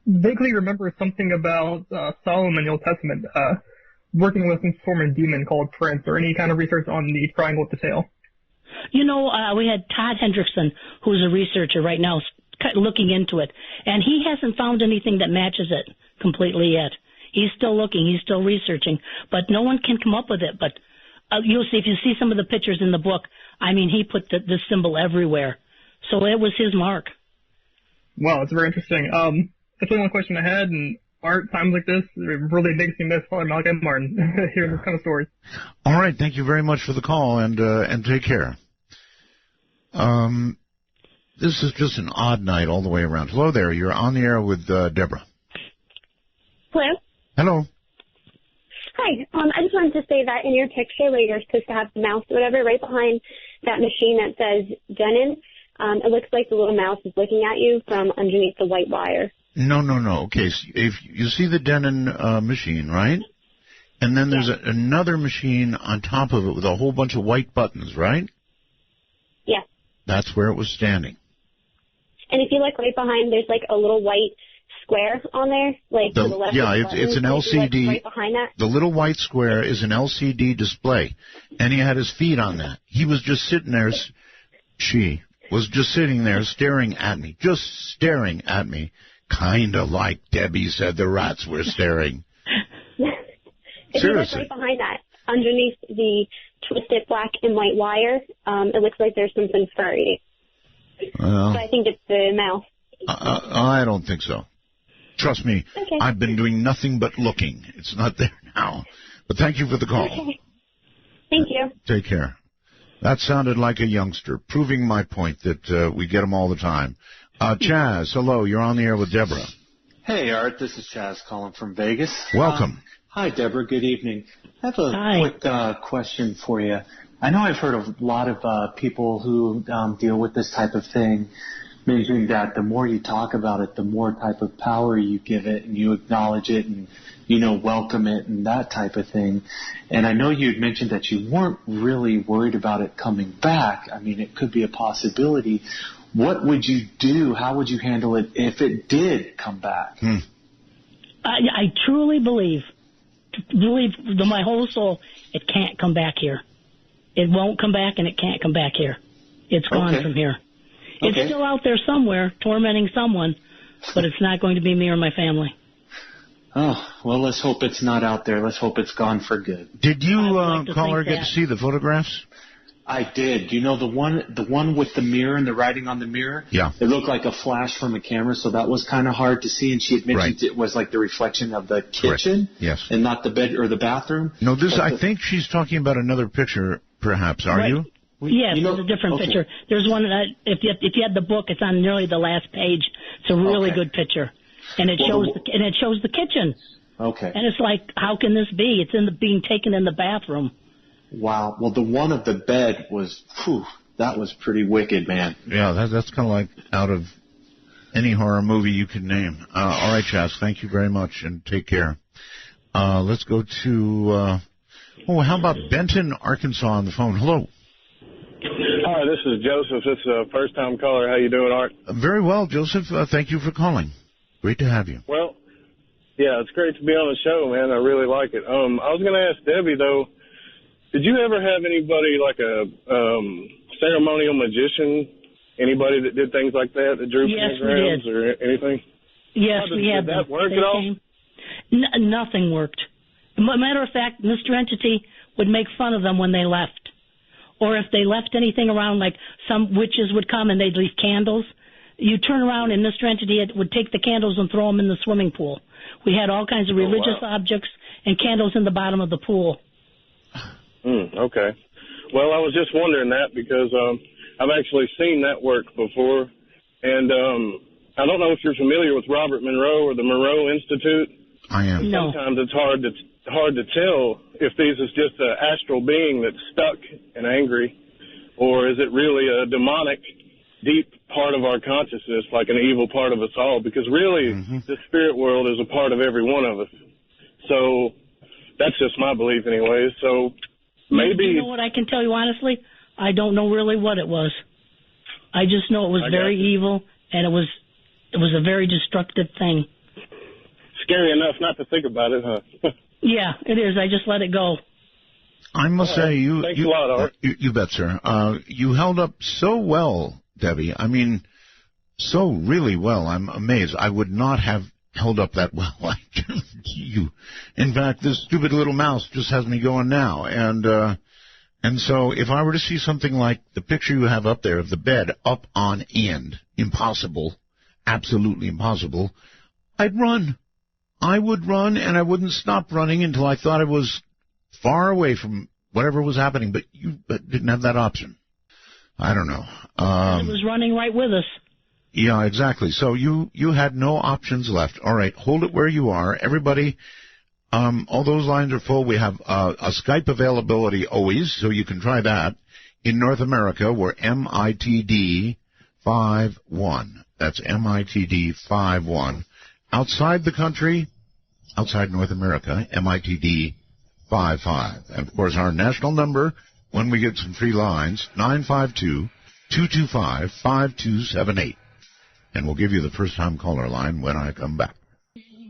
vaguely remember something about Solomon in the Old Testament working with some form of demon called Prince, or any kind of research on the triangle with the tail. You know, we had Todd Hendrickson, who's a researcher right now, looking into it, and he hasn't found anything that matches it completely yet. He's still looking, he's still researching, but no one can come up with it. But you'll see, if you see some of the pictures in the book, I mean, he put the symbol everywhere. So it was his mark. Wow, it's very interesting. That's the only question I had, and Art, times like this, it really makes me miss Father Malachi Martin, hearing this kind of stories. All right, thank you very much for the call, and take care. This is just an odd night all the way around. Hello there, you're on the air with Deborah. Hello? Hello. Hi. I just wanted to say that in your picture where you're supposed to have the mouse or whatever, right behind that machine that says Denon, it looks like the little mouse is looking at you from underneath the white wire. No. Okay, so if you see the Denon machine, right? And then there's another machine on top of it with a whole bunch of white buttons, right? Yeah. That's where it was standing. And if you look right behind, there's like a little white square on there, like to the left. Yeah, it's an LCD. Right behind that. The little white square is an LCD display, and he had his feet on that. He was just sitting there. She was just sitting there staring at me, kind of like Debbie said the rats were staring. If you look right behind that, underneath the twisted black and white wire, it looks like there's something furry. Well, so I think it's the mouse. I don't think so. Trust me, okay. I've been doing nothing but looking. It's not there now. But thank you for the call. Okay. Thank you. Take care. That sounded like a youngster, proving my point that we get them all the time. Chaz, hello. You're on the air with Deborah. Hey, Art. This is Chaz calling from Vegas. Welcome. Hi, Deborah. Good evening. I have a quick question for you. I know I've heard a lot of people who deal with this type of thing mentioning that the more you talk about it, the more type of power you give it, and you acknowledge it and, welcome it and that type of thing. And I know you had mentioned that you weren't really worried about it coming back. I mean, it could be a possibility. What would you do? How would you handle it if it did come back? I truly believe with my whole soul, it can't come back here. It won't come back, and it can't come back here. It's gone from here. It's still out there somewhere, tormenting someone, but it's not going to be me or my family. Oh, well, let's hope it's not out there. Let's hope it's gone for good. Did you, caller, get to see the photographs? I did. The one with the mirror and the writing on the mirror? Yeah. It looked like a flash from a camera, so that was kind of hard to see, and she had mentioned it was like the reflection of the kitchen. Yes. And not the bed or the bathroom. No, I think she's talking about another picture, perhaps. Are you? Yes, there's a different picture. There's one that if you had the book, it's on nearly the last page. It's a really good picture, and it shows the kitchen. Okay. And it's like, how can this be? It's being taken in the bathroom. Wow. Well, the one of the bed was, that was pretty wicked, man. Yeah, that's kind of like out of any horror movie you could name. All right, Chaz, thank you very much, and take care. Let's go to how about Benton, Arkansas, on the phone? Hello. Hi, this is Joseph. This is a first-time caller. How you doing, Art? Very well, Joseph. Thank you for calling. Great to have you. Well, yeah, it's great to be on the show, man. I really like it. I was going to ask Debbie, though, did you ever have anybody like a ceremonial magician, anybody that did things like that drew pentagrams or anything? Yes, we had. Did that work at all? Nothing worked. Matter of fact, Mr. Entity would make fun of them when they left. Or if they left anything around, like some witches would come and they'd leave candles, you turn around and Mr. Entity would take the candles and throw them in the swimming pool. We had all kinds of religious objects and candles in the bottom of the pool. Okay. Well, I was just wondering that because I've actually seen that work before. And I don't know if you're familiar with Robert Monroe or the Monroe Institute. I am. No. Sometimes it's hard to tell if this is just an astral being that's stuck and angry, or is it really a demonic, deep part of our consciousness, like an evil part of us all? Because really, the spirit world is a part of every one of us. So that's just my belief anyway. So maybe... You know what I can tell you honestly? I don't know really what it was. I just know it was very evil, and it was a very destructive thing. Scary enough not to think about it, huh? Yeah, it is. I just let it go. I must say, Thanks a lot, Art. You bet, sir. You held up so well, Debbie. I mean, so really well. I'm amazed. I would not have held up that well. In fact, this stupid little mouse just has me going now. And so if I were to see something like the picture you have up there of the bed up on end, impossible, absolutely impossible, I'd run. I would run, and I wouldn't stop running until I thought I was far away from whatever was happening, but you didn't have that option. I don't know. It was running right with us. Yeah, exactly. So you had no options left. All right, hold it where you are. Everybody, all those lines are full. We have a Skype availability always, so you can try that. In North America, we're MITD 51. That's MITD 51. Outside the country, outside North America, MITD 55. And, of course, our national number, when we get some free lines, 952-225-5278. And we'll give you the first-time caller line when I come back.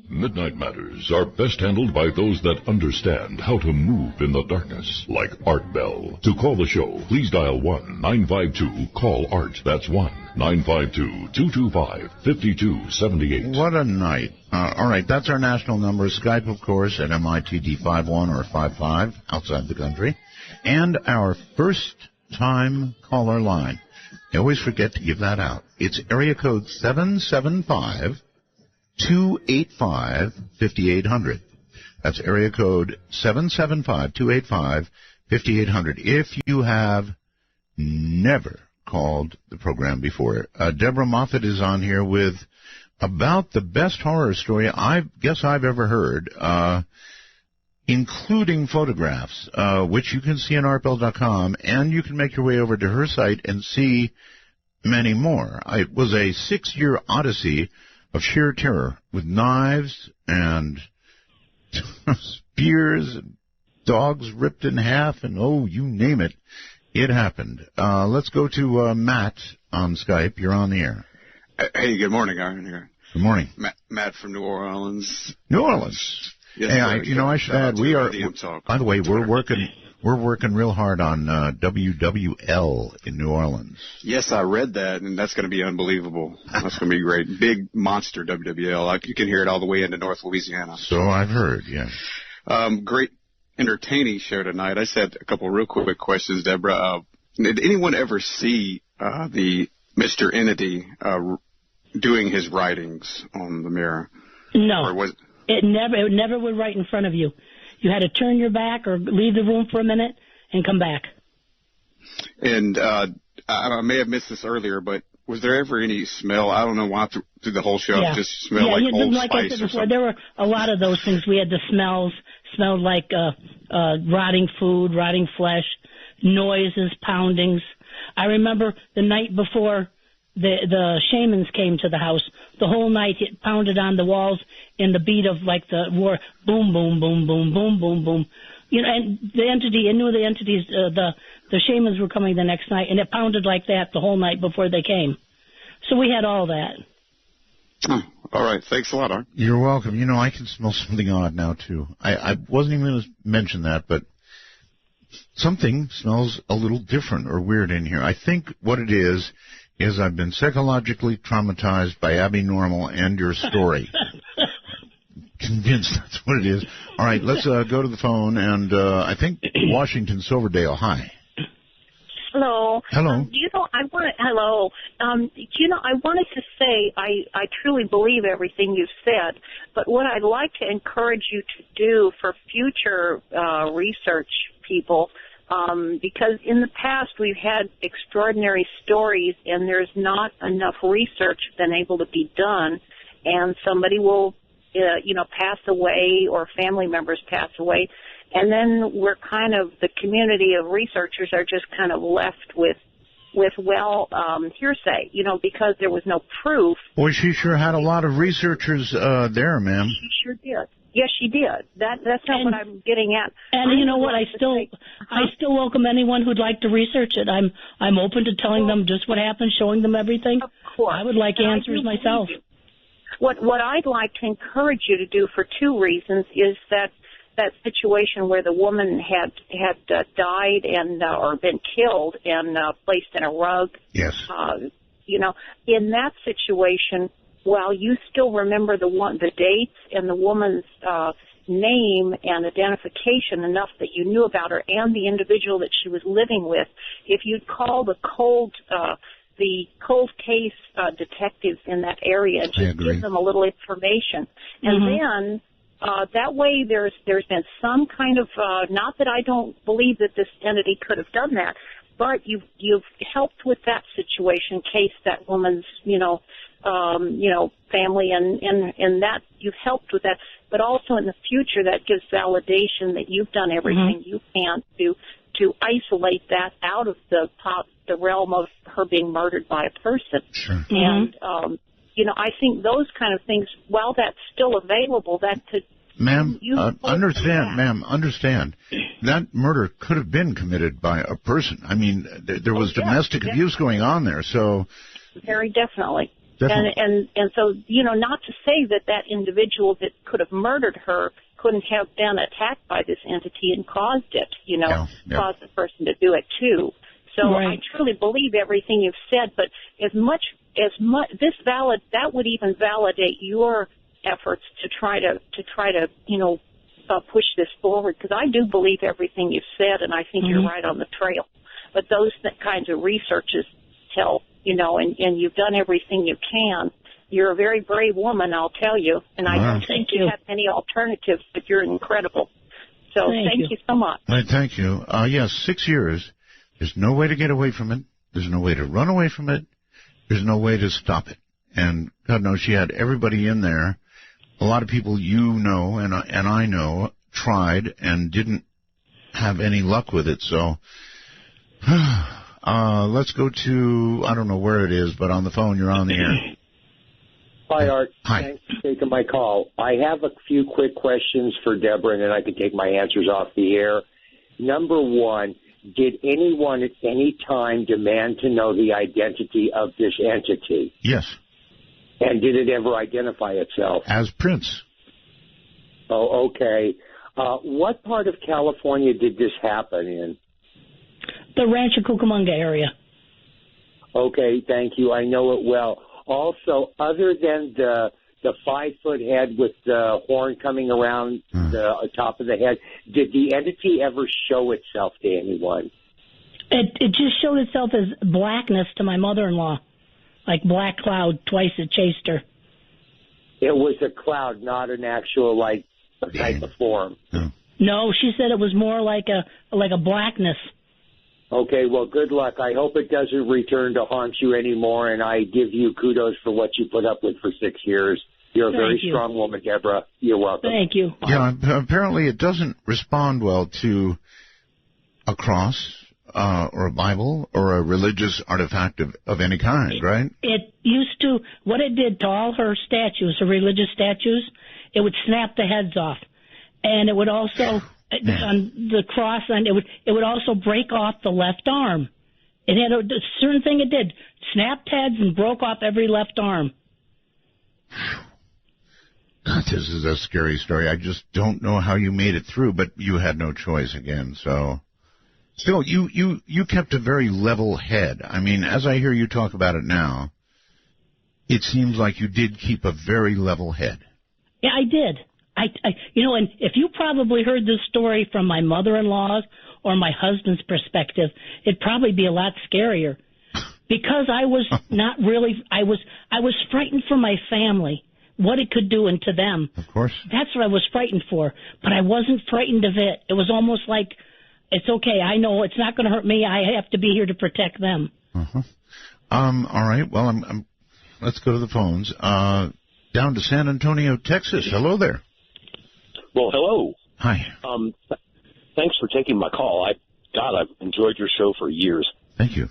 Midnight Matters are best handled by those that understand how to move in the darkness, like Art Bell. To call the show, please dial 1-952-CALL-ART. That's 1-952-225-5278. What a night. All right, that's our national number. Skype, of course, at MITD 51 or 55, outside the country. And our first-time caller line. I always forget to give that out. It's area code 775-285-5800. That's area code 775-285-5800. If you have never called the program before. Deborah Moffitt is on here with about the best horror story I guess I've ever heard, including photographs, which you can see on artbell.com, and you can make your way over to her site and see many more. It was a 6-year odyssey of sheer terror with knives and spears and dogs ripped in half and, oh, you name it, it happened. Let's go to Matt on Skype. You're on the air. Hey, good morning, Aaron here. Good morning. Matt from New Orleans. New Orleans. Yes, hey, sir. I should add, we are, by the way, we're working real hard on WWL in New Orleans. Yes, I read that, and that's going to be unbelievable. That's going to be great. Big monster WWL. You can hear it all the way into North Louisiana. So I've heard, yeah. Great entertaining show tonight. I just had a couple real quick questions, Deborah. Did anyone ever see the Mr. Entity doing his writings on the mirror? No. Or was It never would right in front of you. You had to turn your back or leave the room for a minute and come back. And I may have missed this earlier, but was there ever any smell? I don't know why through the whole show it just smelled like Old like Spice I said or before, something. there were a lot of those things. We had the smelled like rotting food, rotting flesh, noises, poundings. I remember the night before the shamans came to the house, the whole night it pounded on the walls in the beat of like the war, boom, boom, boom, boom, boom, boom, boom. You know, and the entity, I knew the entities, the shamans were coming the next night, and it pounded like that the whole night before they came. So we had all that. Oh, all right. Thanks a lot, Art. You're welcome. You know, I can smell something odd now, too. I wasn't even going to mention that, but something smells a little different or weird in here. I think what it is I've been psychologically traumatized by Abby Normal and your story. Convinced that's what it is. All right, let's go to the phone, and I think Washington Silverdale. Hi. Hello. Hello. Hello. I wanted to say I truly believe everything you've said, but what I'd like to encourage you to do for future research people, because in the past we've had extraordinary stories and there's not enough research been able to be done, and somebody will, pass away or family members pass away, and then we're kind of, the community of researchers are just kind of left with hearsay, because there was no proof. Boy, she sure had a lot of researchers there, ma'am. She sure did. Yes, she did. That's not what I'm getting at. And you know what? I still welcome anyone who'd like to research it. I'm open to telling them just what happened, showing them everything. Of course. I would like answers myself. What I'd like to encourage you to do for two reasons is that situation where the woman had died and or been killed and placed in a rug. Yes. In that situation, while you still remember the dates and the woman's name and identification enough that you knew about her and the individual that she was living with, if you'd call the cold case detectives in that area and just give them a little information, and then that way there's been some kind of not that I don't believe that this entity could have done that, but you've helped with that situation in case that woman's family and that you've helped with that, but also in the future that gives validation that you've done everything you can to isolate that out of the realm of her being murdered by a person. Sure. And I think those kind of things, while that's still available, that could. Ma'am, understand. That murder could have been committed by a person. I mean, there was domestic abuse going on there, so. Very definitely. And so, not to say that individual that could have murdered her couldn't have been attacked by this entity and caused it, caused the person to do it too. So I truly believe everything you've said, but as much that would even validate your efforts to try to push this forward, because I do believe everything you've said, and I think you're right on the trail. But those kinds of researches tell, and you've done everything you can. You're a very brave woman, I'll tell you, and I don't think you have any alternatives, but you're incredible. So thank you so much. Thank you. Yes, 6 years. There's no way to get away from it. There's no way to run away from it. There's no way to stop it. And God knows she had everybody in there. A lot of people and I know tried and didn't have any luck with it. So let's go to, I don't know where it is, but on the phone, you're on the air. Hi, Art. Hi. Thanks for taking my call. I have a few quick questions for Deborah, and then I can take my answers off the air. Number one, did anyone at any time demand to know the identity of this entity? Yes. And did it ever identify itself? As Prince. Oh, okay. What part of California did this happen in? The Rancho Cucamonga area. Okay, thank you. I know it well. Also, other than the 5-foot head with the horn coming around the top of the head, did the entity ever show itself to anyone? It just showed itself as blackness to my mother-in-law, like black cloud. Twice it chased her. It was a cloud, not an actual type of form. No, she said it was more like a blackness. Okay, well, good luck. I hope it doesn't return to haunt you anymore, and I give you kudos for what you put up with for 6 years. You're a very strong woman, Deborah. You're welcome. Thank you. Yeah, apparently it doesn't respond well to a cross or a Bible or a religious artifact of any kind, right? It used to, what it did to all her statues, her religious statues, it would snap the heads off. And it would also... on the cross, and it would also break off the left arm. It had a certain thing it did. Snapped heads and broke off every left arm. God, this is a scary story. I just don't know how you made it through, but you had no choice again. So, still, you kept a very level head. I mean, as I hear you talk about it now, it seems like you did keep a very level head. Yeah, I did. And if you probably heard this story from my mother-in-law's or my husband's perspective, it'd probably be a lot scarier. Because I was not really, I was frightened for my family, what it could do to them. Of course. That's what I was frightened for. But I wasn't frightened of it. It was almost like, it's okay, I know it's not going to hurt me. I have to be here to protect them. Uh-huh. All right. Well, let's go to the phones. Down to San Antonio, Texas. Hello there. Well, hello. Hi. Thanks for taking my call. I've enjoyed your show for years. Thank you.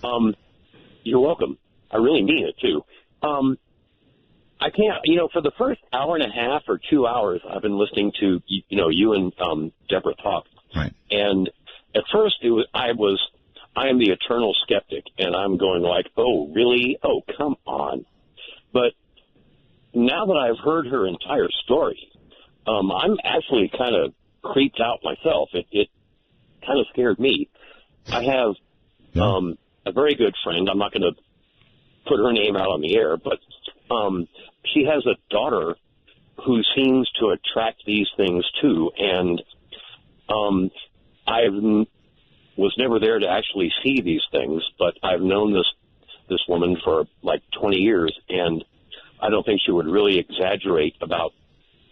You're welcome. I really mean it, too. I can't, for the first hour and a half or 2 hours, I've been listening to, you and Deborah talk. Right. And at first, I am the eternal skeptic, and I'm going like, oh, really? Oh, come on. But now that I've heard her entire story, I'm actually kind of creeped out myself. It kind of scared me. I have a very good friend. I'm not going to put her name out on the air, but she has a daughter who seems to attract these things too. And I was never there to actually see these things, but I've known this woman for like 20 years, and I don't think she would really exaggerate about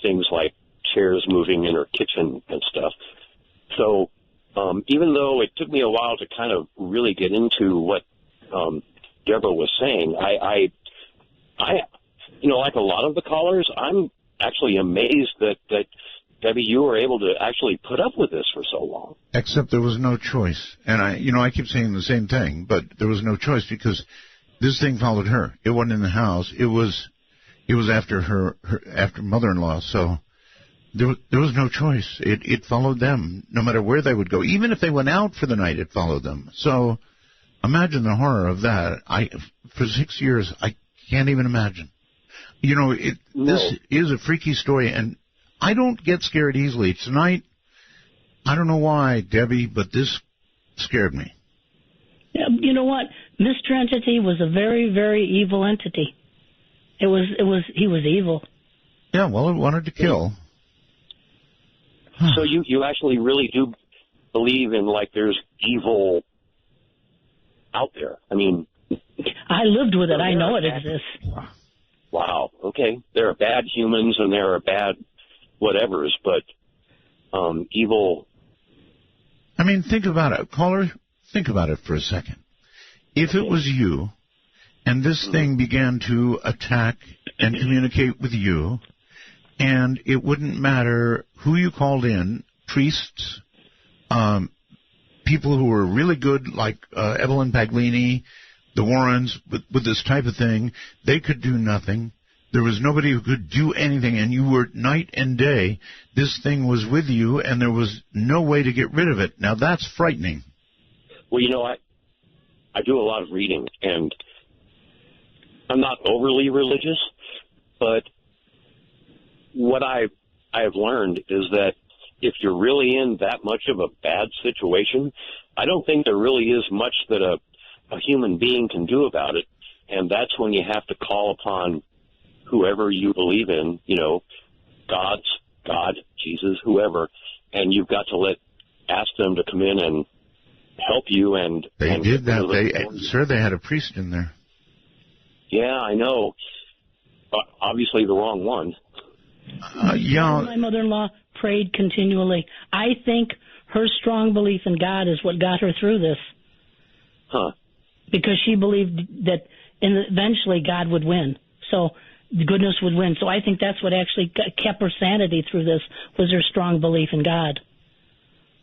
things like chairs moving in her kitchen and stuff. So even though it took me a while to kind of really get into what Deborah was saying, I like a lot of the callers, I'm actually amazed that Debbie, you were able to actually put up with this for so long. Except there was no choice. And I keep saying the same thing, but there was no choice because this thing followed her. It wasn't in the house. It was after after mother-in-law. So there was no choice. It followed them no matter where they would go. Even if they went out for the night, it followed them. So imagine the horror of that. For 6 years, I can't even imagine. This is a freaky story, and I don't get scared easily. Tonight, I don't know why, Debbie, but this scared me. Yeah, you know what? Mr. Entity was a very, very evil entity. He was evil. Yeah, well, it wanted to kill. So you actually really do believe in, like, there's evil out there? I mean... I lived with it. I know it exists. Wow. Okay. There are bad humans and there are bad whatevers, but evil... I mean, think about it. Caller, think about it for a second. If it was you, and this thing began to attack and communicate with you, and it wouldn't matter who you called in, priests, people who were really good, like Evelyn Paglini, the Warrens, with this type of thing, they could do nothing. There was nobody who could do anything, and you were night and day. This thing was with you, and there was no way to get rid of it. Now, that's frightening. Well, I do a lot of reading, and I'm not overly religious, but what I have learned is that if you're really in that much of a bad situation, I don't think there really is much that a human being can do about it, and that's when you have to call upon whoever you believe in, God, Jesus, whoever, and you've got to ask them to come in and help you. And they did that. Sir, they had a priest in there. Yeah, I know. Obviously the wrong one. Yeah. My mother-in-law prayed continually. I think her strong belief in God is what got her through this. Huh. Because she believed that eventually God would win. So goodness would win. So I think that's what actually kept her sanity through this, was her strong belief in God.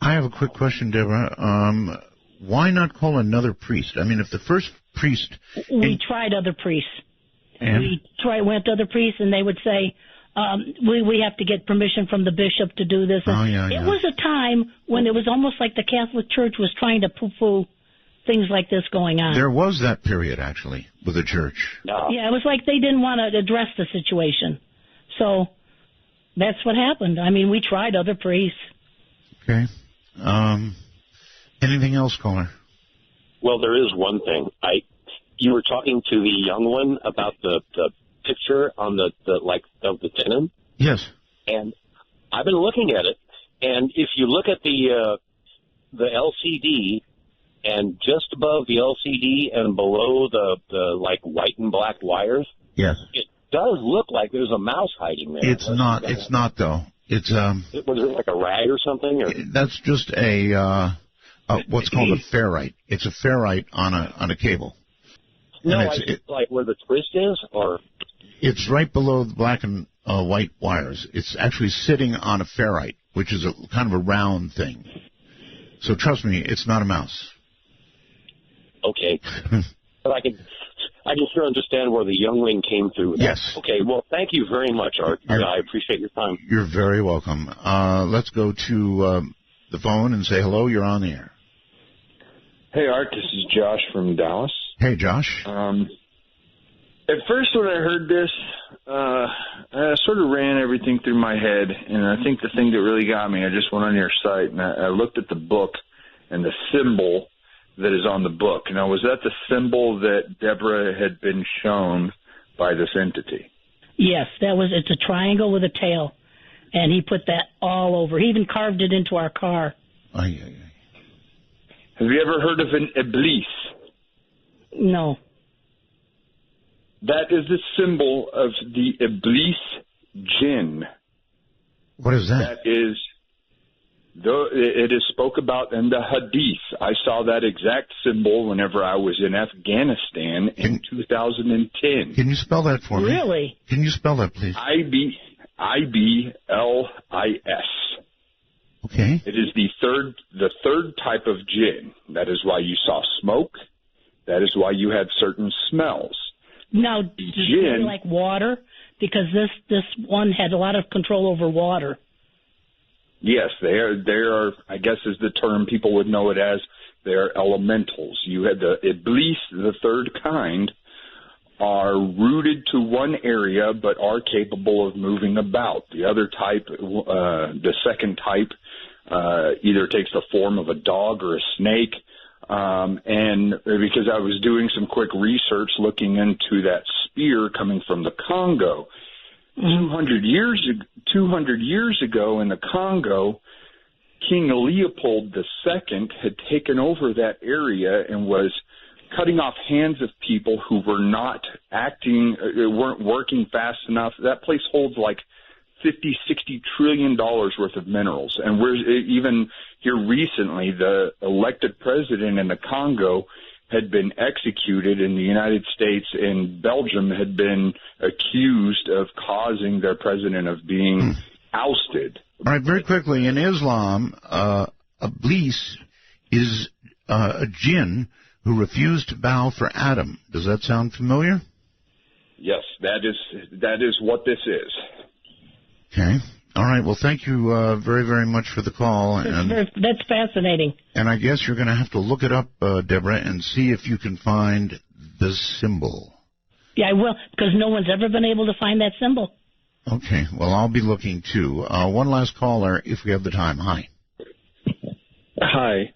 I have a quick question, Deborah. Why not call another priest? I mean, if the first priest... We tried other priests. And? We went to other priests, and they would say, we have to get permission from the bishop to do this. And it was a time when it was almost like the Catholic Church was trying to poo-poo things like this going on. There was that period, actually, with the church. Yeah, it was like they didn't want to address the situation. So that's what happened. I mean, we tried other priests. Okay. Anything else, caller? Well, there is one thing. You were talking to the young one about the picture on the of the denim. Yes. And I've been looking at it, and if you look at the LCD, and just above the LCD and below the like white and black wires, yes, it does look like there's a mouse hiding there. It's not. It's not though. It's Was it like a rag or something? Or? That's just a what's called a ferrite. It's a ferrite on a cable. No, like where the twist is, or it's right below the black and white wires. It's actually sitting on a ferrite, which is a kind of a round thing. So trust me, it's not a mouse. Okay, but I can sure understand where the youngling came through with that. Yes. Okay. Well, thank you very much, Art. I appreciate your time. You're very welcome. Let's go to the phone and say hello. You're on the air. Hey, Art. This is Josh from Dallas. Hey, Josh. At first, when I heard this, I sort of ran everything through my head, and I think the thing that really got me, I just went on your site, and I looked at the book and the symbol that is on the book. Now, was that the symbol that Deborah had been shown by this entity? Yes, it's a triangle with a tail, and he put that all over. He even carved it into our car. Have you ever heard of an iblis? No. That is the symbol of the iblis jinn. What is that? That is, it is spoke about in the hadith. I saw that exact symbol whenever I was in Afghanistan in 2010. Can you spell that for me? Really? Can you spell that, please? IBLIS. Okay. It is the third type of jinn. That is why you saw smoke. That is why you had certain smells. Now, does it like water? Because this one had a lot of control over water. Yes, they are, I guess is the term people would know it as, they are elementals. You had the iblis, the third kind, are rooted to one area but are capable of moving about. The other type, the second type, either takes the form of a dog or a snake. And because I was doing some quick research looking into that spear coming from the Congo, 200 years ago in the Congo, King Leopold II had taken over that area and was cutting off hands of people who were not weren't working fast enough. That place holds like $50-60 trillion worth of minerals. And we're even here recently, the elected president in the Congo had been executed in the United States, and Belgium had been accused of causing their president of being ousted. All right, very quickly, in Islam, Iblis is a jinn who refused to bow for Adam. Does that sound familiar? Yes, that is what this is. Okay. All right. Well, thank you very, very much for the call. That's fascinating. And I guess you're going to have to look it up, Deborah, and see if you can find the symbol. Yeah, I will, because no one's ever been able to find that symbol. Okay. Well, I'll be looking, too. One last caller, if we have the time. Hi. Hi.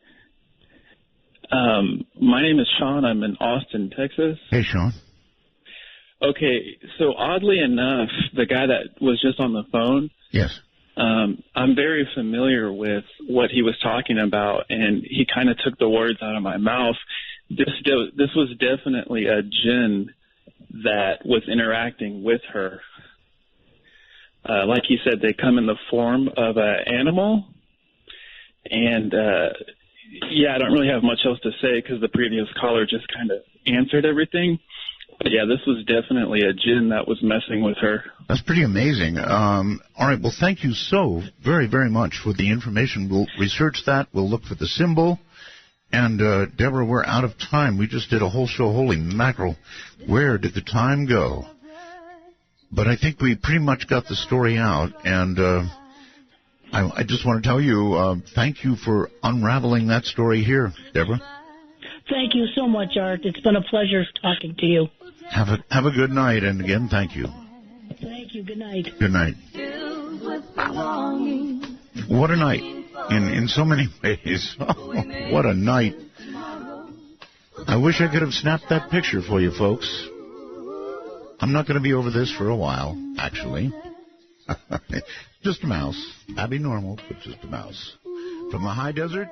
My name is Sean. I'm in Austin, Texas. Hey, Sean. Okay, so oddly enough, the guy that was just on the phone, yes, I'm very familiar with what he was talking about, and he kind of took the words out of my mouth. This was definitely a jinn that was interacting with her. Like he said, they come in the form of an animal, and I don't really have much else to say because the previous caller just kind of answered everything. But yeah, this was definitely a jinn that was messing with her. That's pretty amazing. All right, well, thank you so very, very much for the information. We'll research that. We'll look for the symbol. And, Deborah, we're out of time. We just did a whole show. Holy mackerel. Where did the time go? But I think we pretty much got the story out. And I just want to tell you, thank you for unraveling that story here, Deborah. Thank you so much, Art. It's been a pleasure talking to you. Have a good night, and again, thank you. Thank you. Good night. Good night. What a night, in so many ways. What a night. I wish I could have snapped that picture for you, folks. I'm not going to be over this for a while, actually. Just Just a mouse. Abnormal, but just a mouse. From the high desert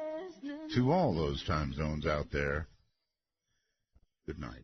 to all those time zones out there, good night.